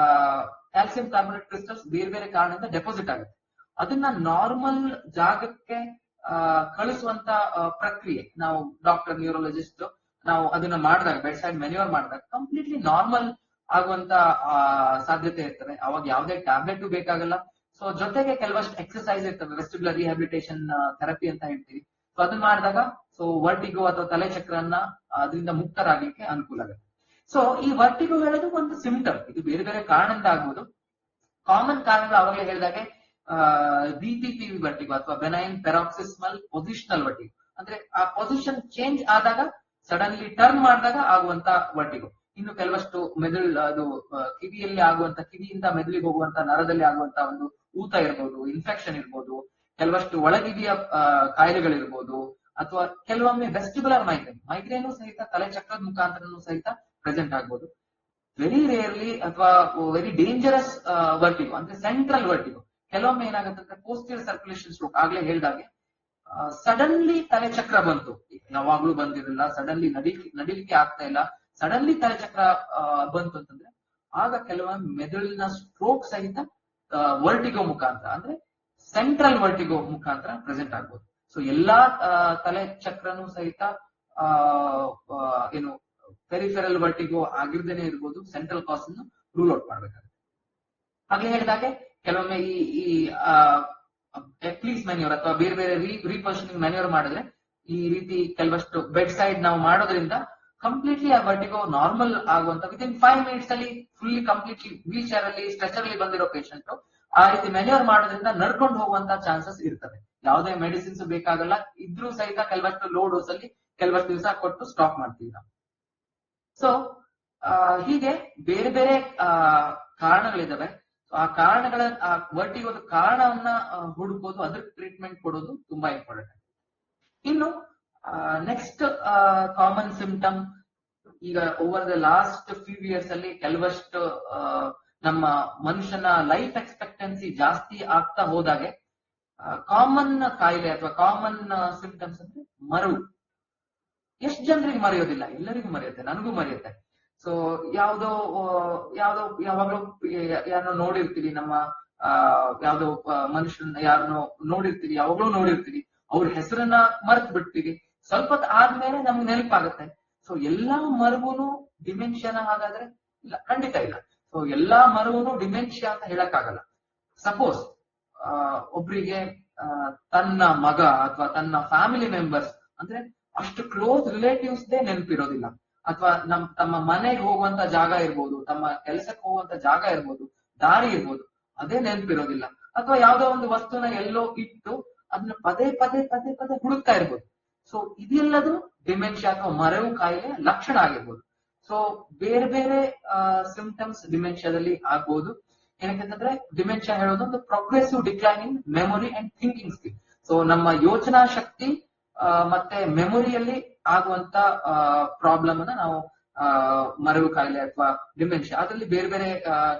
ಕ್ಯಾಲ್ಸಿಯಂ ಕಾರ್ಬೋನೇಟ್ ಕ್ರಿಸ್ಟಲ್ಸ್ ಬೇರೆ ಬೇರೆ ಕಾರಣದಿಂದ ಡೆಪಾಸಿಟ್ ಆಗುತ್ತೆ. ಅದನ್ನ ನಾರ್ಮಲ್ ಜಾಗಕ್ಕೆ ಕಳಿಸುವಂತ ಪ್ರಕ್ರಿಯೆ ನಾವು ಡಾಕ್ಟರ್ ನ್ಯೂರೋಲಜಿಸ್ಟ್ ನಾವು ಅದನ್ನ ಮಾಡಿದಾಗ ಬೆಡ್ ಸೈಡ್ ಮೆನ್ಯೂರ್ ಮಾಡಿದಾಗ ಕಂಪ್ಲೀಟ್ಲಿ ನಾರ್ಮಲ್ ಆಗುವಂತ ಸಾಧ್ಯತೆ ಇರ್ತವೆ. ಅವಾಗ ಯಾವುದೇ ಟ್ಯಾಬ್ಲೆಟ್ ಬೇಕಾಗಲ್ಲ. ಸೊ ಜೊತೆಗೆ ಕೆಲವಷ್ಟು ಎಕ್ಸರ್ಸೈಸ್ ಇರ್ತವೆ, ವೆಸ್ಟಿಬ್ಯುಲರ್ ರಿಹ್ಯಾಬಿಲಿಟೇಷನ್ ಥೆರಪಿ ಅಂತ ಹೇಳ್ತೀವಿ. ಸೊ ಅದನ್ನ ಮಾಡಿದಾಗ ಸೊ ವರ್ಟಿಗೋ ಅಥವಾ ತಲೆ ಚಕ್ರನ್ನ ಅದರಿಂದ ಮುಕ್ತರಾಗ್ಲಿಕ್ಕೆ ಅನುಕೂಲ ಆಗುತ್ತೆ. ಸೊ ಈ ವರ್ಟಿಗೋ ಹೇಳೋದು ಒಂದು ಸಿಂಪ್ಟಮ್, ಇದು ಬೇರೆ ಬೇರೆ ಕಾರಣದಿಂದ ಆಗ್ಬೋದು. ಕಾಮನ್ ಕಾರಣಗಳು ಅವಾಗಲೇ ಹೇಳಿದಾಗೆ ಬಿಪಿಪಿವಿ ವರ್ಟಿಗೋ ಅಥವಾ ಬೆನೈನ್ ಪೆರಾಕ್ಸಿಸ್ಮಲ್ ಪೊಸಿಷನಲ್ ವರ್ಟಿಗೋ ಅಂದ್ರೆ ಆ ಪೊಸಿಷನ್ ಚೇಂಜ್ ಆದಾಗ ಸಡನ್ಲಿ ಟರ್ನ್ ಮಾಡಿದಾಗ ಆಗುವಂತ ವರ್ಟಿಗೋ. ಇನ್ನು ಕೆಲವಷ್ಟು ಮೆದುಳು ಅದು ಕಿವಿಯಲ್ಲಿ ಆಗುವಂತ ಕಿವಿಯಿಂದ ಮೆದುಳಿಗೆ ಹೋಗುವಂತ ನರದಲ್ಲಿ ಆಗುವಂತ ಒಂದು ಊತ ಇರ್ಬೋದು, ಇನ್ಫೆಕ್ಷನ್ ಇರ್ಬೋದು, ಕೆಲವಷ್ಟು ಒಳಗಿವಿಯ ಕಾಯಿಲೆಗಳಿರ್ಬೋದು, ಅಥವಾ ಕೆಲವೊಮ್ಮೆ ವೆಸ್ಟಿಬುಲರ್ ಮೈಗ್ರೇನು ಸಹಿತ ತಲೆ ಚಕ್ರದ ಮುಖಾಂತರನು ಸಹಿತ ಪ್ರೆಸೆಂಟ್ ಆಗ್ಬೋದು. ವೆರಿ ರೇರ್ಲಿ ಅಥವಾ ವೆರಿ ಡೇಂಜರಸ್ ವರ್ಟಿಗೋ ಅಂದ್ರೆ ಸೆಂಟ್ರಲ್ ವರ್ಟಿಗೋ. ಕೆಲವೊಮ್ಮೆ ಏನಾಗುತ್ತೆ ಅಂದ್ರೆ ಪೋಸ್ಟಿಯರ್ ಸರ್ಕ್ಯುಲೇಷನ್ ಸ್ಟ್ರೋಕ್ ಆಗ್ಲೇ ಹೇಳ್ದಾಗೆ ಸಡನ್ಲಿ ತಲೆ ಚಕ್ರ ಬಂತು, ಯಾವಾಗ್ಲೂ ಬಂದಿರಲಿಲ್ಲ, ಸಡನ್ಲಿ ನಡಿಲಿಕ್ಕೆ ಆಗ್ತಾ ಇಲ್ಲ, ಸಡನ್ಲಿ ತಲೆ ಚಕ್ರ ಬಂತು ಅಂತಂದ್ರೆ ಆಗ ಕೆಲವೊಮ್ಮೆ ಮೆದುಳಿನ ಸ್ಟ್ರೋಕ್ ಸಹಿತ ವರ್ಟಿಗೋ ಮುಖಾಂತರ ಅಂದ್ರೆ ಸೆಂಟ್ರಲ್ ವರ್ಟಿಗೋ ಮುಖಾಂತರ ಪ್ರೆಸೆಂಟ್ ಆಗ್ಬೋದು. ಸೊ ಎಲ್ಲಾ ತಲೆ ಚಕ್ರನು ಸಹಿತ ಏನು ಪೆರಿಫೆರಲ್ ವರ್ಟಿಗೋ ಆಗಿರ್ದೇನೆ ಇರ್ಬೋದು, ಸೆಂಟ್ರಲ್ ಕಾಸ್ ಅನ್ನು ರೂಲ್ ಔಟ್ ಮಾಡ್ಬೇಕಾಗುತ್ತೆ. ಹಾಗೆ ಹೇಳಿದಾಗೆ ಕೆಲವೊಮ್ಮೆ ಈ ಎಕ್ಲೀಸ್ ಮ್ಯಾನ್ಯೂರ್ ಅಥವಾ ಬೇರೆ ಬೇರೆ ರೀಪೊಸಿಷನಿಂಗ್ ಮ್ಯಾನ್ಯೂರ್ ಮಾಡಿದ್ರೆ ಈ ರೀತಿ ಕೆಲವಷ್ಟು ಬೆಡ್ ಸೈಡ್ ನಾವು ಮಾಡೋದ್ರಿಂದ ಕಂಪ್ಲೀಟ್ಲಿ ಆ ವರ್ಟಿಗೋ ನಾರ್ಮಲ್ ಆಗುವಂತ ವಿತಿನ್ 5 minutes ಅಲ್ಲಿ ಫುಲ್ಲಿ ಕಂಪ್ಲೀಟ್ಲಿ ವೀಲ್ ಚೇರ್ ಅಲ್ಲಿ ಸ್ಟ್ರೆಚರ್ ಅಲ್ಲಿ ಬಂದಿರೋ ಪೇಷಂಟ್ ಆ ರೀತಿ ಮ್ಯಾನ್ಯೂರ್ ಮಾಡೋದ್ರಿಂದ ನಡ್ಕೊಂಡು ಹೋಗುವಂತ ಚಾನ್ಸಸ್ ಇರ್ತವೆ. ಯಾವುದೇ ಮೆಡಿಸಿನ್ಸ್ ಬೇಕಾಗಲ್ಲ, ಇದ್ರೂ ಸಹಿತ ಕೆಲವಷ್ಟು ಲೋ ಡೋಸ್ ಅಲ್ಲಿ ಕೆಲವಷ್ಟು ದಿವಸ ಕೊಟ್ಟು ಸ್ಟಾಪ್ ಮಾಡ್ತೀವಿ ನಾವು. ಸೊ ಹೀಗೆ ಬೇರೆ ಬೇರೆ ಕಾರಣಗಳಿದಾವೆ. ಆ ಕಾರಣಗಳ ವರ್ಟಿಗೋದ ಕಾರಣವನ್ನ ಹುಡುಕೋದು, ಅದಕ್ಕೆ ಟ್ರೀಟ್ಮೆಂಟ್ ಕೊಡೋದು ತುಂಬಾ ಇಂಪಾರ್ಟೆಂಟ್. ಇನ್ನು ನೆಕ್ಸ್ಟ್ ಕಾಮನ್ ಸಿಂಪ್ಟಮ್ ಈಗ over the last few years ಅಲ್ಲಿ ಕೆಲವಷ್ಟು ನಮ್ಮ ಮನುಷ್ಯನ ಲೈಫ್ ಎಕ್ಸ್ಪೆಕ್ಟೆನ್ಸಿ ಜಾಸ್ತಿ ಆಗ್ತಾ ಹೋದಾಗೆ ಕಾಮನ್ ಕಾಯಿಲೆ ಅಥವಾ ಕಾಮನ್ ಸಿಂಪ್ಟಮ್ಸ್ ಅಂದ್ರೆ ಮರವು. ಎಷ್ಟು ಜನರಿಗೆ ಮರೆಯೋದಿಲ್ಲ, ಎಲ್ಲರಿಗೂ ಮರೆಯುತ್ತೆ, ನನಗೂ ಮರೆಯುತ್ತೆ. ಸೊ ಯಾವಾಗ್ಲೂ ಯಾರನ್ನೋ ನೋಡಿರ್ತೀವಿ, ನಮ್ಮ ಯಾವ್ದೋ ಮನುಷ್ಯನ ಯಾರನ್ನೋ ನೋಡಿರ್ತೀವಿ, ಯಾವಾಗ್ಲೂ ನೋಡಿರ್ತೀವಿ, ಅವ್ರ ಹೆಸರನ್ನ ಮರ್ತ್ ಬಿಡ್ತೀವಿ, ಸ್ವಲ್ಪ ಆದ್ಮೇಲೆ ನಮ್ಗೆ ನೆನಪಾಗುತ್ತೆ. ಸೊ ಎಲ್ಲಾ ಮರಗುನು ಡಿಮೆನ್ಷಿಯಾನ ಹಾಗಾದ್ರೆ ಇಲ್ಲ, ಖಂಡಿತ ಇಲ್ಲ. ಸೊ ಎಲ್ಲಾ ಮರಗುನು ಡಿಮೆನ್ಷಿಯಾ ಅಂತ ಹೇಳಕ್ಕಾಗಲ್ಲ. ಸಪೋಸ್ ಒಬ್ರಿಗೆ ತನ್ನ ಮಗ ಅಥವಾ ತನ್ನ ಫ್ಯಾಮಿಲಿ ಮೆಂಬರ್ಸ್ ಅಂದ್ರೆ ಅಷ್ಟು ಕ್ಲೋಸ್ ರಿಲೇಟಿವ್ಸ್ ನೆನಪಿರೋದಿಲ್ಲ, ಅಥವಾ ತಮ್ಮ ಮನೆಗೆ ಹೋಗುವಂತ ಜಾಗ ಇರ್ಬೋದು, ತಮ್ಮ ಕೆಲಸಕ್ಕೆ ಹೋಗುವಂತ ಜಾಗ ಇರ್ಬೋದು, ದಾರಿ ಇರ್ಬೋದು, ಅದೇ ನೆನಪಿರೋದಿಲ್ಲ. ಅಥವಾ ಯಾವ್ದೋ ಒಂದು ವಸ್ತುನ ಎಲ್ಲೋ ಇಟ್ಟು ಅದನ್ನ ಪದೇ ಪದೇ ಪದೇ ಪದೇ ಹುಡುಕ್ತಾ ಇರ್ಬೋದು. ಸೊ ಇದೆಲ್ಲದು ಡಿಮೆನ್ಷಿಯಾ ಅಥವಾ ಮರೆವು ಕಾಯಿಲೆ ಲಕ್ಷಣ ಆಗಿರ್ಬೋದು. ಸೊ ಬೇರೆ ಬೇರೆ ಸಿಂಪ್ಟಮ್ಸ್ ಡಿಮೆನ್ಷಿಯಾದಲ್ಲಿ ಆಗ್ಬೋದು. ಏನಕ್ಕಂತಂದ್ರೆ ಡಿಮೆನ್ಷಿಯಾ ಹೇಳೋದು ಒಂದು progressive declining memory and thinking skill. So ನಮ್ಮ ಯೋಚನಾ ಶಕ್ತಿ ಮತ್ತೆ ಮೆಮೊರಿಯಲ್ಲಿ ಆಗುವಂತ ಪ್ರಾಬ್ಲಮ್ ಅನ್ನ ನಾವು ಮರೆವು ಕಾಯಿಲೆ ಅಥವಾ ಡಿಮೆನ್ಷಿಯಾ, ಅದರಲ್ಲಿ ಬೇರೆ ಬೇರೆ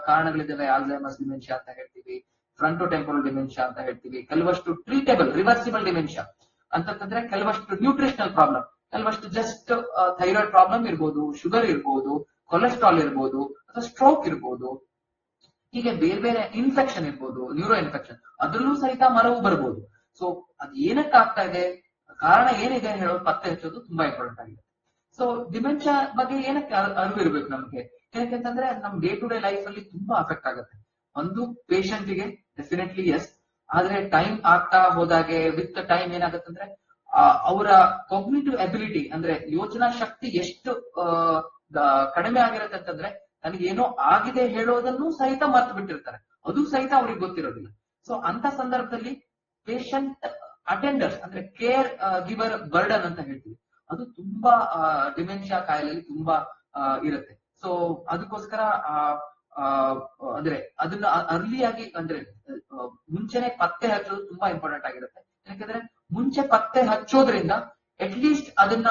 ಕಾರಣಗಳಿದ್ದಾವೆ. ಆಲ್ಝೈಮರ್ಸ್ ಡಿಮೆನ್ಷಿಯಾ ಅಂತ ಹೇಳ್ತೀವಿ, ಫ್ರಂಟೋಟೆಂಪೊರಲ್ ಡಿಮೆನ್ಷಿಯಾ ಅಂತ ಹೇಳ್ತೀವಿ, ಕೆಲವಷ್ಟು ಟ್ರೀಟೇಬಲ್ ರಿವರ್ಸಿಬಲ್ ಡಿಮೆನ್ಷಿಯಾ ಅಂತಂದ್ರೆ ಕೆಲವಷ್ಟು ನ್ಯೂಟ್ರಿಷನಲ್ ಪ್ರಾಬ್ಲಮ್, ಕೆಲವಷ್ಟು ಜಸ್ಟ್ ಥೈರಾಯ್ಡ್ ಪ್ರಾಬ್ಲಮ್ ಇರ್ಬೋದು, ಶುಗರ್ ಇರ್ಬೋದು, ಕೊಲೆಸ್ಟ್ರಾಲ್ ಇರ್ಬೋದು, ಅಥವಾ ಸ್ಟ್ರೋಕ್ ಇರ್ಬೋದು, ಹೀಗೆ ಬೇರೆ ಬೇರೆ ಇನ್ಫೆಕ್ಷನ್ ಇರ್ಬೋದು, ನ್ಯೂರೋ ಇನ್ಫೆಕ್ಷನ್, ಅದ್ರಲ್ಲೂ ಸಹಿತ ಮರವು ಬರ್ಬೋದು. ಸೊ ಅದ್ ಏನಕ್ಕೆ ಆಗ್ತಾ ಇದೆ, ಕಾರಣ ಏನಿದೆ ಹೇಳೋದು ಪತ್ತೆ ಹಚ್ಚೋದು ತುಂಬಾ ಇಂಪಾರ್ಟೆಂಟ್ ಆಗಿದೆ. ಸೊ ಡಿಮೆನ್ಷಿಯಾ ಬಗ್ಗೆ ಏನಕ್ಕೆ ಅರಿವು ಇರ್ಬೇಕು ನಮ್ಗೆ, ಯಾಕೆಂತಂದ್ರೆ ನಮ್ ಡೇ ಟು ಡೇ ಲೈಫ್ ಅಲ್ಲಿ ತುಂಬಾ ಅಫೆಕ್ಟ್ ಆಗುತ್ತೆ. ಒಂದು patient ಗೆ ಡೆಫಿನೆಟ್ಲಿ ಎಸ್, ಆದ್ರೆ ಟೈಮ್ ಆಗ್ತಾ ಹೋದಾಗೆ ವಿತ್ ಟೈಮ್ ಏನಾಗತ್ತಂದ್ರೆ ಅವರ ಕಾಗ್ನಿಟಿವ್ ಎಬಿಲಿಟಿ ಅಂದ್ರೆ ಯೋಚನಾ ಶಕ್ತಿ ಎಷ್ಟು ಕಡಿಮೆ ಆಗಿರತ್ತೆ ಅಂತಂದ್ರೆ ನನಗೇನೋ ಆಗಿದೆ ಹೇಳೋದನ್ನು ಸಹಿತ ಮರ್ತು ಬಿಟ್ಟಿರ್ತಾರೆ, ಅದು ಸಹಿತ ಅವ್ರಿಗೆ ಗೊತ್ತಿರೋದಿಲ್ಲ. ಸೊ ಅಂತ ಸಂದರ್ಭದಲ್ಲಿ ಪೇಷಂಟ್ ಅಟೆಂಡರ್ಸ್ ಅಂದ್ರೆ ಕೇರ್ ಗಿವರ್ ಬರ್ಡನ್ ಅಂತ ಹೇಳ್ತೀವಿ, ಅದು ತುಂಬಾ ಡಿಮೆನ್ಷಿಯಾ ಕಾಯಿಲೆಯಲ್ಲಿ ತುಂಬಾ ಇರುತ್ತೆ. ಸೊ ಅದಕ್ಕೋಸ್ಕರ ಅಂದ್ರೆ ಅದನ್ನ ಅರ್ಲಿಯಾಗಿ ಅಂದ್ರೆ ಮುಂಚೆನೆ ಪತ್ತೆ ಹಚ್ಚೋದು ತುಂಬಾ ಇಂಪಾರ್ಟೆಂಟ್ ಆಗಿರುತ್ತೆ. ಯಾಕಂದ್ರೆ ಮುಂಚೆ ಪತ್ತೆ ಹಚ್ಚೋದ್ರಿಂದ ಅಟ್ ಲೀಸ್ಟ್ ಅದನ್ನ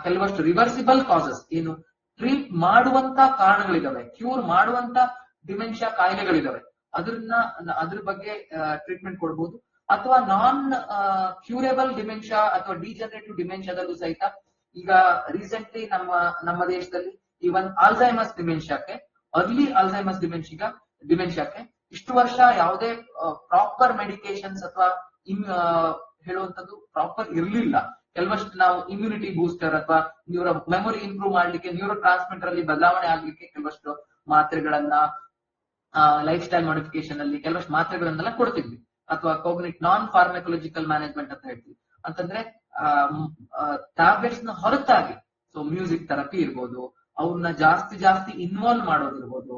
ಕೆಲವಷ್ಟು ರಿವರ್ಸಿಬಲ್ ಕಾಸಸ್ ಏನು ಟ್ರೀಟ್ ಮಾಡುವಂತ ಕಾರಣಗಳಿದಾವೆ, ಕ್ಯೂರ್ ಮಾಡುವಂತ ಡಿಮೆನ್ಷಿಯಾ ಕಾಯಿಲೆಗಳಿದಾವೆ, ಅದ್ರ ಬಗ್ಗೆ ಟ್ರೀಟ್ಮೆಂಟ್ ಕೊಡ್ಬೋದು. ಅಥವಾ ನಾನ್ ಕ್ಯೂರೇಬಲ್ ಡಿಮೆನ್ಷಿಯಾ ಅಥವಾ ಡಿಜನರೇಟಿವ್ ಡಿಮೆನ್ಷಿಯಾದಲ್ಲೂ ಸಹಿತ ಈಗ ರೀಸೆಂಟ್ಲಿ ನಮ್ಮ ದೇಶದಲ್ಲಿ ಈವನ್ ಆಲ್ಝೈಮರ್ಸ್ ಡಿಮೆನ್ಷಿಯಾಕ್ಕೆ, ಅರ್ಲಿ ಆಲ್ಝೈಮರ್ಸ್ ಡಿಮೆನ್ಷಿಯಾಕ್ಕೆ ಇಷ್ಟು ವರ್ಷ ಯಾವುದೇ ಪ್ರಾಪರ್ ಮೆಡಿಕೇಶನ್ಸ್ ಅಥವಾ ಹೇಳುವಂತದ್ದು ಪ್ರಾಪರ್ ಇರ್ಲಿಲ್ಲ. ಕೆಲವಷ್ಟು ನಾವು ಇಮ್ಯುನಿಟಿ ಬೂಸ್ಟರ್ ಅಥವಾ ಮೆಮೊರಿ ಇಂಪ್ರೂವ್ ಮಾಡ್ಲಿಕ್ಕೆ ನ್ಯೂರೋ ಟ್ರಾನ್ಸ್ಮಿಟರ್ ಅಲ್ಲಿ ಬದಲಾವಣೆ ಆಗ್ಲಿಕ್ಕೆ ಕೆಲವಷ್ಟು ಮಾತ್ರೆಗಳನ್ನ, ಲೈಫ್ ಸ್ಟೈಲ್ ಮಾಡಿಫಿಕೇಶನ್ ಅಲ್ಲಿ ಕೆಲವಷ್ಟು ಮಾತ್ರೆಗಳನ್ನೆಲ್ಲ ಕೊಡ್ತಿದ್ವಿ, ಅಥವಾ ಕೋಗ್ನಿಟ್ ನಾನ್ ಫಾರ್ಮಕೊಲಜಿಕಲ್ ಮ್ಯಾನೇಜ್ಮೆಂಟ್ ಅಂತ ಹೇಳ್ತೀವಿ. ಅಂತಂದ್ರೆ ಟ್ಯಾಬ್ಲೆಟ್ಸ್ ನ ಹೊರತಾಗಿ ಸೊ ಮ್ಯೂಸಿಕ್ ಥೆರಪಿ ಇರ್ಬೋದು, ಅವ್ರನ್ನ ಜಾಸ್ತಿ ಇನ್ವಾಲ್ವ್ ಮಾಡೋದಿರ್ಬೋದು,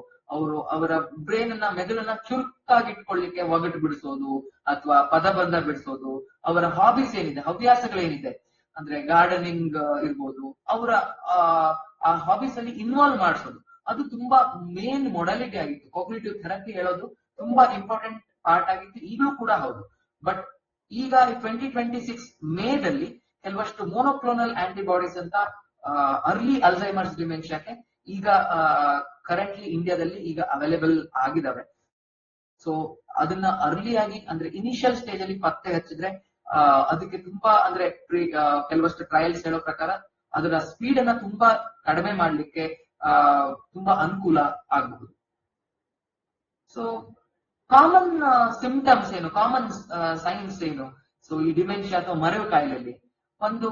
ಅವರ ಬ್ರೈನ್ ಅನ್ನ ಮೆದುಳನ್ನ ಚುರುಕಾಗಿಟ್ಕೊಳ್ಳಿಕ್ಕೆ ಒಗಟು ಬಿಡಿಸೋದು ಅಥವಾ ಪದಬಂಧ ಬಿಡಿಸೋದು, ಅವರ ಹಾಬೀಸ್ ಏನಿದೆ, ಹವ್ಯಾಸಗಳೇನಿದೆ ಅಂದ್ರೆ ಗಾರ್ಡನಿಂಗ್ ಇರ್ಬೋದು, ಅವರ ಆ ಹಾಬೀಸ್ ಅಲ್ಲಿ ಇನ್ವಾಲ್ವ್ ಮಾಡಿಸೋದು, ಅದು ತುಂಬಾ ಮೇನ್ ಮೊಡಾಲಿಟಿ ಆಗಿತ್ತು. ಕಾಗ್ನಿಟಿವ್ ಥೆರಪಿ ಹೇಳೋದು ತುಂಬಾ ಇಂಪಾರ್ಟೆಂಟ್ ಪಾರ್ಟ್ ಆಗಿತ್ತು, ಈಗಲೂ ಕೂಡ ಹೌದು. ಬಟ್ ಈಗ 2026 ಮೇದಲ್ಲಿ ಕೆಲವಷ್ಟು ಮೋನೋಕ್ಲೋನಲ್ ಆಂಟಿಬಾಡೀಸ್ ಅಂತ ಅರ್ಲಿ ಅಲ್ಝೈಮರ್ಸ್ ಡಿಮೆನ್ಷಿಯಾಕ್ಕೆ ಈಗ ಕರೆಂಟ್ಲಿ ಇಂಡಿಯಾದಲ್ಲಿ ಈಗ ಅವೈಲೇಬಲ್ ಆಗಿದಾವೆ. ಸೊ ಅದನ್ನ ಅರ್ಲಿಯಾಗಿ ಅಂದ್ರೆ ಇನಿಷಿಯಲ್ ಸ್ಟೇಜ್ ಅಲ್ಲಿ ಪತ್ತೆ ಹಚ್ಚಿದ್ರೆ ಅದಕ್ಕೆ ತುಂಬಾ ಅಂದ್ರೆ ಕೆಲವಷ್ಟು ಟ್ರಯಲ್ಸ್ ಹೇಳೋ ಪ್ರಕಾರ ಅದರ ಸ್ಪೀಡ್ ಅನ್ನ ತುಂಬಾ ಕಡಿಮೆ ಮಾಡ್ಲಿಕ್ಕೆ ತುಂಬಾ ಅನುಕೂಲ ಆಗಬಹುದು. ಸೊ ಕಾಮನ್ ಸಿಂಪ್ಟಮ್ಸ್ ಏನು, ಕಾಮನ್ ಸೈನ್ಸ್ ಏನು? ಸೊ ಈ ಡಿಮೆನ್ಷಿಯಾ ಅಥವಾ ಮರೆವು ಕಾಯಿಲೆಯಲ್ಲಿ ಒಂದು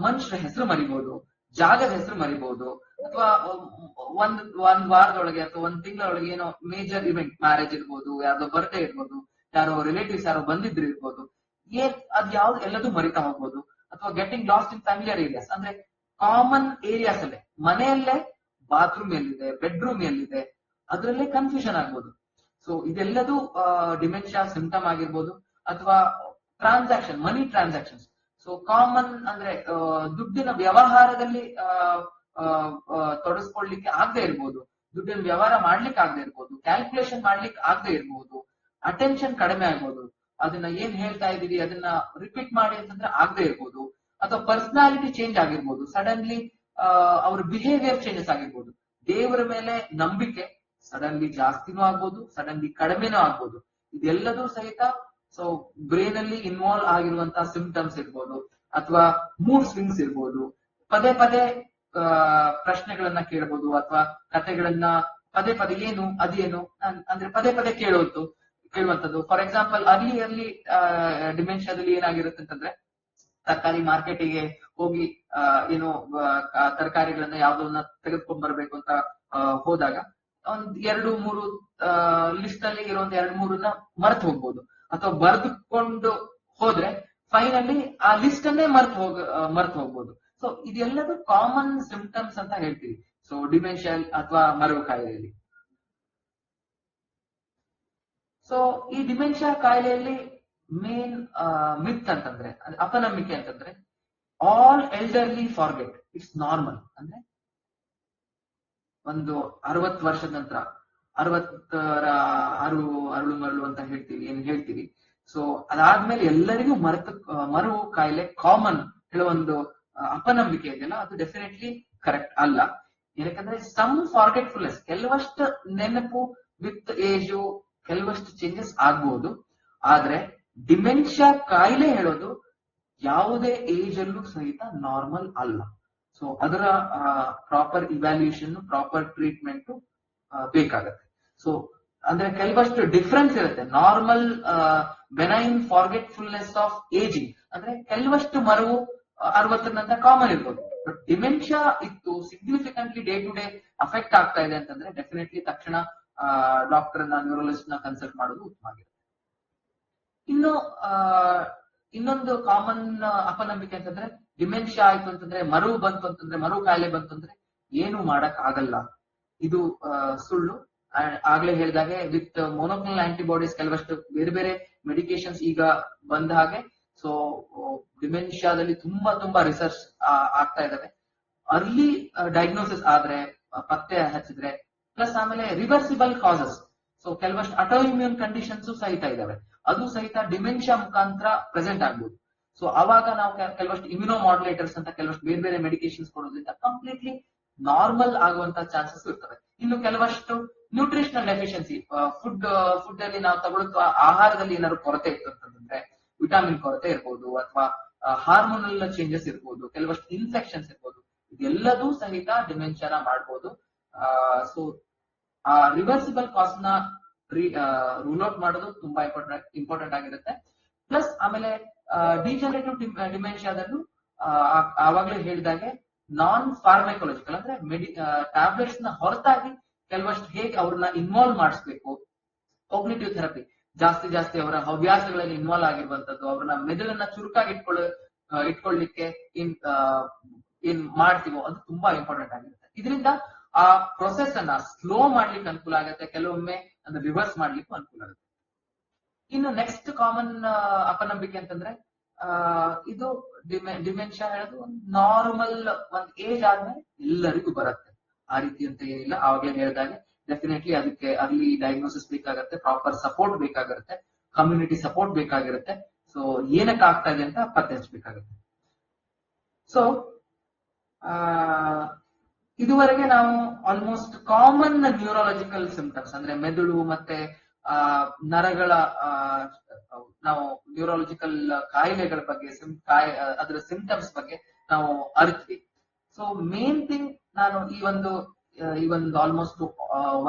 ಮನುಷ್ಯರ ಹೆಸರು ಮರಿಬಹುದು, ಜಾಗದ ಹೆಸರು ಮರಿಬಹುದು, ಅಥವಾ ಒಂದ್ ವಾರದೊಳಗೆ ಅಥವಾ ಒಂದ್ ತಿಂಗಳೊಳಗೆ ಏನೋ ಮೇಜರ್ ಇವೆಂಟ್, ಮ್ಯಾರೇಜ್ ಇರ್ಬೋದು, ಯಾವ್ದೋ ಬರ್ಡೇ ಇರ್ಬೋದು, ಯಾರೋ ರಿಲೇಟಿವ್ಸ್ ಯಾರೋ ಬಂದಿದ್ರು ಇರ್ಬೋದು, ಅದ್ ಯಾವ್ದು ಎಲ್ಲದೂ ಮರಿತಾ ಹೋಗ್ಬೋದು. ಅಥವಾ getting lost in familiar areas ಅಂದ್ರೆ ಕಾಮನ್ ಏರಿಯಾಸ್ ಅಲ್ಲೇ, ಮನೆಯಲ್ಲೇ ಬಾತ್ರೂಮ್ ಎಲ್ಲಿದೆ, ಬೆಡ್ರೂಮ್ ಎಲ್ಲಿದೆ, ಅದರಲ್ಲೇ ಕನ್ಫ್ಯೂಷನ್ ಆಗ್ಬೋದು. ಸೊ ಇದೆಲ್ಲದೂ ಡಿಮೆನ್ಷಿಯಾ ಸಿಂಪ್ಟಮ್ ಆಗಿರ್ಬೋದು. ಅಥವಾ ಟ್ರಾನ್ಸಾಕ್ಷನ್, ಮನಿ ಟ್ರಾನ್ಸಾಕ್ಷನ್ಸ್, ಸೊ ಕಾಮನ್ ಅಂದ್ರೆ ದುಡ್ಡಿನ ವ್ಯವಹಾರದಲ್ಲಿ ತೊಡಸ್ಕೊಳ್ಲಿಕ್ಕೆ ಆಗದೆ ಇರ್ಬೋದು, ದುಡ್ಡಿನ ವ್ಯವಹಾರ ಮಾಡ್ಲಿಕ್ಕೆ ಆಗದೆ ಇರ್ಬೋದು, ಕ್ಯಾಲ್ಕುಲೇಷನ್ ಮಾಡ್ಲಿಕ್ಕೆ ಆಗದೆ ಇರ್ಬೋದು, ಅಟೆನ್ಷನ್ ಕಡಿಮೆ ಆಗ್ಬೋದು, ಅದನ್ನ ಏನ್ ಹೇಳ್ತಾ ಇದೀವಿ ಅದನ್ನ ರಿಪೀಟ್ ಮಾಡಿ ಅಂತಂದ್ರೆ ಆಗದೆ ಇರ್ಬೋದು, ಅಥವಾ ಪರ್ಸನಾಲಿಟಿ ಚೇಂಜ್ ಆಗಿರ್ಬೋದು, ಸಡನ್ಲಿ ಅವ್ರ ಬಿಹೇವಿಯರ್ ಚೇಂಜಸ್ ಆಗಿರ್ಬೋದು, ದೇವರ ಮೇಲೆ ನಂಬಿಕೆ ಸಡನ್ಲಿ ಜಾಸ್ತಿನೂ ಆಗ್ಬೋದು, ಸಡನ್ಲಿ ಕಡಿಮೆನೂ ಆಗ್ಬೋದು. ಇದೆಲ್ಲದೂ ಸಹಿತ ಸೊ ಬ್ರೈನ್ ಅಲ್ಲಿ ಇನ್ವಾಲ್ವ್ ಆಗಿರುವಂತಹ ಸಿಂಪ್ಟಮ್ಸ್ ಇರ್ಬೋದು. ಅಥವಾ ಮೂಡ್ ಸ್ವಿಂಗ್ಸ್ ಇರ್ಬೋದು, ಪದೇ ಪ್ರಶ್ನೆಗಳನ್ನ ಕೇಳಬಹುದು, ಅಥವಾ ಕಥೆಗಳನ್ನ ಪದೇ ಏನು ಅದೇನು ಅಂದ್ರೆ ಪದೇ ಕೇಳುವಂತದ್ದು. ಫಾರ್ ಎಕ್ಸಾಂಪಲ್ ಅರ್ಲಿ ಡಿಮೆನ್ಷಿಯಾದಲ್ಲಿ ಏನಾಗಿರುತ್ತೆ ಅಂತಂದ್ರೆ ತರಕಾರಿ ಮಾರ್ಕೆಟಿಗೆ ಹೋಗಿ ಏನೋ ತರಕಾರಿಗಳನ್ನ ಯಾವ್ದನ್ನ ತೆಗೆದುಕೊಂಡ್ ಬರ್ಬೇಕು ಅಂತ ಹೋದಾಗ ಒಂದ್ 2-3 ಲಿಸ್ಟ್ ಅಲ್ಲಿ ಇರೋ 2-3 ಮರ್ತು ಹೋಗ್ಬೋದು, ಅಥವಾ ಬರೆದುಕೊಂಡು ಹೋದ್ರೆ ಫೈನಲಿ ಆ ಲಿಸ್ಟ್ ಅನ್ನೇ ಮರ್ತು ಹೋಗ್ಬೋದು. ಸೊ ಇದೆಲ್ಲದು ಕಾಮನ್ ಸಿಂಪ್ಟಮ್ಸ್ ಅಂತ ಹೇಳ್ತೀವಿ ಸೊ ಡಿಮೆನ್ಷಿಯಾ ಅಥವಾ ಮರೆವು ಕಾಯಿಲೆಯಲ್ಲಿ. ಸೊ ಈ ಡಿಮೆನ್ಷಿಯಾ ಕಾಯಿಲೆಯಲ್ಲಿ ಮೇನ್ ಮಿತ್ ಅಂತಂದ್ರೆ, ಅಪನಂಬಿಕೆ ಅಂತಂದ್ರೆ, all elderly forget, it's normal. ಅಂದ್ರೆ ಒಂದು 60 ವರ್ಷದ ನಂತರ 60ರ ಅರುಳು ಮರಳು ಅಂತ ಹೇಳ್ತೀವಿ. ಸೊ ಅದಾದ್ಮೇಲೆ ಎಲ್ಲರಿಗೂ ಮರೆವು ಕಾಯಿಲೆ ಕಾಮನ್ ಹೇಳೋ ಅಪನಂಬಿಕೆ ಇದೆಯಲ್ಲ, ಅದು ಡೆಫಿನೆಟ್ಲಿ ಕರೆಕ್ಟ್ ಅಲ್ಲ. ಏನಕ್ಕಂದ್ರೆ ಸಮ್ ಫಾರ್ಗೆಟ್ಫುಲ್ನೆಸ್, ಕೆಲವಷ್ಟು ನೆನಪು ವಿತ್ ಏಜು ಕೆಲವಷ್ಟು ಚೇಂಜಸ್ ಆಗ್ಬಹುದು. ಆದ್ರೆ ಡಿಮೆನ್ಷಿಯಾ ಕಾಯಿಲೆ ಹೇಳೋದು ಯಾವುದೇ ಏಜ್ ಅಲ್ಲೂ ಸಹಿತ ನಾರ್ಮಲ್ ಅಲ್ಲ. ಸೊ ಅದರ ಪ್ರಾಪರ್ ಇವ್ಯಾಲ್ಯೂಯೇಷನ್, ಪ್ರಾಪರ್ ಟ್ರೀಟ್ಮೆಂಟ್ ಬೇಕಾಗತ್ತೆ. ಸೊ ಅಂದ್ರೆ ಕೆಲವಷ್ಟು ಡಿಫ್ರೆನ್ಸ್ ಇರುತ್ತೆ. Normal benign forgetfulness of ageing ಅಂದ್ರೆ ಕೆಲವಷ್ಟು ಮರವು 60 ನಂತರ ಕಾಮನ್ ಇರ್ಬೋದು. ಬಟ್ ಡಿಮೆನ್ಷಿಯಾ ಇತ್ತು significantly day to day affect ಆಗ್ತಾ ಇದೆ ಅಂತಂದ್ರೆ ಡೆಫಿನೆಟ್ಲಿ ತಕ್ಷಣ ಡಾಕ್ಟರ್ ನ್ಯೂರೋಲಜಿಸ್ಟ್ ನ ಕನ್ಸಲ್ಟ್ ಮಾಡೋದು ಉತ್ತಮ ಆಗಿದೆ. ಇನ್ನು ಇನ್ನೊಂದು ಕಾಮನ್ ಅಪನಂಬಿಕೆ ಅಂತಂದ್ರೆ ಡಿಮೆನ್ಷಿಯಾ ಆಯ್ತು ಅಂತಂದ್ರೆ ಮರವು ಬಂತು ಅಂತಂದ್ರೆ ಮರು ಕಾಯಿಲೆ ಬಂತು ಅಂದ್ರೆ ಏನು ಮಾಡಕ್ ಆಗಲ್ಲ. ಇದು ಸುಳ್ಳು. ಆಗ್ಲೇ ಹೇಳಿದಾಗೆ ವಿತ್ ಮೊನೋಕ್ಲೋನಲ್ ಆಂಟಿಬಾಡೀಸ್ ಕೆಲವಷ್ಟು ಬೇರೆ ಬೇರೆ ಮೆಡಿಕೇಶನ್ಸ್ ಈಗ ಬಂದ ಹಾಗೆ ಸೊ ಡಿಮೆನ್ಷಿಯಾದಲ್ಲಿ ತುಂಬಾ ರಿಸರ್ಚ್ ಆಗ್ತಾ ಇದಾವೆ. ಅರ್ಲಿ ಡಯಾಗ್ನೋಸಿಸ್ ಆದ್ರೆ ಪತ್ತೆ ಹಚ್ಚಿದ್ರೆ ಪ್ಲಸ್ ಆಮೇಲೆ ರಿವರ್ಸಿಬಲ್ ಕಾಸಸ್ ಸೊ ಕೆಲವಷ್ಟು ಆಟೋ ಇಮ್ಯೂನ್ ಕಂಡೀಷನ್ಸ್ ಸಹಿತ ಇದಾವೆ, ಅದು ಸಹಿತ ಡಿಮೆನ್ಷಿಯಾ ಮುಖಾಂತರ ಪ್ರೆಸೆಂಟ್ ಆಗ್ಬೋದು. ಸೊ ಅವಾಗ ನಾವು ಕೆಲವಷ್ಟು ಇಮ್ಯುನೋ ಮಾಡ್ಯುಲೇಟರ್ಸ್ ಅಂತ ಕೆಲವಷ್ಟು ಬೇರೆ ಬೇರೆ ಮೆಡಿಕೇಶನ್ಸ್ ಕೊಡೋದ್ರಿಂದ ಕಂಪ್ಲೀಟ್ಲಿ ನಾರ್ಮಲ್ ಆಗುವಂತ ಚಾನ್ಸಸ್ ಇರ್ತವೆ. ಇನ್ನು ಕೆಲವಷ್ಟು ನ್ಯೂಟ್ರಿಷನಲ್ ಡೆಫಿಷಿಯನ್ಸಿ ಫುಡ್ ಅಲ್ಲಿ ನಾವು ತಗೊಳ್ಳುವ ಆಹಾರದಲ್ಲಿ ಏನಾದ್ರು ಕೊರತೆ ಇತ್ತು ಅಂತಂದ್ರೆ ವಿಟಾಮಿನ್ ಕೊರತೆ ಇರ್ಬೋದು ಅಥವಾ ಹಾರ್ಮೋನಲ್ ಚೇಂಜಸ್ ಇರ್ಬೋದು, ಕೆಲವಷ್ಟು ಇನ್ಫೆಕ್ಷನ್ಸ್ ಇರ್ಬೋದು, ಇದೆಲ್ಲದೂ ಸಹಿತ ಡಿಮೆನ್ಷಿಯಾನ ಮಾಡ್ಬೋದು. ಸೊ ಆ ರಿವರ್ಸಿಬಲ್ ಕಾಸ್ ನ ರೂಲ್ ಔಟ್ ಮಾಡೋದು ತುಂಬಾ ಇಂಪಾರ್ಟೆಂಟ್ ಆಗಿರುತ್ತೆ. ಪ್ಲಸ್ ಆಮೇಲೆ ಡಿಜನರೇಟಿವ್ ಡಿಮೆನ್ಷಿಯಾದಲ್ಲೂ ಆವಾಗಲೇ ಹೇಳಿದಾಗೆ ನಾನ್ ಫಾರ್ಮೈಕೊಲಾಜಿಕಲ್ ಅಂದ್ರೆ ಟ್ಯಾಬ್ಲೆಟ್ಸ್ ನ ಹೊರತಾಗಿ ಕೆಲವಷ್ಟು ಹೇಗೆ ಅವ್ರನ್ನ ಇನ್ವಾಲ್ವ್ ಮಾಡಿಸ್ಬೇಕು, ಕಾಗ್ನಿಟಿವ್ ಥೆರಪಿ ಜಾಸ್ತಿ ಅವರ ಹವ್ಯಾಸಗಳಲ್ಲಿ ಇನ್ವಾಲ್ವ್ ಆಗಿರುವಂತದ್ದು, ಅವ್ರನ್ನ ಮೆದುಳನ್ನ ಚುರುಕಾಗಿ ಇಟ್ಕೊಳ್ಳಿಕ್ಕೆ ಏನ್ ಮಾಡ್ತೀವೋ ಅದು ತುಂಬಾ ಇಂಪಾರ್ಟೆಂಟ್ ಆಗಿರುತ್ತೆ. ಇದರಿಂದ ಆ ಪ್ರೊಸೆಸ್ ಅನ್ನ ಸ್ಲೋ ಮಾಡ್ಲಿಕ್ಕೆ ಅನುಕೂಲ ಆಗುತ್ತೆ, ಕೆಲವೊಮ್ಮೆ ಅಂದ್ರೆ ರಿವರ್ಸ್ ಮಾಡ್ಲಿಕ್ಕೂ ಅನುಕೂಲ ಆಗುತ್ತೆ. ಇನ್ನು ನೆಕ್ಸ್ಟ್ ಕಾಮನ್ ಅಪನಂಬಿಕೆ ಅಂತಂದ್ರೆ ಇದು ಡಿಮೆನ್ಷಿಯಾ ಹೇಳೋದು ಒಂದು ನಾರ್ಮಲ್ ಒಂದ್ ಏಜ್ ಆದ್ಮೇಲೆ ಎಲ್ಲರಿಗೂ ಬರುತ್ತೆ, ಆ ರೀತಿ ಅಂತ ಏನಿಲ್ಲ. ಅವಾಗಲೇ ಹೇಳಿದಾಗೆ ಡೆಫಿನೆಟ್ಲಿ ಅದಕ್ಕೆ ಅರ್ಲಿ ಡಯಾಗ್ನೋಸಿಸ್ ಬೇಕಾಗುತ್ತೆ, ಪ್ರಾಪರ್ ಸಪೋರ್ಟ್ ಬೇಕಾಗಿರುತ್ತೆ, ಕಮ್ಯುನಿಟಿ ಸಪೋರ್ಟ್ ಬೇಕಾಗಿರುತ್ತೆ. ಸೊ ಏನಕ್ಕೆ ಆಗ್ತಾ ಇದೆ ಅಂತ ಪತ್ತೆ ಹಚ್ಚಬೇಕಾಗುತ್ತೆ. ಸೊ ಇದುವರೆಗೆ ನಾವು ಆಲ್ಮೋಸ್ಟ್ ಕಾಮನ್ ನ್ಯೂರಾಲಜಿಕಲ್ ಸಿಂಪ್ಟಮ್ಸ್ ಅಂದ್ರೆ ಮೆದುಳು ಮತ್ತೆ ನರಗಳ ನಾವು ನ್ಯೂರಾಲಜಿಕಲ್ ಕಾಯಿಲೆಗಳ ಬಗ್ಗೆ ಅದರ ಸಿಂಪ್ಟಮ್ಸ್ ಬಗ್ಗೆ ನಾವು ಅರಿತ್ವಿ. ಸೊ ಮೇನ್ ಥಿಂಗ್ ನಾನು ಈ ಒಂದು ಆಲ್ಮೋಸ್ಟ್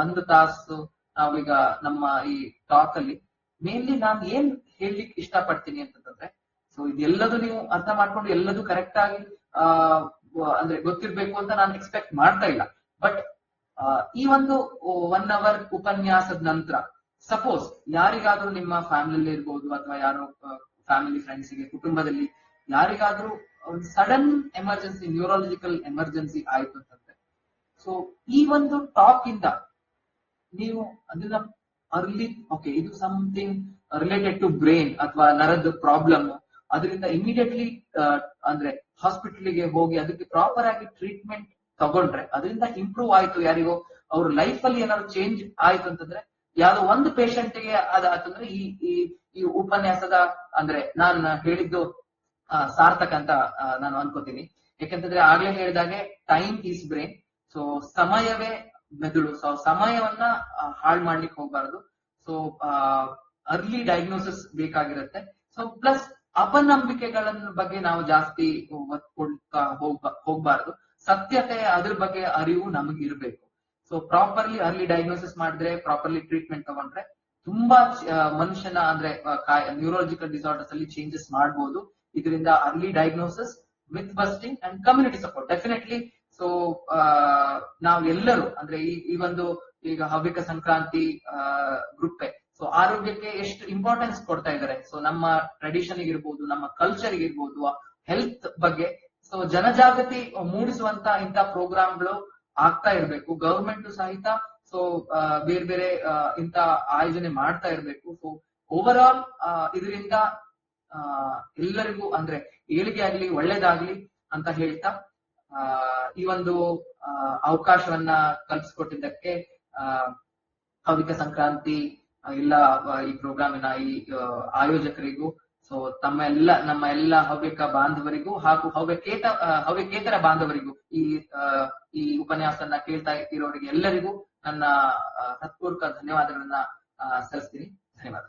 1 ತಾಸು ನಾವೀಗ ನಮ್ಮ ಈ ಟಾಕ್ ಅಲ್ಲಿ ಮೇನ್ಲಿ ನಾನು ಏನ್ ಹೇಳಲಿಕ್ಕೆ ಇಷ್ಟಪಡ್ತೀನಿ ಅಂತಂದ್ರೆ, ಸೊ ಇದೆಲ್ಲದು ನೀವು ಅರ್ಥ ಮಾಡ್ಕೊಂಡು ಎಲ್ಲದೂ ಕರೆಕ್ಟ್ ಆಗಿ ಅಂದ್ರೆ ಗೊತ್ತಿರ್ಬೇಕು ಅಂತ ನಾನು ಎಕ್ಸ್ಪೆಕ್ಟ್ ಮಾಡ್ತಾ ಇಲ್ಲ. ಬಟ್ ಈ ಒಂದು 1 ಅವರ್ ಉಪನ್ಯಾಸದ ನಂತರ ಸಪೋಸ್ ಯಾರಿಗಾದ್ರೂ ನಿಮ್ಮ ಫ್ಯಾಮಿಲಿ ಇರ್ಬೋದು ಅಥವಾ ಯಾರೋ ಫ್ಯಾಮಿಲಿ ಫ್ರೆಂಡ್ಸ್ಗೆ ಕುಟುಂಬದಲ್ಲಿ ಯಾರಿಗಾದ್ರೂ ಒಂದು ಸಡನ್ ಎಮರ್ಜೆನ್ಸಿ ನ್ಯೂರಾಲಜಿಕಲ್ ಎಮರ್ಜೆನ್ಸಿ ಆಯ್ತು ಅಂತಂದ್ರೆ ಸೊ ಈ ಒಂದು ಟಾಕ್ ಇಂದ ನೀವು ಅದನ್ನ ಅರ್ಲಿ ಓಕೆ ಇದು ಸಮಥಿಂಗ್ ರಿಲೇಟೆಡ್ ಟು ಬ್ರೈನ್ ಅಥವಾ ನರದ ಪ್ರಾಬ್ಲಮ್, ಅದರಿಂದ ಇಮಿಡಿಯೇಟ್ಲಿ ಅಂದ್ರೆ ಹಾಸ್ಪಿಟಲ್ಗೆ ಹೋಗಿ ಅದಕ್ಕೆ ಪ್ರಾಪರ್ ಆಗಿ ಟ್ರೀಟ್ಮೆಂಟ್ ತಗೊಂಡ್ರೆ ಅದರಿಂದ ಇಂಪ್ರೂವ್ ಆಯ್ತು, ಯಾರಿಗೋ ಅವ್ರ ಲೈಫ್ ಅಲ್ಲಿ ಏನಾದ್ರು ಚೇಂಜ್ ಆಯ್ತು ಅಂತಂದ್ರೆ ಯಾವ್ದೋ ಒಂದು ಪೇಷಂಟ್ ಗೆ ಅದಾತಂದ್ರೆ ಈ ಉಪನ್ಯಾಸದ ಅಂದ್ರೆ ನಾನು ಹೇಳಿದ್ದು ಸಾರ್ಥಕ ಅಂತ ನಾನು ಅನ್ಕೋತೀನಿ. ಯಾಕಂತಂದ್ರೆ ಆಗ್ಲೇ ಹೇಳಿದಾಗೆ ಟೈಮ್ ಈಸ್ ಬ್ರೈನ್. ಸೊ ಸಮಯವೇ ಮೆದುಳು. ಸೊ ಸಮಯವನ್ನ ಹಾಳು ಮಾಡ್ಲಿಕ್ಕೆ ಹೋಗ್ಬಾರ್ದು. ಸೊ ಅರ್ಲಿ ಡಯಾಗ್ನೋಸಿಸ್ ಬೇಕಾಗಿರುತ್ತೆ. ಸೊ ಪ್ಲಸ್ ಅಪನಂಬಿಕೆಗಳ ಬಗ್ಗೆ ನಾವು ಜಾಸ್ತಿ ಒತ್ತು ಕೊಡ್ತಾ ಹೋಗ್ಬಾರ್ದು. ಸತ್ಯತೆ ಅದ್ರ ಬಗ್ಗೆ ಅರಿವು ನಮಗಿರ್ಬೇಕು. ಸೊ ಪ್ರಾಪರ್ಲಿ ಅರ್ಲಿ ಡಯಾಗ್ನೋಸಿಸ್ ಮಾಡಿದ್ರೆ, ಪ್ರಾಪರ್ಲಿ ಟ್ರೀಟ್ಮೆಂಟ್ ತಗೊಂಡ್ರೆ ತುಂಬಾ ಮನುಷ್ಯನ ಅಂದ್ರೆ ನ್ಯೂರಾಲಜಿಕಲ್ ಡಿಸಾರ್ಡರ್ಸ್ ಅಲ್ಲಿ ಚೇಂಜಸ್ ಮಾಡಬಹುದು. ಇದರಿಂದ early diagnosis, myth busting and community support definitely. So ನಾವೆಲ್ಲರೂ ಅಂದ್ರೆ ಈ ಒಂದು ಈಗ ಹವ್ಯಕ ಸಂಕ್ರಾಂತಿ ಗ್ರೂಪ್ ಸೊ ಆರೋಗ್ಯಕ್ಕೆ ಎಷ್ಟು ಇಂಪಾರ್ಟೆನ್ಸ್ ಕೊಡ್ತಾ ಇದ್ದಾರೆ. ಸೊ ನಮ್ಮ ಟ್ರೆಡಿಷನ್ ಇರ್ಬೋದು, ನಮ್ಮ ಕಲ್ಚರ್ ಇರ್ಬೋದು, ಹೆಲ್ತ್ ಬಗ್ಗೆ ಸೊ ಜನಜಾಗೃತಿ ಮೂಡಿಸುವಂತ ಇಂಥ ಪ್ರೋಗ್ರಾಮ್ಗಳು ಆಗ್ತಾ ಇರ್ಬೇಕು. ಗವರ್ಮೆಂಟ್ ಸಹಿತ ಸೊ ಬೇರೆ ಬೇರೆ ಇಂತ ಆಯೋಜನೆ ಮಾಡ್ತಾ ಇರ್ಬೇಕು. ಸೊ ಓವರ್ ಆಲ್ ಇದರಿಂದ ಎಲ್ಲರಿಗೂ ಅಂದ್ರೆ ಏಳಿಗೆ ಆಗ್ಲಿ ಒಳ್ಳೇದಾಗ್ಲಿ ಅಂತ ಹೇಳ್ತಾ ಈ ಒಂದು ಅವಕಾಶವನ್ನ ಕಲ್ಪಿಸ್ಕೊಟ್ಟಿದ್ದಕ್ಕೆ ಹವ್ಯಕ ಸಂಕ್ರಾಂತಿ ಇಲ್ಲ ಈ ಪ್ರೋಗ್ರಾಮಿನ ಈ ಆಯೋಜಕರಿಗೂ ಸೊ ನಮ್ಮ ಎಲ್ಲ ಹವ್ಯಕ ಬಾಂಧವರಿಗೂ ಹಾಗೂ ಹವ್ಯಕೇತರ ಬಾಂಧವರಿಗೂ ಈ ಉಪನ್ಯಾಸವನ್ನ ಕೇಳ್ತಾ ಇರೋರಿಗೆ ಎಲ್ಲರಿಗೂ ನನ್ನ ಹೃತ್ಪೂರ್ವಕ ಧನ್ಯವಾದಗಳನ್ನ ಸಲ್ಲಿಸ್ತೀನಿ. ಧನ್ಯವಾದ.